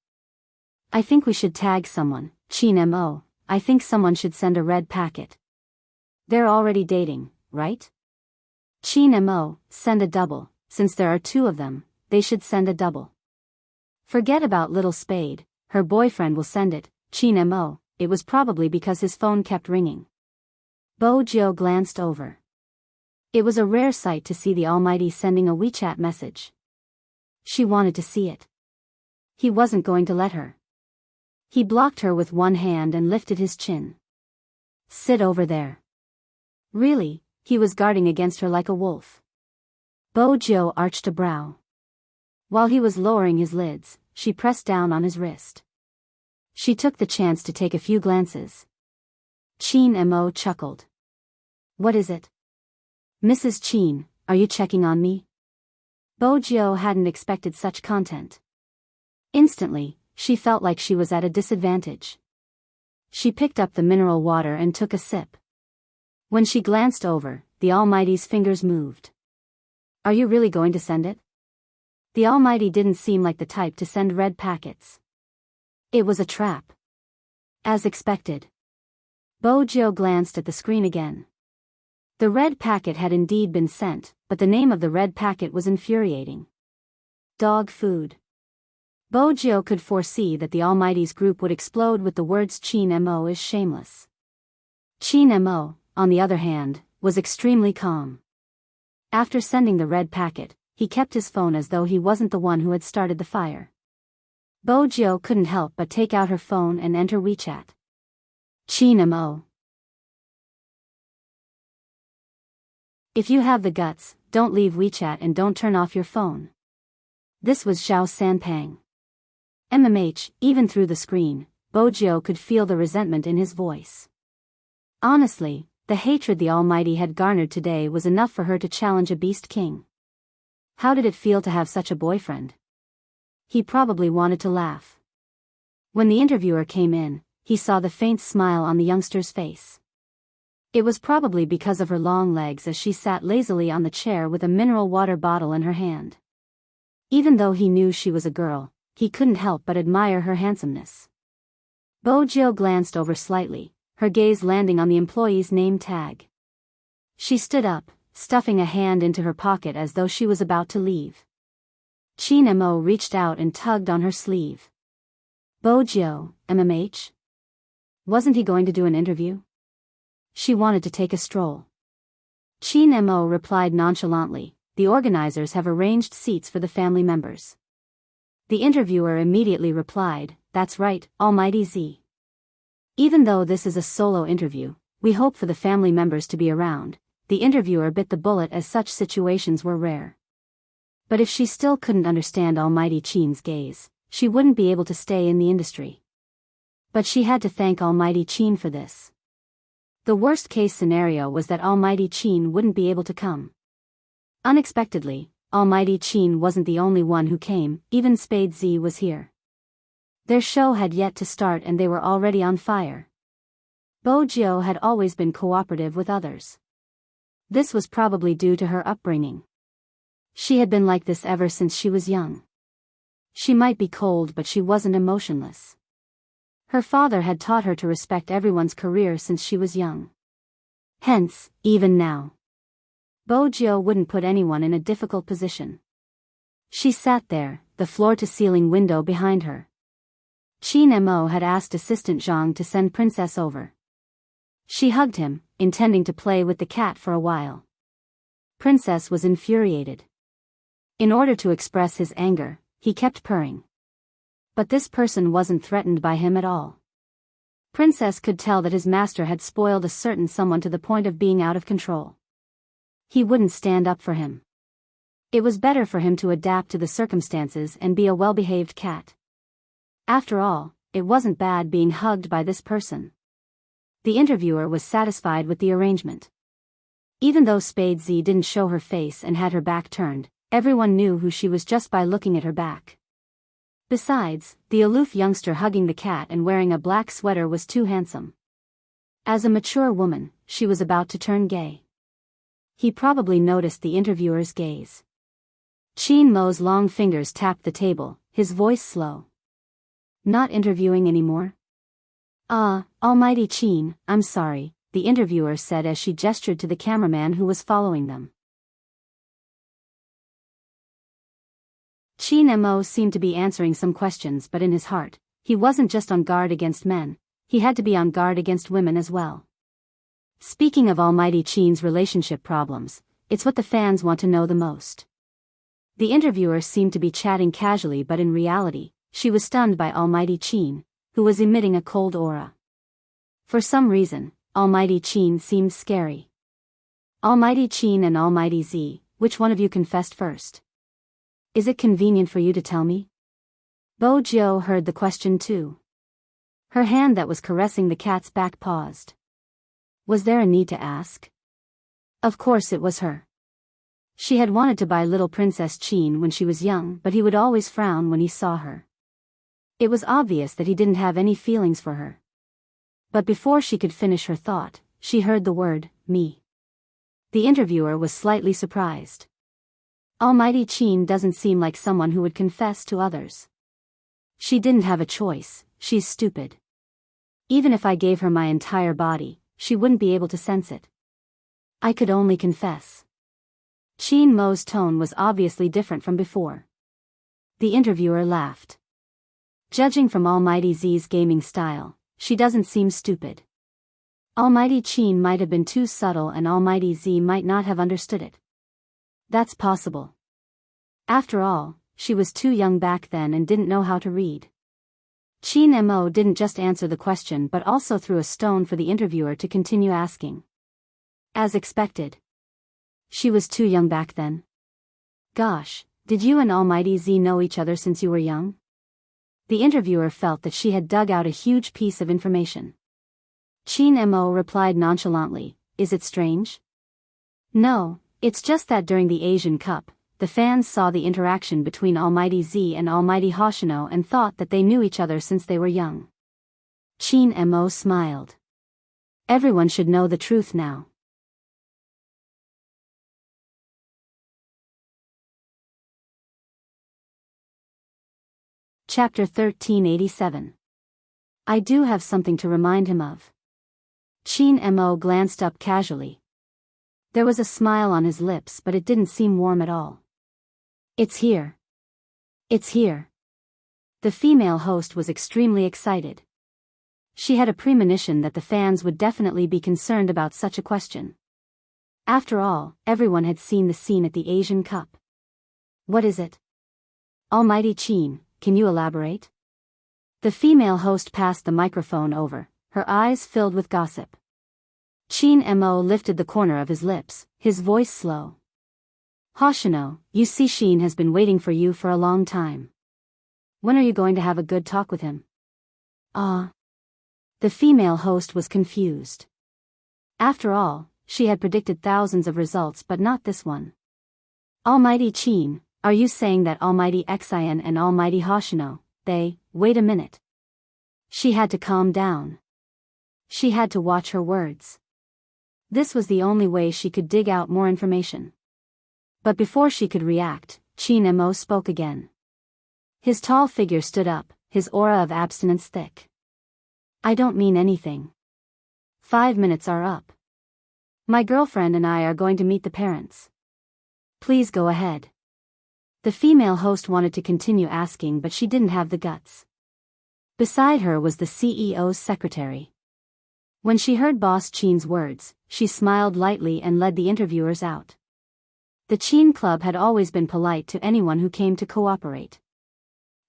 I think we should tag someone, Chin Mo, I think someone should send a red packet. They're already dating, right? Chin Mo, send a double, since there are two of them, they should send a double. Forget about Little Spade, her boyfriend will send it, Chin Mo, it was probably because his phone kept ringing. Bo Jiu glanced over. It was a rare sight to see the Almighty sending a WeChat message. She wanted to see it. He wasn't going to let her. He blocked her with one hand and lifted his chin. Sit over there. Really, he was guarding against her like a wolf. Bo Jiu arched a brow. While he was lowering his lids, she pressed down on his wrist. She took the chance to take a few glances. Chin Mo chuckled. What is it? Mrs. Chin, are you checking on me? Bo Jiu hadn't expected such content. Instantly, she felt like she was at a disadvantage. She picked up the mineral water and took a sip. When she glanced over, the Almighty's fingers moved. Are you really going to send it? The Almighty didn't seem like the type to send red packets. It was a trap. As expected. Bo Jiu glanced at the screen again. The red packet had indeed been sent, but the name of the red packet was infuriating. Dog food. Bo Jiu could foresee that the Almighty's group would explode with the words Chin Mo is shameless. Chin Mo, on the other hand, was extremely calm. After sending the red packet, he kept his phone as though he wasn't the one who had started the fire. Bo Jiu couldn't help but take out her phone and enter WeChat. Chin Mo. If you have the guts, don't leave WeChat and don't turn off your phone. This was Zhao Sanpeng. Even through the screen, Bo Jiu could feel the resentment in his voice. Honestly, the hatred the Almighty had garnered today was enough for her to challenge a beast king. How did it feel to have such a boyfriend? He probably wanted to laugh. When the interviewer came in, he saw the faint smile on the youngster's face. It was probably because of her long legs as she sat lazily on the chair with a mineral water bottle in her hand. Even though he knew she was a girl, he couldn't help but admire her handsomeness. Bo Jiu glanced over slightly, her gaze landing on the employee's name tag. She stood up, stuffing a hand into her pocket as though she was about to leave. Chin Mo reached out and tugged on her sleeve. Bojo, MMH? Wasn't he going to do an interview? She wanted to take a stroll. Chin Mo replied nonchalantly, the organizers have arranged seats for the family members. The interviewer immediately replied, that's right, Almighty Z. Even though this is a solo interview, we hope for the family members to be around. The interviewer bit the bullet as such situations were rare. But if she still couldn't understand Almighty Chin's gaze, she wouldn't be able to stay in the industry. But she had to thank Almighty Chin for this. The worst case scenario was that Almighty Chin wouldn't be able to come. Unexpectedly, Almighty Chin wasn't the only one who came, even Spade Z was here. Their show had yet to start and they were already on fire. Bojo had always been cooperative with others. This was probably due to her upbringing. She had been like this ever since she was young. She might be cold but she wasn't emotionless. Her father had taught her to respect everyone's career since she was young. Hence, even now, Bojo wouldn't put anyone in a difficult position. She sat there, the floor-to-ceiling window behind her. Chin Mo had asked Assistant Zhang to send Princess over. She hugged him, intending to play with the cat for a while. Princess was infuriated. In order to express his anger, he kept purring. But this person wasn't threatened by him at all. Princess could tell that his master had spoiled a certain someone to the point of being out of control. He wouldn't stand up for him. It was better for him to adapt to the circumstances and be a well-behaved cat. After all, it wasn't bad being hugged by this person. The interviewer was satisfied with the arrangement. Even though Spade Z didn't show her face and had her back turned, everyone knew who she was just by looking at her back. Besides, the aloof youngster hugging the cat and wearing a black sweater was too handsome. As a mature woman, she was about to turn gay. He probably noticed the interviewer's gaze. Chin Mo's long fingers tapped the table, his voice slow. Not interviewing anymore? Almighty Chin, I'm sorry, the interviewer said as she gestured to the cameraman who was following them. Chin Mo seemed to be answering some questions, but in his heart, he wasn't just on guard against men, he had to be on guard against women as well. Speaking of Almighty Chin's relationship problems, it's what the fans want to know the most. The interviewer seemed to be chatting casually, but in reality, she was stunned by Almighty Chin, who was emitting a cold aura. For some reason, Almighty Chin seemed scary. Almighty Chin and Almighty Z, which one of you confessed first? Is it convenient for you to tell me? Bojo heard the question too. Her hand that was caressing the cat's back paused. Was there a need to ask? Of course it was her. She had wanted to buy little Princess Chin when she was young, but he would always frown when he saw her. It was obvious that he didn't have any feelings for her. But before she could finish her thought, she heard the word, me. The interviewer was slightly surprised. Almighty Chin doesn't seem like someone who would confess to others. She didn't have a choice, she's stupid. Even if I gave her my entire body, she wouldn't be able to sense it. I could only confess. Chin Mo's tone was obviously different from before. The interviewer laughed. Judging from Almighty Z's gaming style, she doesn't seem stupid. Almighty Chin might have been too subtle and Almighty Z might not have understood it. That's possible. After all, she was too young back then and didn't know how to read. Chin Mo didn't just answer the question but also threw a stone for the interviewer to continue asking. As expected. She was too young back then. Gosh, did you and Almighty Z know each other since you were young? The interviewer felt that she had dug out a huge piece of information. Chin Mo replied nonchalantly, is it strange? No, it's just that during the Asian Cup, the fans saw the interaction between Almighty Z and Almighty Hoshino and thought that they knew each other since they were young. Chin Mo smiled. Everyone should know the truth now. Chapter 1387. I do have something to remind him of. Chin Mo glanced up casually. There was a smile on his lips but it didn't seem warm at all. It's here. It's here. The female host was extremely excited. She had a premonition that the fans would definitely be concerned about such a question. After all, everyone had seen the scene at the Asian Cup. What is it? Almighty Chin, can you elaborate? The female host passed the microphone over, her eyes filled with gossip. Chin Mo lifted the corner of his lips, his voice slow. Hoshino, you see Shin has been waiting for you for a long time. When are you going to have a good talk with him? The female host was confused. After all, she had predicted thousands of results but not this one. Almighty Chin, are you saying that Almighty Xin and Almighty Hoshino, wait a minute. She had to calm down. She had to watch her words. This was the only way she could dig out more information. But before she could react, Chin Mo spoke again. His tall figure stood up, his aura of abstinence thick. I don't mean anything. 5 minutes are up. My girlfriend and I are going to meet the parents. Please go ahead. The female host wanted to continue asking but she didn't have the guts. Beside her was the CEO's secretary. When she heard Boss Chin's words, she smiled lightly and led the interviewers out. The Chin Club had always been polite to anyone who came to cooperate.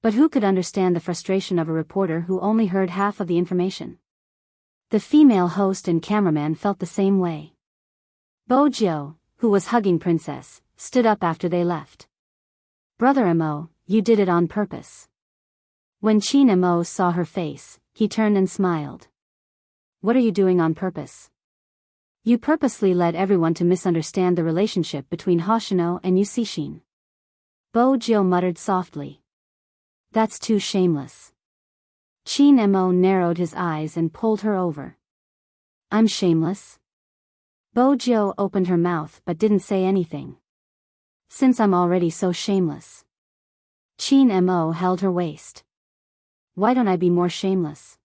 But who could understand the frustration of a reporter who only heard half of the information? The female host and cameraman felt the same way. Bo Jiu, who was hugging Princess, stood up after they left. Brother Mo, you did it on purpose. When Chin Mo saw her face, he turned and smiled. What are you doing on purpose? You purposely led everyone to misunderstand the relationship between Hoshino and Yusishin. Bo Jiu muttered softly. That's too shameless. Chin Mo narrowed his eyes and pulled her over. I'm shameless? Bo Jiu opened her mouth but didn't say anything. Since I'm already so shameless. Chin Mo held her waist. Why don't I be more shameless?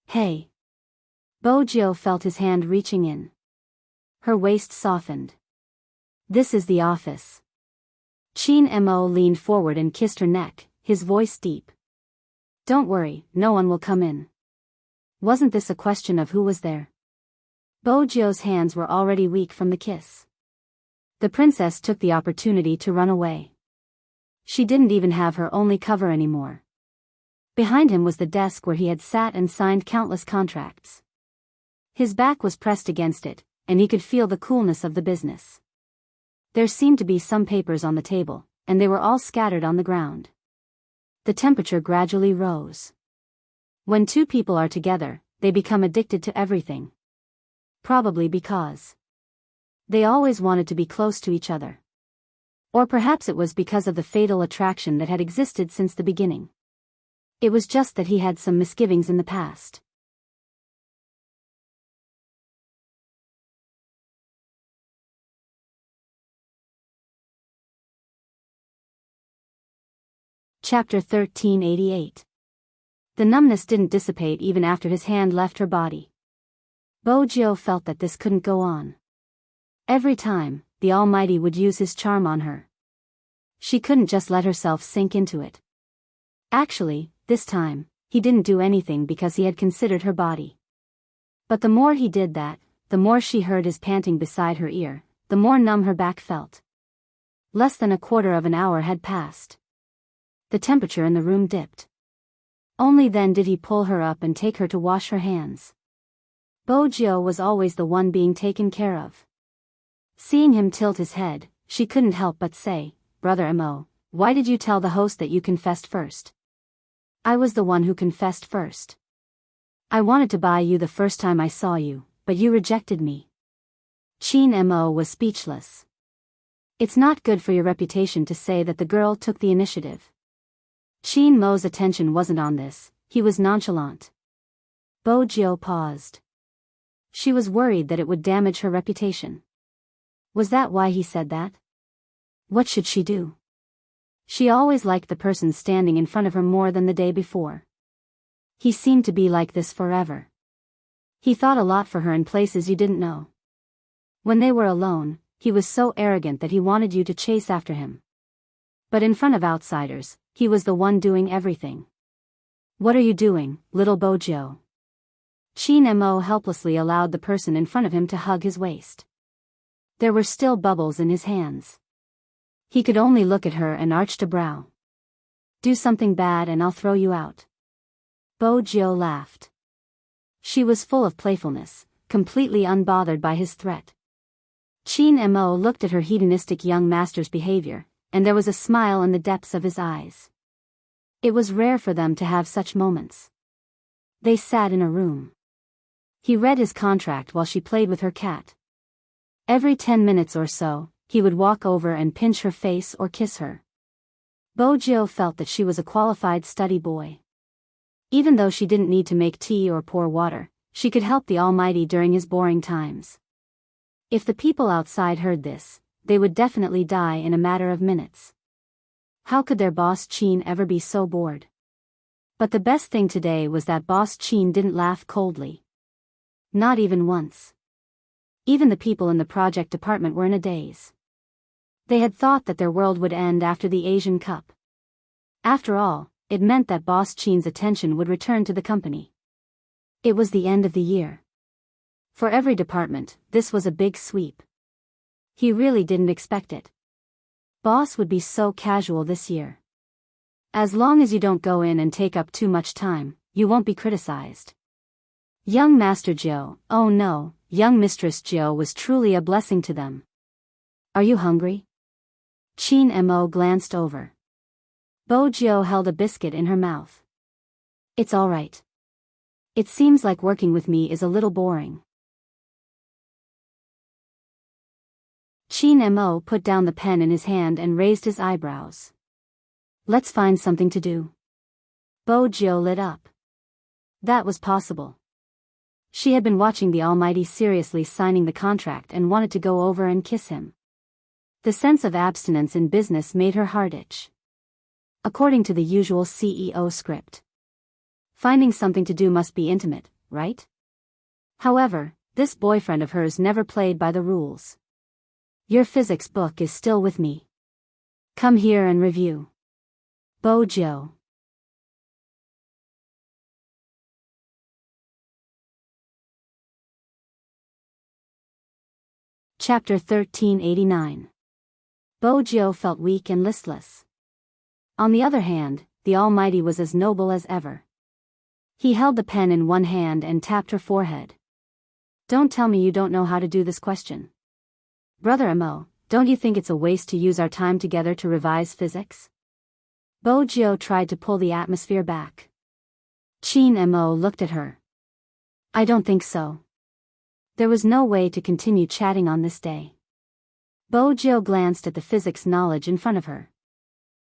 Hey. Bo Jiu felt his hand reaching in. Her waist softened. This is the office. Chin Mo leaned forward and kissed her neck, his voice deep. Don't worry, no one will come in. Wasn't this a question of who was there? Bo Jiu's hands were already weak from the kiss. The princess took the opportunity to run away. She didn't even have her only cover anymore. Behind him was the desk where he had sat and signed countless contracts. His back was pressed against it, and he could feel the coolness of the business. There seemed to be some papers on the table, and they were all scattered on the ground. The temperature gradually rose. When two people are together, they become addicted to everything. Probably because they always wanted to be close to each other. Or perhaps it was because of the fatal attraction that had existed since the beginning. It was just that he had some misgivings in the past. Chapter 1388. The numbness didn't dissipate even after his hand left her body. Bo Jiu felt that this couldn't go on. Every time, the Almighty would use his charm on her. She couldn't just let herself sink into it. Actually, this time, he didn't do anything because he had considered her body. But the more he did that, the more she heard his panting beside her ear, the more numb her back felt. Less than a quarter of an hour had passed. The temperature in the room dipped. Only then did he pull her up and take her to wash her hands. Bo Jiu was always the one being taken care of. Seeing him tilt his head, she couldn't help but say, Brother Mo, why did you tell the host that you confessed first? I was the one who confessed first. I wanted to buy you the first time I saw you, but you rejected me. Chin Mo was speechless. It's not good for your reputation to say that the girl took the initiative. Chin Mo's attention wasn't on this, he was nonchalant. Bo Jiu paused. She was worried that it would damage her reputation. Was that why he said that? What should she do? She always liked the person standing in front of her more than the day before. He seemed to be like this forever. He thought a lot for her in places you didn't know. When they were alone, he was so arrogant that he wanted you to chase after him. But in front of outsiders, he was the one doing everything. "What are you doing, little Bojo?" Chin Mo helplessly allowed the person in front of him to hug his waist. There were still bubbles in his hands. He could only look at her and arched a brow. "Do something bad and I'll throw you out." Bojo laughed. She was full of playfulness, completely unbothered by his threat. Chin Mo looked at her hedonistic young master's behavior, and there was a smile in the depths of his eyes. It was rare for them to have such moments. They sat in a room. He read his contract while she played with her cat. Every 10 minutes or so, he would walk over and pinch her face or kiss her. Bojo felt that she was a qualified study boy. Even though she didn't need to make tea or pour water, she could help the Almighty during his boring times. If the people outside heard this, they would definitely die in a matter of minutes. How could their boss Chin ever be so bored? But the best thing today was that boss Chin didn't laugh coldly. Not even once. Even the people in the project department were in a daze. They had thought that their world would end after the Asian Cup. After all, it meant that boss Chin's attention would return to the company. It was the end of the year. For every department, this was a big sweep. He really didn't expect it. Boss would be so casual this year. As long as you don't go in and take up too much time, you won't be criticized. Young Master Joe, oh no, young Mistress Joe was truly a blessing to them. "Are you hungry?" Chin Mo glanced over. Bojo held a biscuit in her mouth. "It's all right. It seems like working with me is a little boring." Chin Mo put down the pen in his hand and raised his eyebrows. "Let's find something to do." Bojo lit up. That was possible. She had been watching the Almighty seriously signing the contract and wanted to go over and kiss him. The sense of abstinence in business made her heart itch. According to the usual CEO script, finding something to do must be intimate, right? However, this boyfriend of hers never played by the rules. "Your physics book is still with me. Come here and review." Bojo. Chapter 1389. Bojo felt weak and listless. On the other hand, the Almighty was as noble as ever. He held the pen in one hand and tapped her forehead. "Don't tell me you don't know how to do this question. Brother Mo, don't you think it's a waste to use our time together to revise physics?" Bojo tried to pull the atmosphere back. Chin Mo looked at her. "I don't think so." There was no way to continue chatting on this day. Bojo glanced at the physics knowledge in front of her.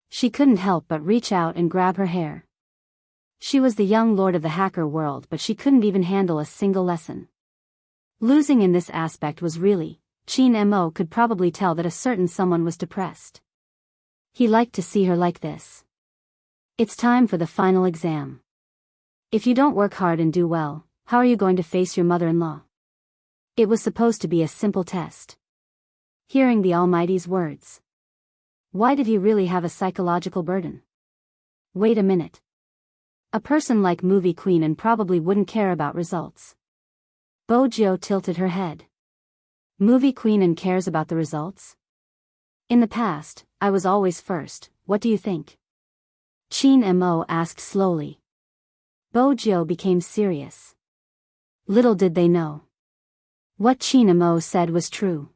She couldn't help but reach out and grab her hair. She was the young lord of the hacker world, but she couldn't even handle a single lesson. Losing in this aspect was really, Chin Mo could probably tell that a certain someone was depressed. He liked to see her like this. It's time for the final exam. If you don't work hard and do well, how are you going to face your mother-in-law? It was supposed to be a simple test. Hearing the Almighty's words. Why did he really have a psychological burden? Wait a minute. A person like Movie Queen and probably wouldn't care about results. Bojo tilted her head. Movie Queen and cares about the results? In the past, I was always first, what do you think? Chin Mo asked slowly. Bojo became serious. Little did they know. What Chin Mo said was true.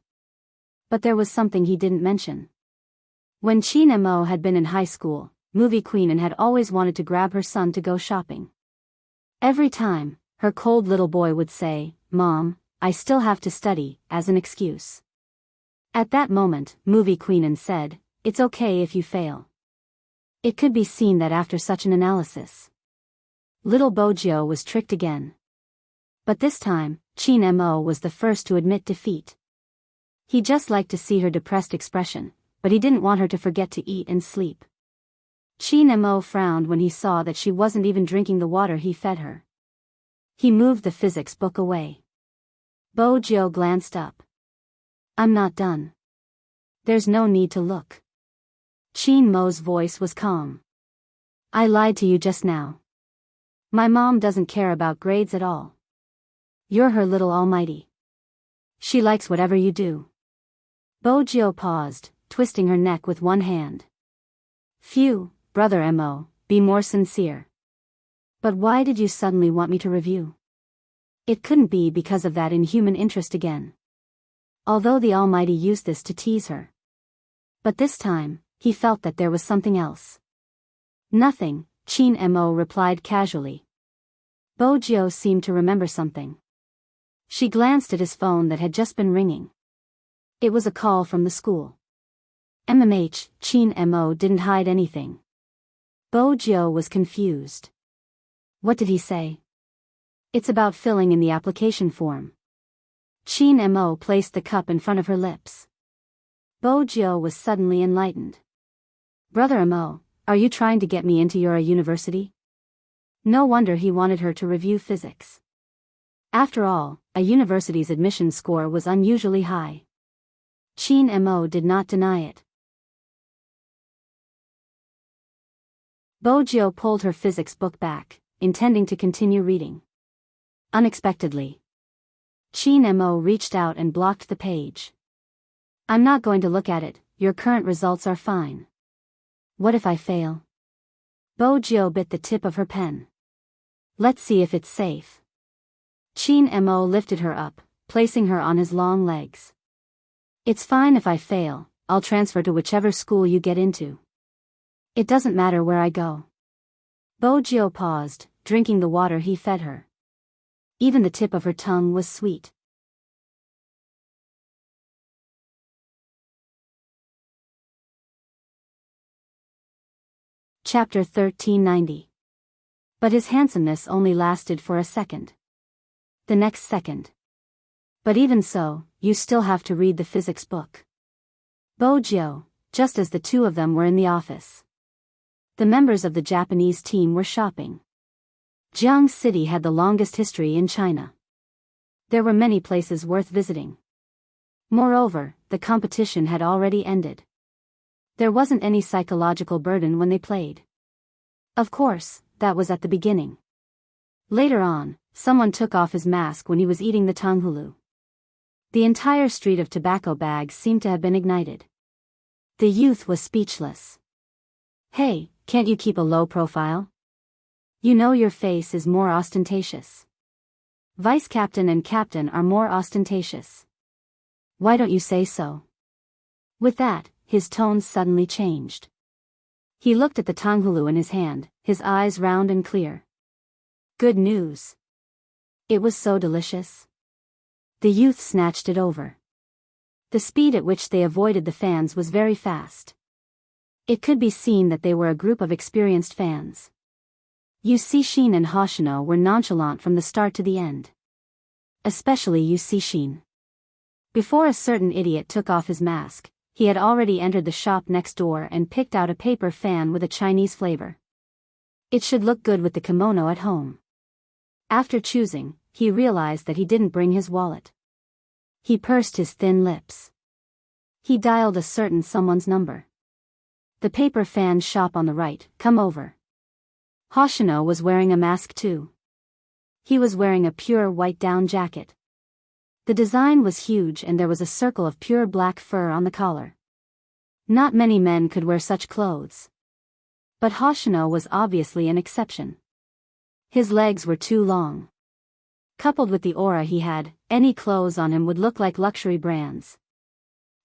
But there was something he didn't mention. When Chin Mo had been in high school, Movie Queen had always wanted to grab her son to go shopping. Every time, her cold little boy would say, "Mom, I still have to study," as an excuse. At that moment, Movie Queen said, "It's okay if you fail." It could be seen that after such an analysis, little Bojo was tricked again. But this time, Chin Mo was the first to admit defeat. He just liked to see her depressed expression, but he didn't want her to forget to eat and sleep. Chin Mo frowned when he saw that she wasn't even drinking the water he fed her. He moved the physics book away. Bojo glanced up. "I'm not done. There's no need to look." Chin Mo's voice was calm. I lied to you just now. My mom doesn't care about grades at all. You're her little almighty. She likes whatever you do. Bojio paused, twisting her neck with one hand. Phew, Brother Mo, be more sincere. But why did you suddenly want me to review? It couldn't be because of that inhuman interest again. Although the Almighty used this to tease her. But this time, he felt that there was something else. Nothing, Chin Mo replied casually. Bojio seemed to remember something. She glanced at his phone that had just been ringing. It was a call from the school. Chin Mo didn't hide anything. Bojio was confused. What did he say? It's about filling in the application form. Chin Mo placed the cup in front of her lips. Bojio was suddenly enlightened. Brother Mo, are you trying to get me into your university? No wonder he wanted her to review physics. After all, a university's admission score was unusually high. Chin Mo did not deny it. Bojio pulled her physics book back, intending to continue reading. Unexpectedly, Chin Mo reached out and blocked the page. I'm not going to look at it, your current results are fine. What if I fail? Bojio bit the tip of her pen. Let's see if it's safe. Chin Mo lifted her up, placing her on his long legs. It's fine if I fail, I'll transfer to whichever school you get into. It doesn't matter where I go. Bojio paused, drinking the water he fed her. Even the tip of her tongue was sweet. Chapter 1390. But his handsomeness only lasted for a second. The next second. But even so, you still have to read the physics book. Bojio, just as the two of them were in the office. The members of the Japanese team were shopping. Jiang City had the longest history in China. There were many places worth visiting. Moreover, the competition had already ended. There wasn't any psychological burden when they played. Of course, that was at the beginning. Later on, someone took off his mask when he was eating the tanghulu. The entire street of tobacco bags seemed to have been ignited. The youth was speechless. Hey, can't you keep a low profile? You know your face is more ostentatious. Vice captain and captain are more ostentatious. Why don't you say so? With that, his tone suddenly changed. He looked at the tanghulu in his hand, his eyes round and clear. Good news. It was so delicious. The youth snatched it over. The speed at which they avoided the fans was very fast. It could be seen that they were a group of experienced fans. Yusishin and Hoshino were nonchalant from the start to the end. Especially Yusishin. Before a certain idiot took off his mask, he had already entered the shop next door and picked out a paper fan with a Chinese flavor. It should look good with the kimono at home. After choosing, he realized that he didn't bring his wallet. He pursed his thin lips. He dialed a certain someone's number. The paper fan shop on the right, come over. Hoshino was wearing a mask too. He was wearing a pure white down jacket. The design was huge and there was a circle of pure black fur on the collar. Not many men could wear such clothes. But Hoshino was obviously an exception. His legs were too long. Coupled with the aura he had, any clothes on him would look like luxury brands.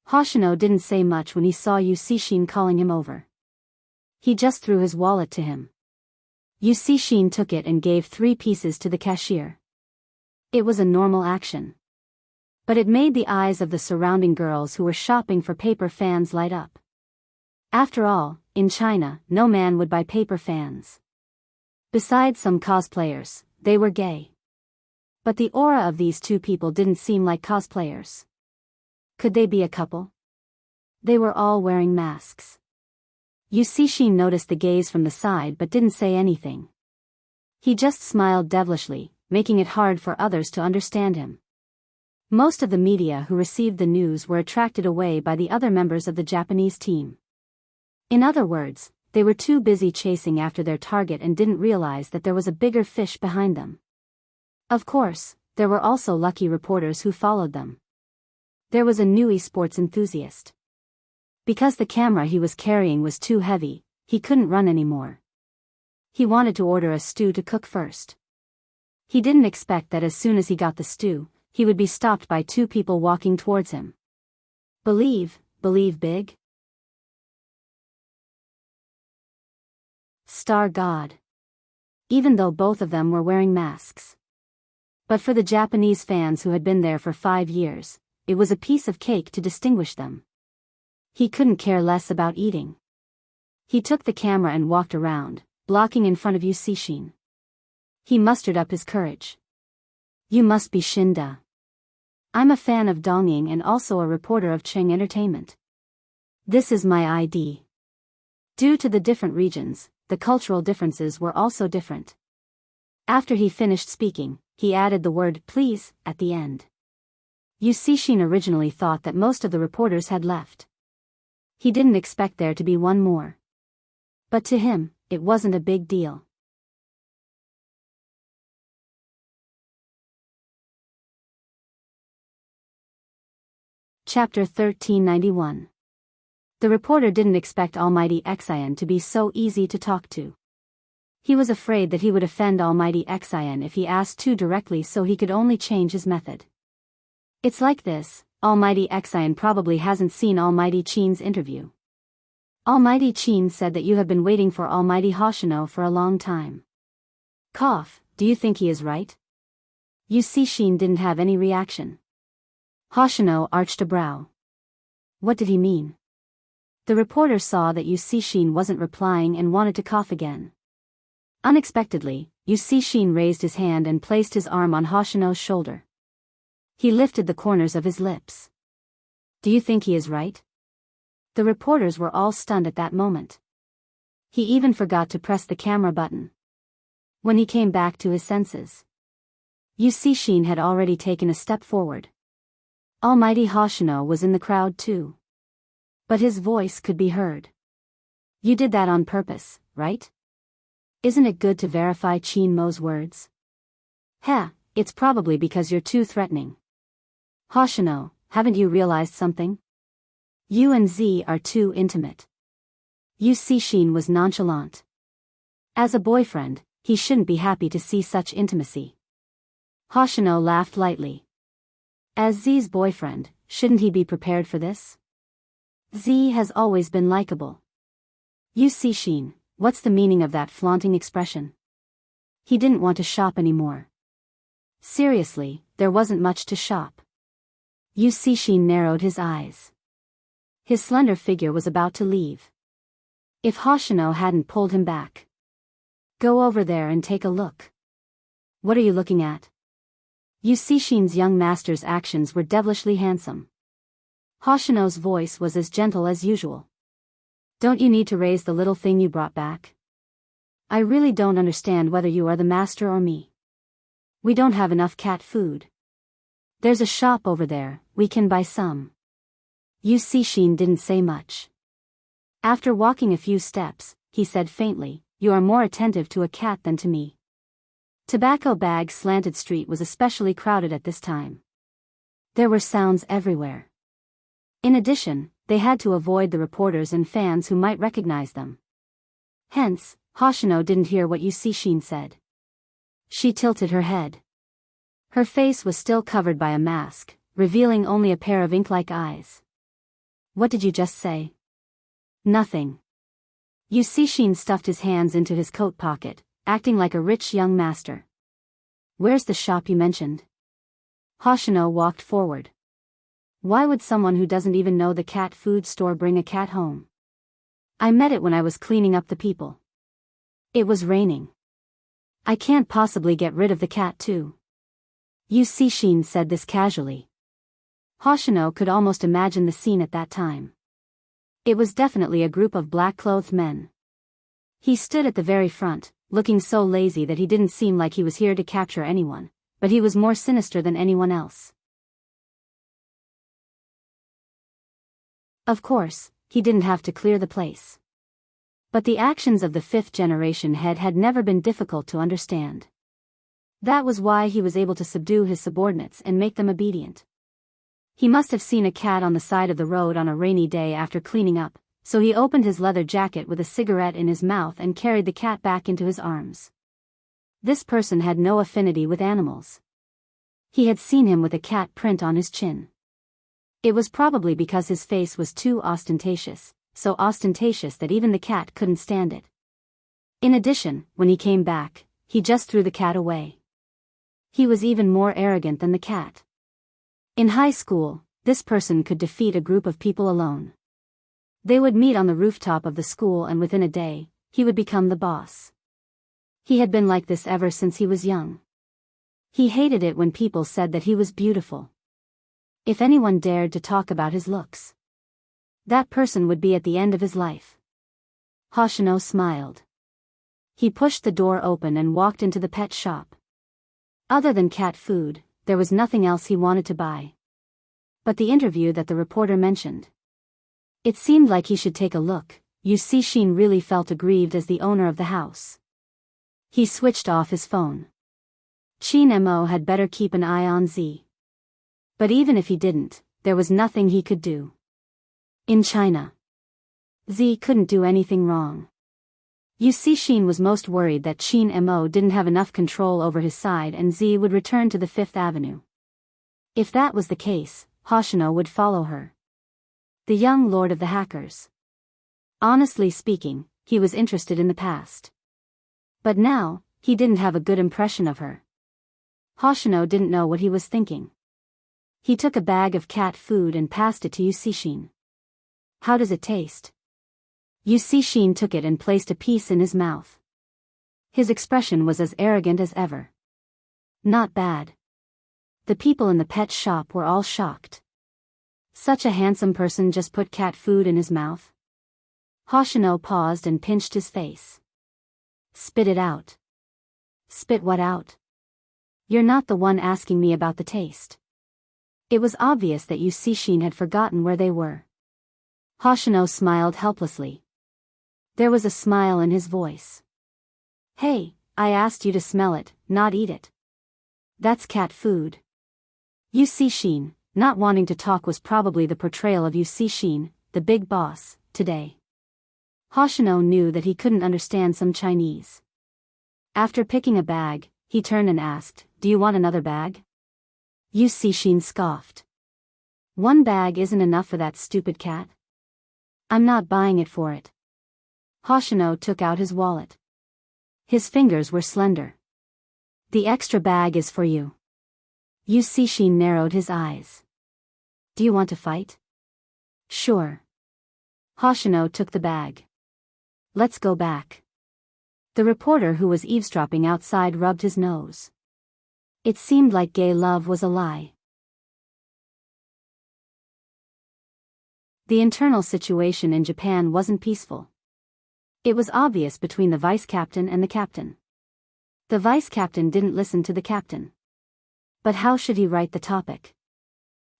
Hoshino didn't say much when he saw Yusishin calling him over. He just threw his wallet to him. Yusishin took it and gave 3 pieces to the cashier. It was a normal action. But it made the eyes of the surrounding girls who were shopping for paper fans light up. After all, in China, no man would buy paper fans. Besides some cosplayers, they were gay. But the aura of these two people didn't seem like cosplayers. Could they be a couple? They were all wearing masks. Yusishin noticed the gaze from the side but didn't say anything. He just smiled devilishly, making it hard for others to understand him. Most of the media who received the news were attracted away by the other members of the Japanese team. In other words, they were too busy chasing after their target and didn't realize that there was a bigger fish behind them. Of course, there were also lucky reporters who followed them. There was a new esports enthusiast. Because the camera he was carrying was too heavy, he couldn't run anymore. He wanted to order a stew to cook first. He didn't expect that as soon as he got the stew, he would be stopped by two people walking towards him. Believe big? Star God. Even though both of them were wearing masks. But for the Japanese fans who had been there for 5 years, it was a piece of cake to distinguish them. He couldn't care less about eating. He took the camera and walked around, blocking in front of Yusishin. He mustered up his courage. You must be Shinda. I'm a fan of Dongying and also a reporter of Cheng Entertainment. This is my ID. Due to the different regions, the cultural differences were also different. After he finished speaking, he added the word please at the end. Yusishin originally thought that most of the reporters had left. He didn't expect there to be one more. But to him, it wasn't a big deal. Chapter 1391. The reporter didn't expect Almighty Xian to be so easy to talk to. He was afraid that he would offend Almighty Xian if he asked too directly, so he could only change his method. It's like this: Almighty Xian probably hasn't seen Almighty Qin's interview. Almighty Qin said that you have been waiting for Almighty Hoshino for a long time. Cough, do you think he is right? Yusishin didn't have any reaction. Hoshino arched a brow. What did he mean? The reporter saw that Yusishin wasn't replying and wanted to cough again. Unexpectedly, Yusishin raised his hand and placed his arm on Hoshino's shoulder. He lifted the corners of his lips. Do you think he is right? The reporters were all stunned at that moment. He even forgot to press the camera button. When he came back to his senses, Yusishin had already taken a step forward. Almighty Hoshino was in the crowd too. But his voice could be heard. You did that on purpose, right? Isn't it good to verify Qin Mo's words? Heh, it's probably because you're too threatening. Hoshino, haven't you realized something? You and Z are too intimate. Yusishin was nonchalant. As a boyfriend, he shouldn't be happy to see such intimacy. Hoshino laughed lightly. As Z's boyfriend, shouldn't he be prepared for this? Z has always been likable. Yusishin, what's the meaning of that flaunting expression? He didn't want to shop anymore. Seriously, there wasn't much to shop. Yusishin narrowed his eyes. His slender figure was about to leave. If Hoshino hadn't pulled him back. Go over there and take a look. What are you looking at? Yusishin's young master's actions were devilishly handsome. Hoshino's voice was as gentle as usual. Don't you need to raise the little thing you brought back? I really don't understand whether you are the master or me. We don't have enough cat food. There's a shop over there, we can buy some. Yusishin didn't say much. After walking a few steps, he said faintly, you are more attentive to a cat than to me. Tobacco Bag Slanted Street was especially crowded at this time. There were sounds everywhere. In addition, they had to avoid the reporters and fans who might recognize them. Hence, Hoshino didn't hear what Yusishin said. She tilted her head. Her face was still covered by a mask, revealing only a pair of ink-like eyes. What did you just say? Nothing. Yusishin stuffed his hands into his coat pocket, acting like a rich young master. Where's the shop you mentioned? Hoshino walked forward. Why would someone who doesn't even know the cat food store bring a cat home? I met it when I was cleaning up the people. It was raining. I can't possibly get rid of the cat too. Yusishin said this casually. Hoshino could almost imagine the scene at that time. It was definitely a group of black-clothed men. He stood at the very front, looking so lazy that he didn't seem like he was here to capture anyone, but he was more sinister than anyone else. Of course, he didn't have to clear the place. But the actions of the fifth-generation head had never been difficult to understand. That was why he was able to subdue his subordinates and make them obedient. He must have seen a cat on the side of the road on a rainy day after cleaning up, so he opened his leather jacket with a cigarette in his mouth and carried the cat back into his arms. This person had no affinity with animals. He had seen him with a cat print on his chin. It was probably because his face was too ostentatious, so ostentatious that even the cat couldn't stand it. In addition, when he came back, he just threw the cat away. He was even more arrogant than the cat. In high school, this person could defeat a group of people alone. They would meet on the rooftop of the school and within a day, he would become the boss. He had been like this ever since he was young. He hated it when people said that he was beautiful. If anyone dared to talk about his looks, that person would be at the end of his life. Hoshino smiled. He pushed the door open and walked into the pet shop. Other than cat food, there was nothing else he wanted to buy. But the interview that the reporter mentioned. It seemed like he should take a look. Shin really felt aggrieved as the owner of the house. He switched off his phone. Shin Mo had better keep an eye on Z. But even if he didn't, there was nothing he could do. In China, Z couldn't do anything wrong. Shin was most worried that Shin Mo didn't have enough control over his side and Z would return to the Fifth Avenue. If that was the case, Hoshino would follow her. The young lord of the hackers. Honestly speaking, he was interested in the past. But now, he didn't have a good impression of her. Hoshino didn't know what he was thinking. He took a bag of cat food and passed it to Shin. How does it taste? Shin took it and placed a piece in his mouth. His expression was as arrogant as ever. Not bad. The people in the pet shop were all shocked. Such a handsome person just put cat food in his mouth? Hoshino paused and pinched his face. Spit it out. Spit what out? You're not the one asking me about the taste. It was obvious that Shin had forgotten where they were. Hoshino smiled helplessly. There was a smile in his voice. Hey, I asked you to smell it, not eat it. That's cat food. Shin, not wanting to talk was probably the portrayal of Shin, the big boss, today. Hoshino knew that he couldn't understand some Chinese. After picking a bag, he turned and asked, "Do you want another bag?" Shin scoffed. "One bag isn't enough for that stupid cat. I'm not buying it for it." Hoshino took out his wallet. His fingers were slender. "The extra bag is for you." Shin narrowed his eyes. "Do you want to fight?" "Sure." Hoshino took the bag. "Let's go back." The reporter who was eavesdropping outside rubbed his nose. It seemed like gay love was a lie. The internal situation in Japan wasn't peaceful. It was obvious between the vice captain and the captain. The vice captain didn't listen to the captain. But how should he write the topic?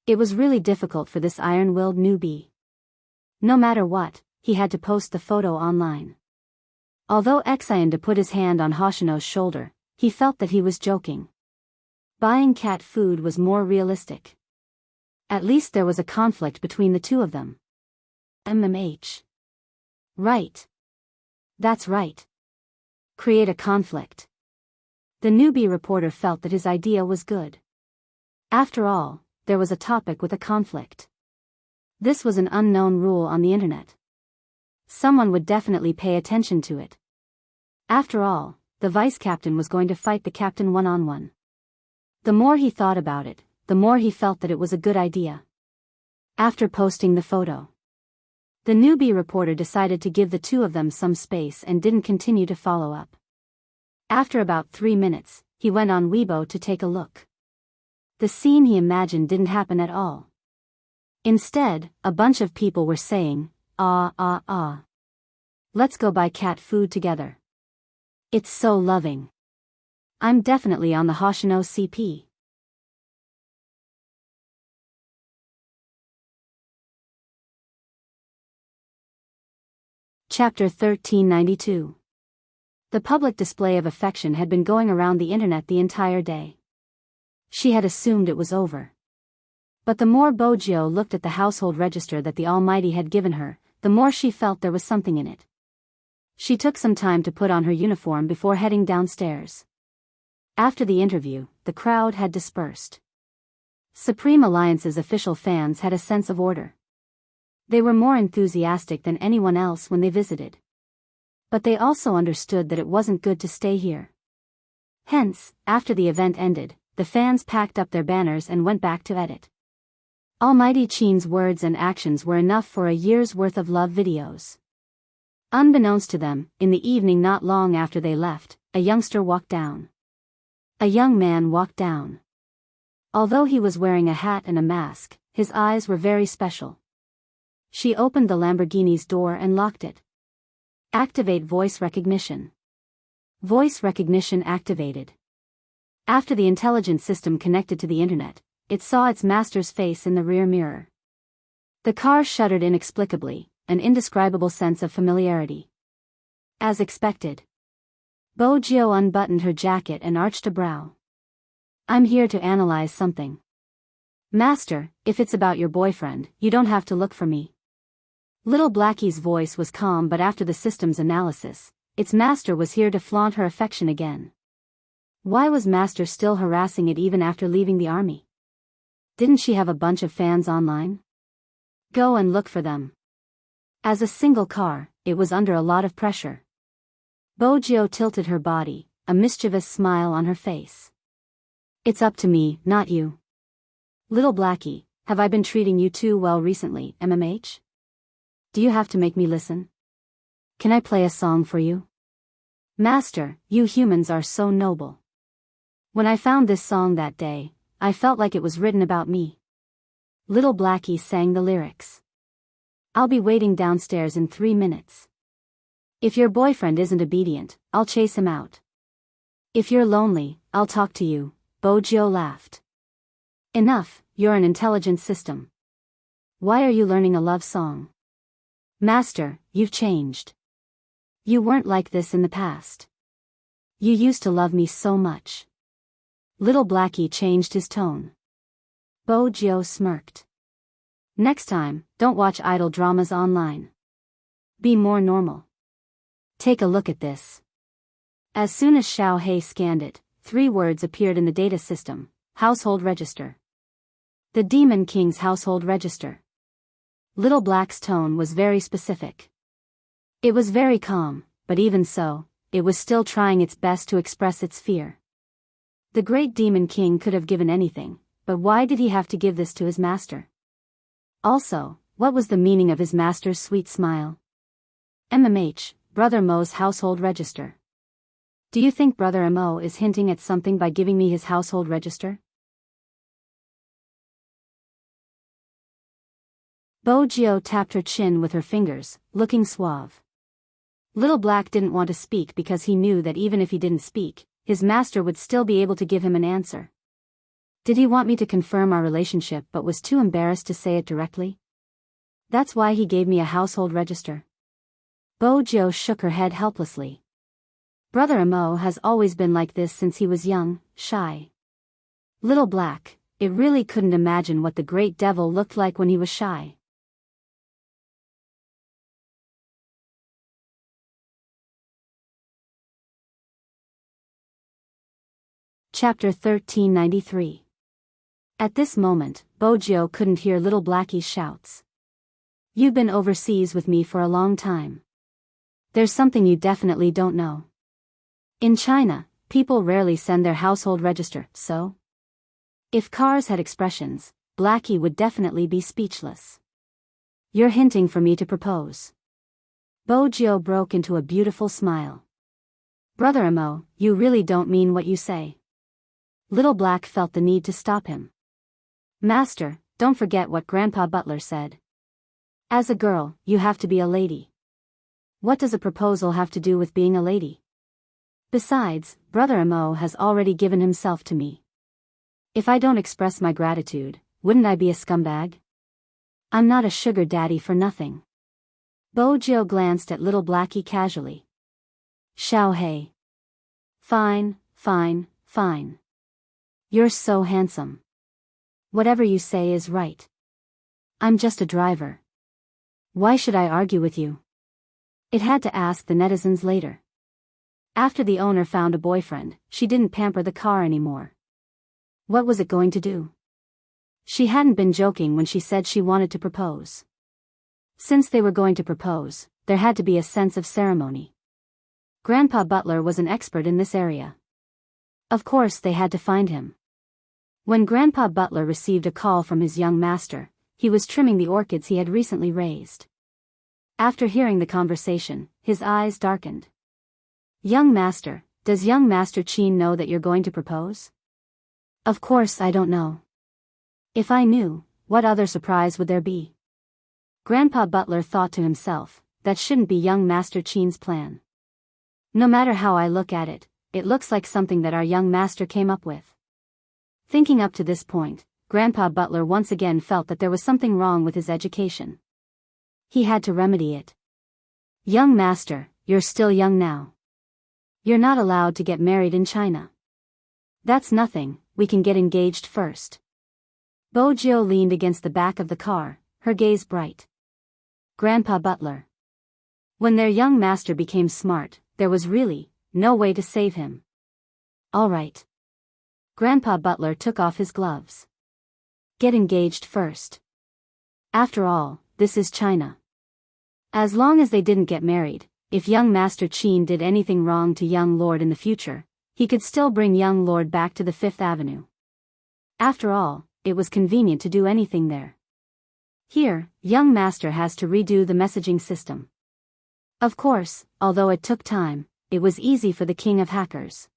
It was really difficult for this iron-willed newbie. No matter what, he had to post the photo online. Although Exionde put his hand on Hoshino's shoulder, he felt that he was joking. Buying cat food was more realistic. At least there was a conflict between the two of them. MMH. Right. That's right. Create a conflict. The newbie reporter felt that his idea was good. After all, there was a topic with a conflict. This was an unknown rule on the internet. Someone would definitely pay attention to it. After all, the vice captain was going to fight the captain one-on-one. The more he thought about it, the more he felt that it was a good idea. After posting the photo, the newbie reporter decided to give the two of them some space and didn't continue to follow up. After about 3 minutes, he went on Weibo to take a look. The scene he imagined didn't happen at all. Instead, a bunch of people were saying, "Ah ah ah. Let's go buy cat food together. It's so loving. I'm definitely on the Hoshino CP." Chapter 1392. The public display of affection had been going around the internet the entire day. She had assumed it was over. But the more Bojio looked at the household register that the Almighty had given her, the more she felt there was something in it. She took some time to put on her uniform before heading downstairs. After the interview, the crowd had dispersed. Supreme Alliance's official fans had a sense of order. They were more enthusiastic than anyone else when they visited. But they also understood that it wasn't good to stay here. Hence, after the event ended, the fans packed up their banners and went back to edit. Almighty Chin's words and actions were enough for a year's worth of love videos. Unbeknownst to them, in the evening not long after they left, a youngster walked down. A young man walked down. Although he was wearing a hat and a mask, his eyes were very special. She opened the Lamborghini's door and locked it. Activate voice recognition. Voice recognition activated. After the intelligent system connected to the internet, it saw its master's face in the rear mirror. The car shuddered inexplicably, an indescribable sense of familiarity. As expected. Bojio unbuttoned her jacket and arched a brow. I'm here to analyze something. Master, if it's about your boyfriend, you don't have to look for me. Little Blackie's voice was calm, but after the system's analysis, its master was here to flaunt her affection again. Why was master still harassing it even after leaving the army? Didn't she have a bunch of fans online? Go and look for them. As a single car, it was under a lot of pressure. Bojio tilted her body, a mischievous smile on her face. It's up to me, not you. Little Blackie, have I been treating you too well recently, MMH? Do you have to make me listen? Can I play a song for you? Master, you humans are so noble. When I found this song that day, I felt like it was written about me. Little Blackie sang the lyrics. I'll be waiting downstairs in 3 minutes. If your boyfriend isn't obedient, I'll chase him out. If you're lonely, I'll talk to you, Bojio laughed. Enough, you're an intelligent system. Why are you learning a love song? Master, you've changed. You weren't like this in the past. You used to love me so much. Little Blackie changed his tone. Bojio smirked. Next time, don't watch idol dramas online. Be more normal. Take a look at this. As soon as Xiao Hei scanned it, 3 words appeared in the data system: household register. The Demon King's household register. Little Black's tone was very specific. It was very calm, but even so, it was still trying its best to express its fear. The great Demon King could have given anything, but why did he have to give this to his master? Also, what was the meaning of his master's sweet smile? MMH, Brother Mo's household register. Do you think Brother Mo is hinting at something by giving me his household register? Bojio tapped her chin with her fingers, looking suave. Little Black didn't want to speak because he knew that even if he didn't speak, his master would still be able to give him an answer. Did he want me to confirm our relationship but was too embarrassed to say it directly? That's why he gave me a household register. Bojio shook her head helplessly. Brother Mo has always been like this since he was young, shy. Little Black, it really couldn't imagine what the great devil looked like when he was shy. Chapter 1393. At this moment, Bojio couldn't hear Little Blackie's shouts. You've been overseas with me for a long time. There's something you definitely don't know. In China, people rarely send their household register, so? If cars had expressions, Blackie would definitely be speechless. You're hinting for me to propose. Bojio broke into a beautiful smile. Brother Amo, you really don't mean what you say. Little Black felt the need to stop him. Master, don't forget what Grandpa Butler said. As a girl, you have to be a lady. What does a proposal have to do with being a lady? Besides, Brother Amo has already given himself to me. If I don't express my gratitude, wouldn't I be a scumbag? I'm not a sugar daddy for nothing. Bojo glanced at little Blackie casually. Xiao Hei. Fine, fine, fine. You're so handsome. Whatever you say is right. I'm just a driver. Why should I argue with you? It had to ask the netizens later. After the owner found a boyfriend, she didn't pamper the car anymore. What was it going to do? She hadn't been joking when she said she wanted to propose. Since they were going to propose, there had to be a sense of ceremony. Grandpa Butler was an expert in this area. Of course they had to find him. When Grandpa Butler received a call from his young master, he was trimming the orchids he had recently raised. After hearing the conversation, his eyes darkened. Young master, does young Master Qin know that you're going to propose? Of course I don't know. If I knew, what other surprise would there be? Grandpa Butler thought to himself, that shouldn't be young Master Qin's plan. No matter how I look at it, it looks like something that our young master came up with. Thinking up to this point, Grandpa Butler once again felt that there was something wrong with his education. He had to remedy it. Young master, you're still young now. You're not allowed to get married in China. That's nothing, we can get engaged first. Bojo leaned against the back of the car, her gaze bright. Grandpa Butler. When their young master became smart, there was really no way to save him. All right. Grandpa Butler took off his gloves. Get engaged first. After all, this is China. As long as they didn't get married, if young Master Qin did anything wrong to young Lord in the future, he could still bring young Lord back to the Fifth Avenue. After all, it was convenient to do anything there. Here, young master has to redo the messaging system. Of course, although it took time, it was easy for the king of hackers.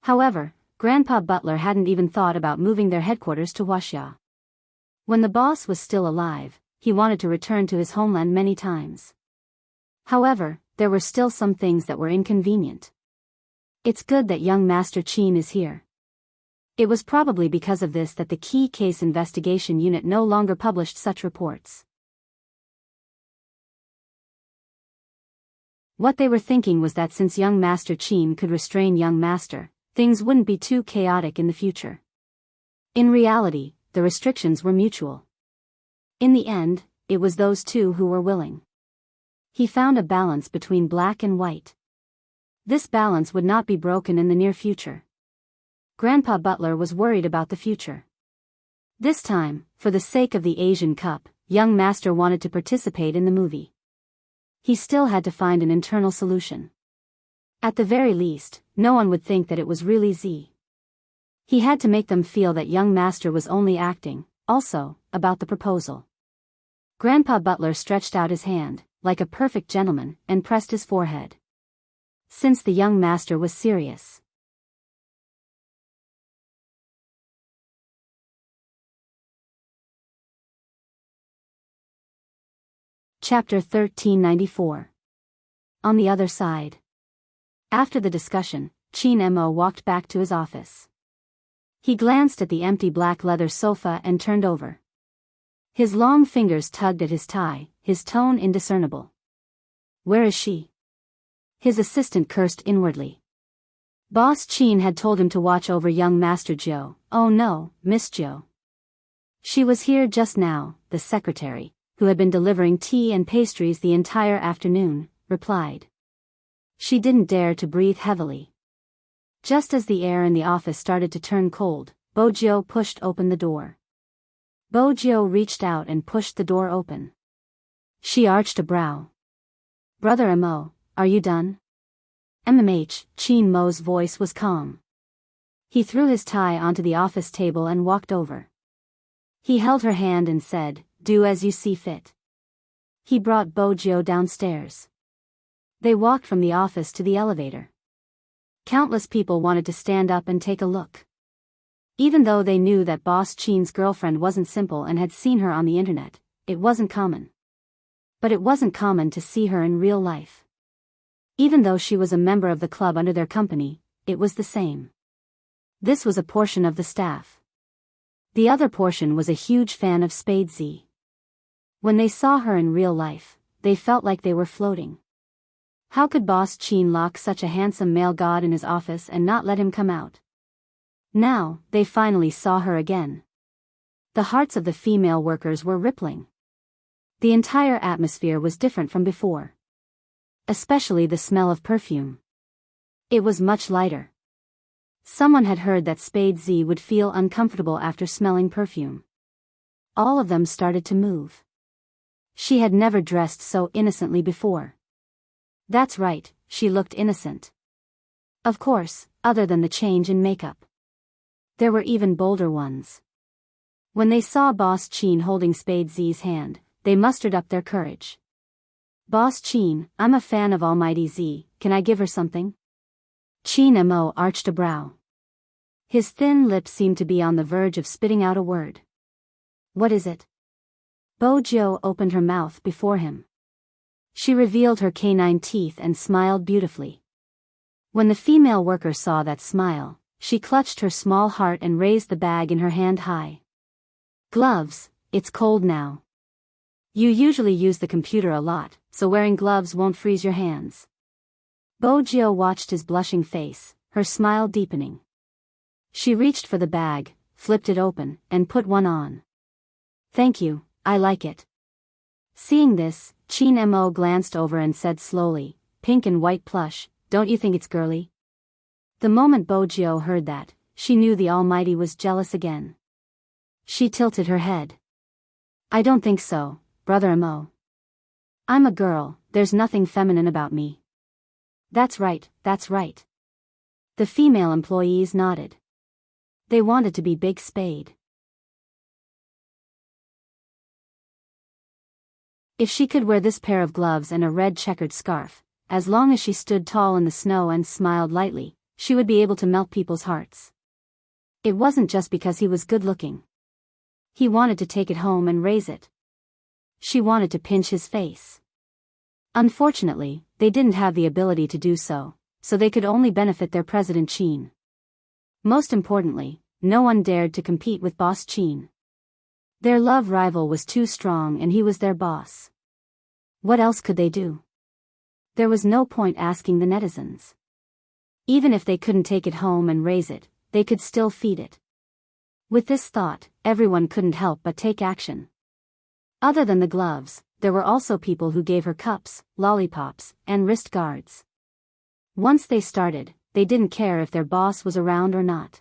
However, Grandpa Butler hadn't even thought about moving their headquarters to Huaxia. When the boss was still alive, he wanted to return to his homeland many times. However, there were still some things that were inconvenient. It's good that young Master Qin is here. It was probably because of this that the Key Case Investigation Unit no longer published such reports. What they were thinking was that since young Master Qin could restrain young Master, things wouldn't be too chaotic in the future. In reality, the restrictions were mutual. In the end, it was those two who were willing. He found a balance between black and white. This balance would not be broken in the near future. Grandpa Butler was worried about the future. This time, for the sake of the Asian Cup, young Master wanted to participate in the movie. He still had to find an internal solution. At the very least, no one would think that it was really Z. He had to make them feel that young Master was only acting, also, about the proposal. Grandpa Butler stretched out his hand, like a perfect gentleman, and pressed his forehead. Since the young Master was serious. Chapter 1394. On the other side. After the discussion, Qin Mo walked back to his office. He glanced at the empty black leather sofa and turned over. His long fingers tugged at his tie, his tone indiscernible. Where is she? His assistant cursed inwardly. Boss Qin had told him to watch over young Master Zhou. Oh no, Miss Zhou. She was here just now, the secretary, who had been delivering tea and pastries the entire afternoon, replied. She didn't dare to breathe heavily. Just as the air in the office started to turn cold, Bojo pushed open the door. Bojo reached out and pushed the door open. She arched a brow. Brother Mo, are you done? Qin Mo's voice was calm. He threw his tie onto the office table and walked over. He held her hand and said, do as you see fit. He brought Bojo downstairs. They walked from the office to the elevator. Countless people wanted to stand up and take a look. Even though they knew that Boss Qin's girlfriend wasn't simple and had seen her on the internet, it wasn't common. But it wasn't common to see her in real life. Even though she was a member of the club under their company, it was the same. This was a portion of the staff. The other portion was a huge fan of Spade Z. When they saw her in real life, they felt like they were floating. How could Boss Chin lock such a handsome male god in his office and not let him come out? Now, they finally saw her again. The hearts of the female workers were rippling. The entire atmosphere was different from before. Especially the smell of perfume. It was much lighter. Someone had heard that Spade Z would feel uncomfortable after smelling perfume. All of them started to move. She had never dressed so innocently before. That's right, she looked innocent. Of course, other than the change in makeup. There were even bolder ones. When they saw Boss Chin holding Spade Z's hand, they mustered up their courage. Boss Chin, I'm a fan of Almighty Z, can I give her something? Chin Mo arched a brow. His thin lips seemed to be on the verge of spitting out a word. What is it? Bo Jiu opened her mouth before him. She revealed her canine teeth and smiled beautifully. When the female worker saw that smile, she clutched her small heart and raised the bag in her hand high. Gloves, it's cold now. You usually use the computer a lot, so wearing gloves won't freeze your hands. Bo Jiu watched his blushing face, her smile deepening. She reached for the bag, flipped it open, and put one on. Thank you, I like it. Seeing this, Chin Mo glanced over and said slowly, pink and white plush, don't you think it's girly? The moment Bo Jiu heard that, she knew the Almighty was jealous again. She tilted her head. I don't think so, Brother Mo. I'm a girl, there's nothing feminine about me. That's right, that's right. The female employees nodded. They wanted to be Big Spade. If she could wear this pair of gloves and a red checkered scarf, as long as she stood tall in the snow and smiled lightly, she would be able to melt people's hearts. It wasn't just because he was good looking. He wanted to take it home and raise it. She wanted to pinch his face. Unfortunately, they didn't have the ability to do so, so they could only benefit their President Chin. Most importantly, no one dared to compete with Boss Chin. Their love rival was too strong and he was their boss. What else could they do? There was no point asking the netizens. Even if they couldn't take it home and raise it, they could still feed it. With this thought, everyone couldn't help but take action. Other than the gloves, there were also people who gave her cups, lollipops, and wrist guards. Once they started, they didn't care if their boss was around or not.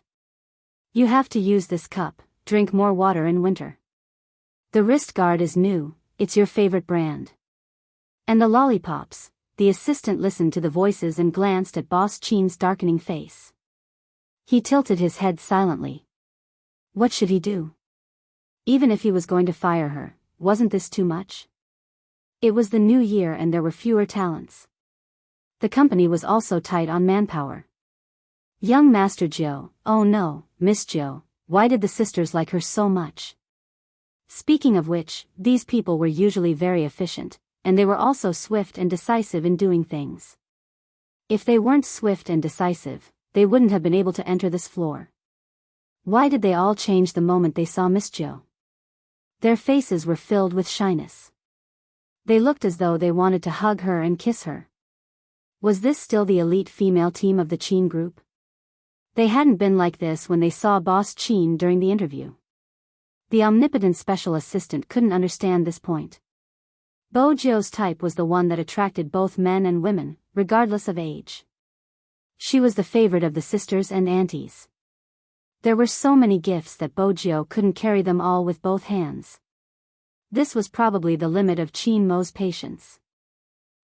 You have to use this cup, drink more water in winter. The wrist guard is new, it's your favorite brand. And the lollipops, the assistant listened to the voices and glanced at Boss Chin's darkening face. He tilted his head silently. What should he do? Even if he was going to fire her, wasn't this too much? It was the new year and there were fewer talents. The company was also tight on manpower. Young Master Jiu, oh no, Miss Jiu, why did the sisters like her so much? Speaking of which, these people were usually very efficient, and they were also swift and decisive in doing things. If they weren't swift and decisive, they wouldn't have been able to enter this floor. Why did they all change the moment they saw Miss Jiu? Their faces were filled with shyness. They looked as though they wanted to hug her and kiss her. Was this still the elite female team of the Chin group? They hadn't been like this when they saw Boss Chin during the interview. The omnipotent special assistant couldn't understand this point. Bo Jiu's type was the one that attracted both men and women, regardless of age. She was the favorite of the sisters and aunties. There were so many gifts that Bo Jiu couldn't carry them all with both hands. This was probably the limit of Chin Mo's patience.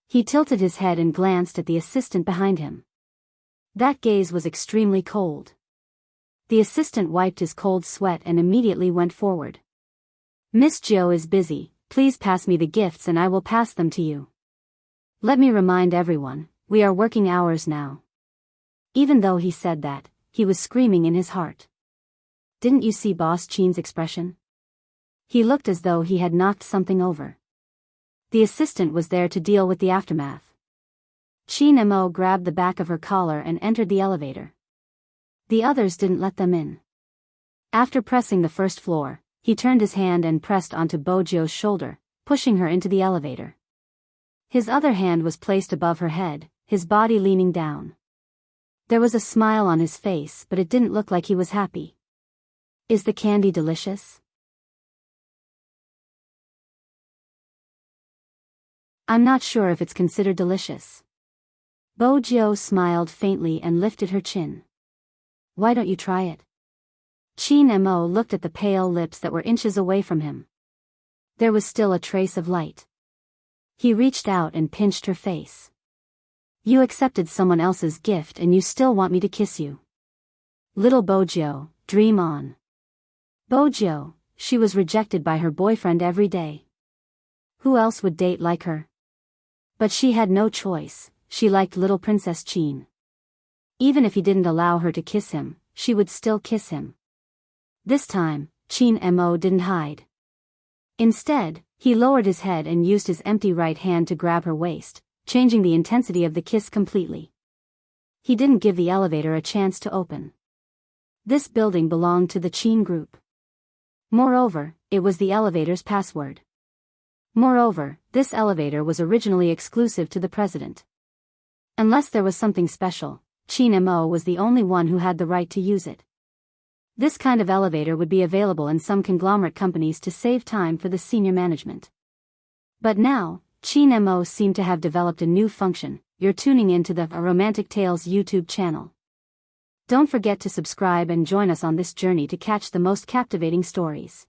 He tilted his head and glanced at the assistant behind him. That gaze was extremely cold. The assistant wiped his cold sweat and immediately went forward. Miss Jiu is busy, please pass me the gifts and I will pass them to you. Let me remind everyone, we are working hours now. Even though he said that, he was screaming in his heart. Didn't you see Boss Chin's expression? He looked as though he had knocked something over. The assistant was there to deal with the aftermath. Chin Mo grabbed the back of her collar and entered the elevator. The others didn't let them in. After pressing the first floor, he turned his hand and pressed onto Bo Jiu's shoulder, pushing her into the elevator. His other hand was placed above her head, his body leaning down. There was a smile on his face, but it didn't look like he was happy. Is the candy delicious? I'm not sure if it's considered delicious. Bojo smiled faintly and lifted her chin. Why don't you try it? Qin Mo looked at the pale lips that were inches away from him. There was still a trace of light. He reached out and pinched her face. You accepted someone else's gift and you still want me to kiss you. Little Bojo, dream on. Bojo, she was rejected by her boyfriend every day. Who else would date like her? But she had no choice, she liked little Princess Qin. Even if he didn't allow her to kiss him, she would still kiss him. This time, Qin Mo didn't hide. Instead, he lowered his head and used his empty right hand to grab her waist, changing the intensity of the kiss completely. He didn't give the elevator a chance to open. This building belonged to the Qin group. Moreover, it was the elevator's password. Moreover, this elevator was originally exclusive to the president. Unless there was something special, Qin Mo was the only one who had the right to use it. This kind of elevator would be available in some conglomerate companies to save time for the senior management. But now, Qin Mo seemed to have developed a new function. You're tuning into the Romantic Tales YouTube channel. Don't forget to subscribe and join us on this journey to catch the most captivating stories.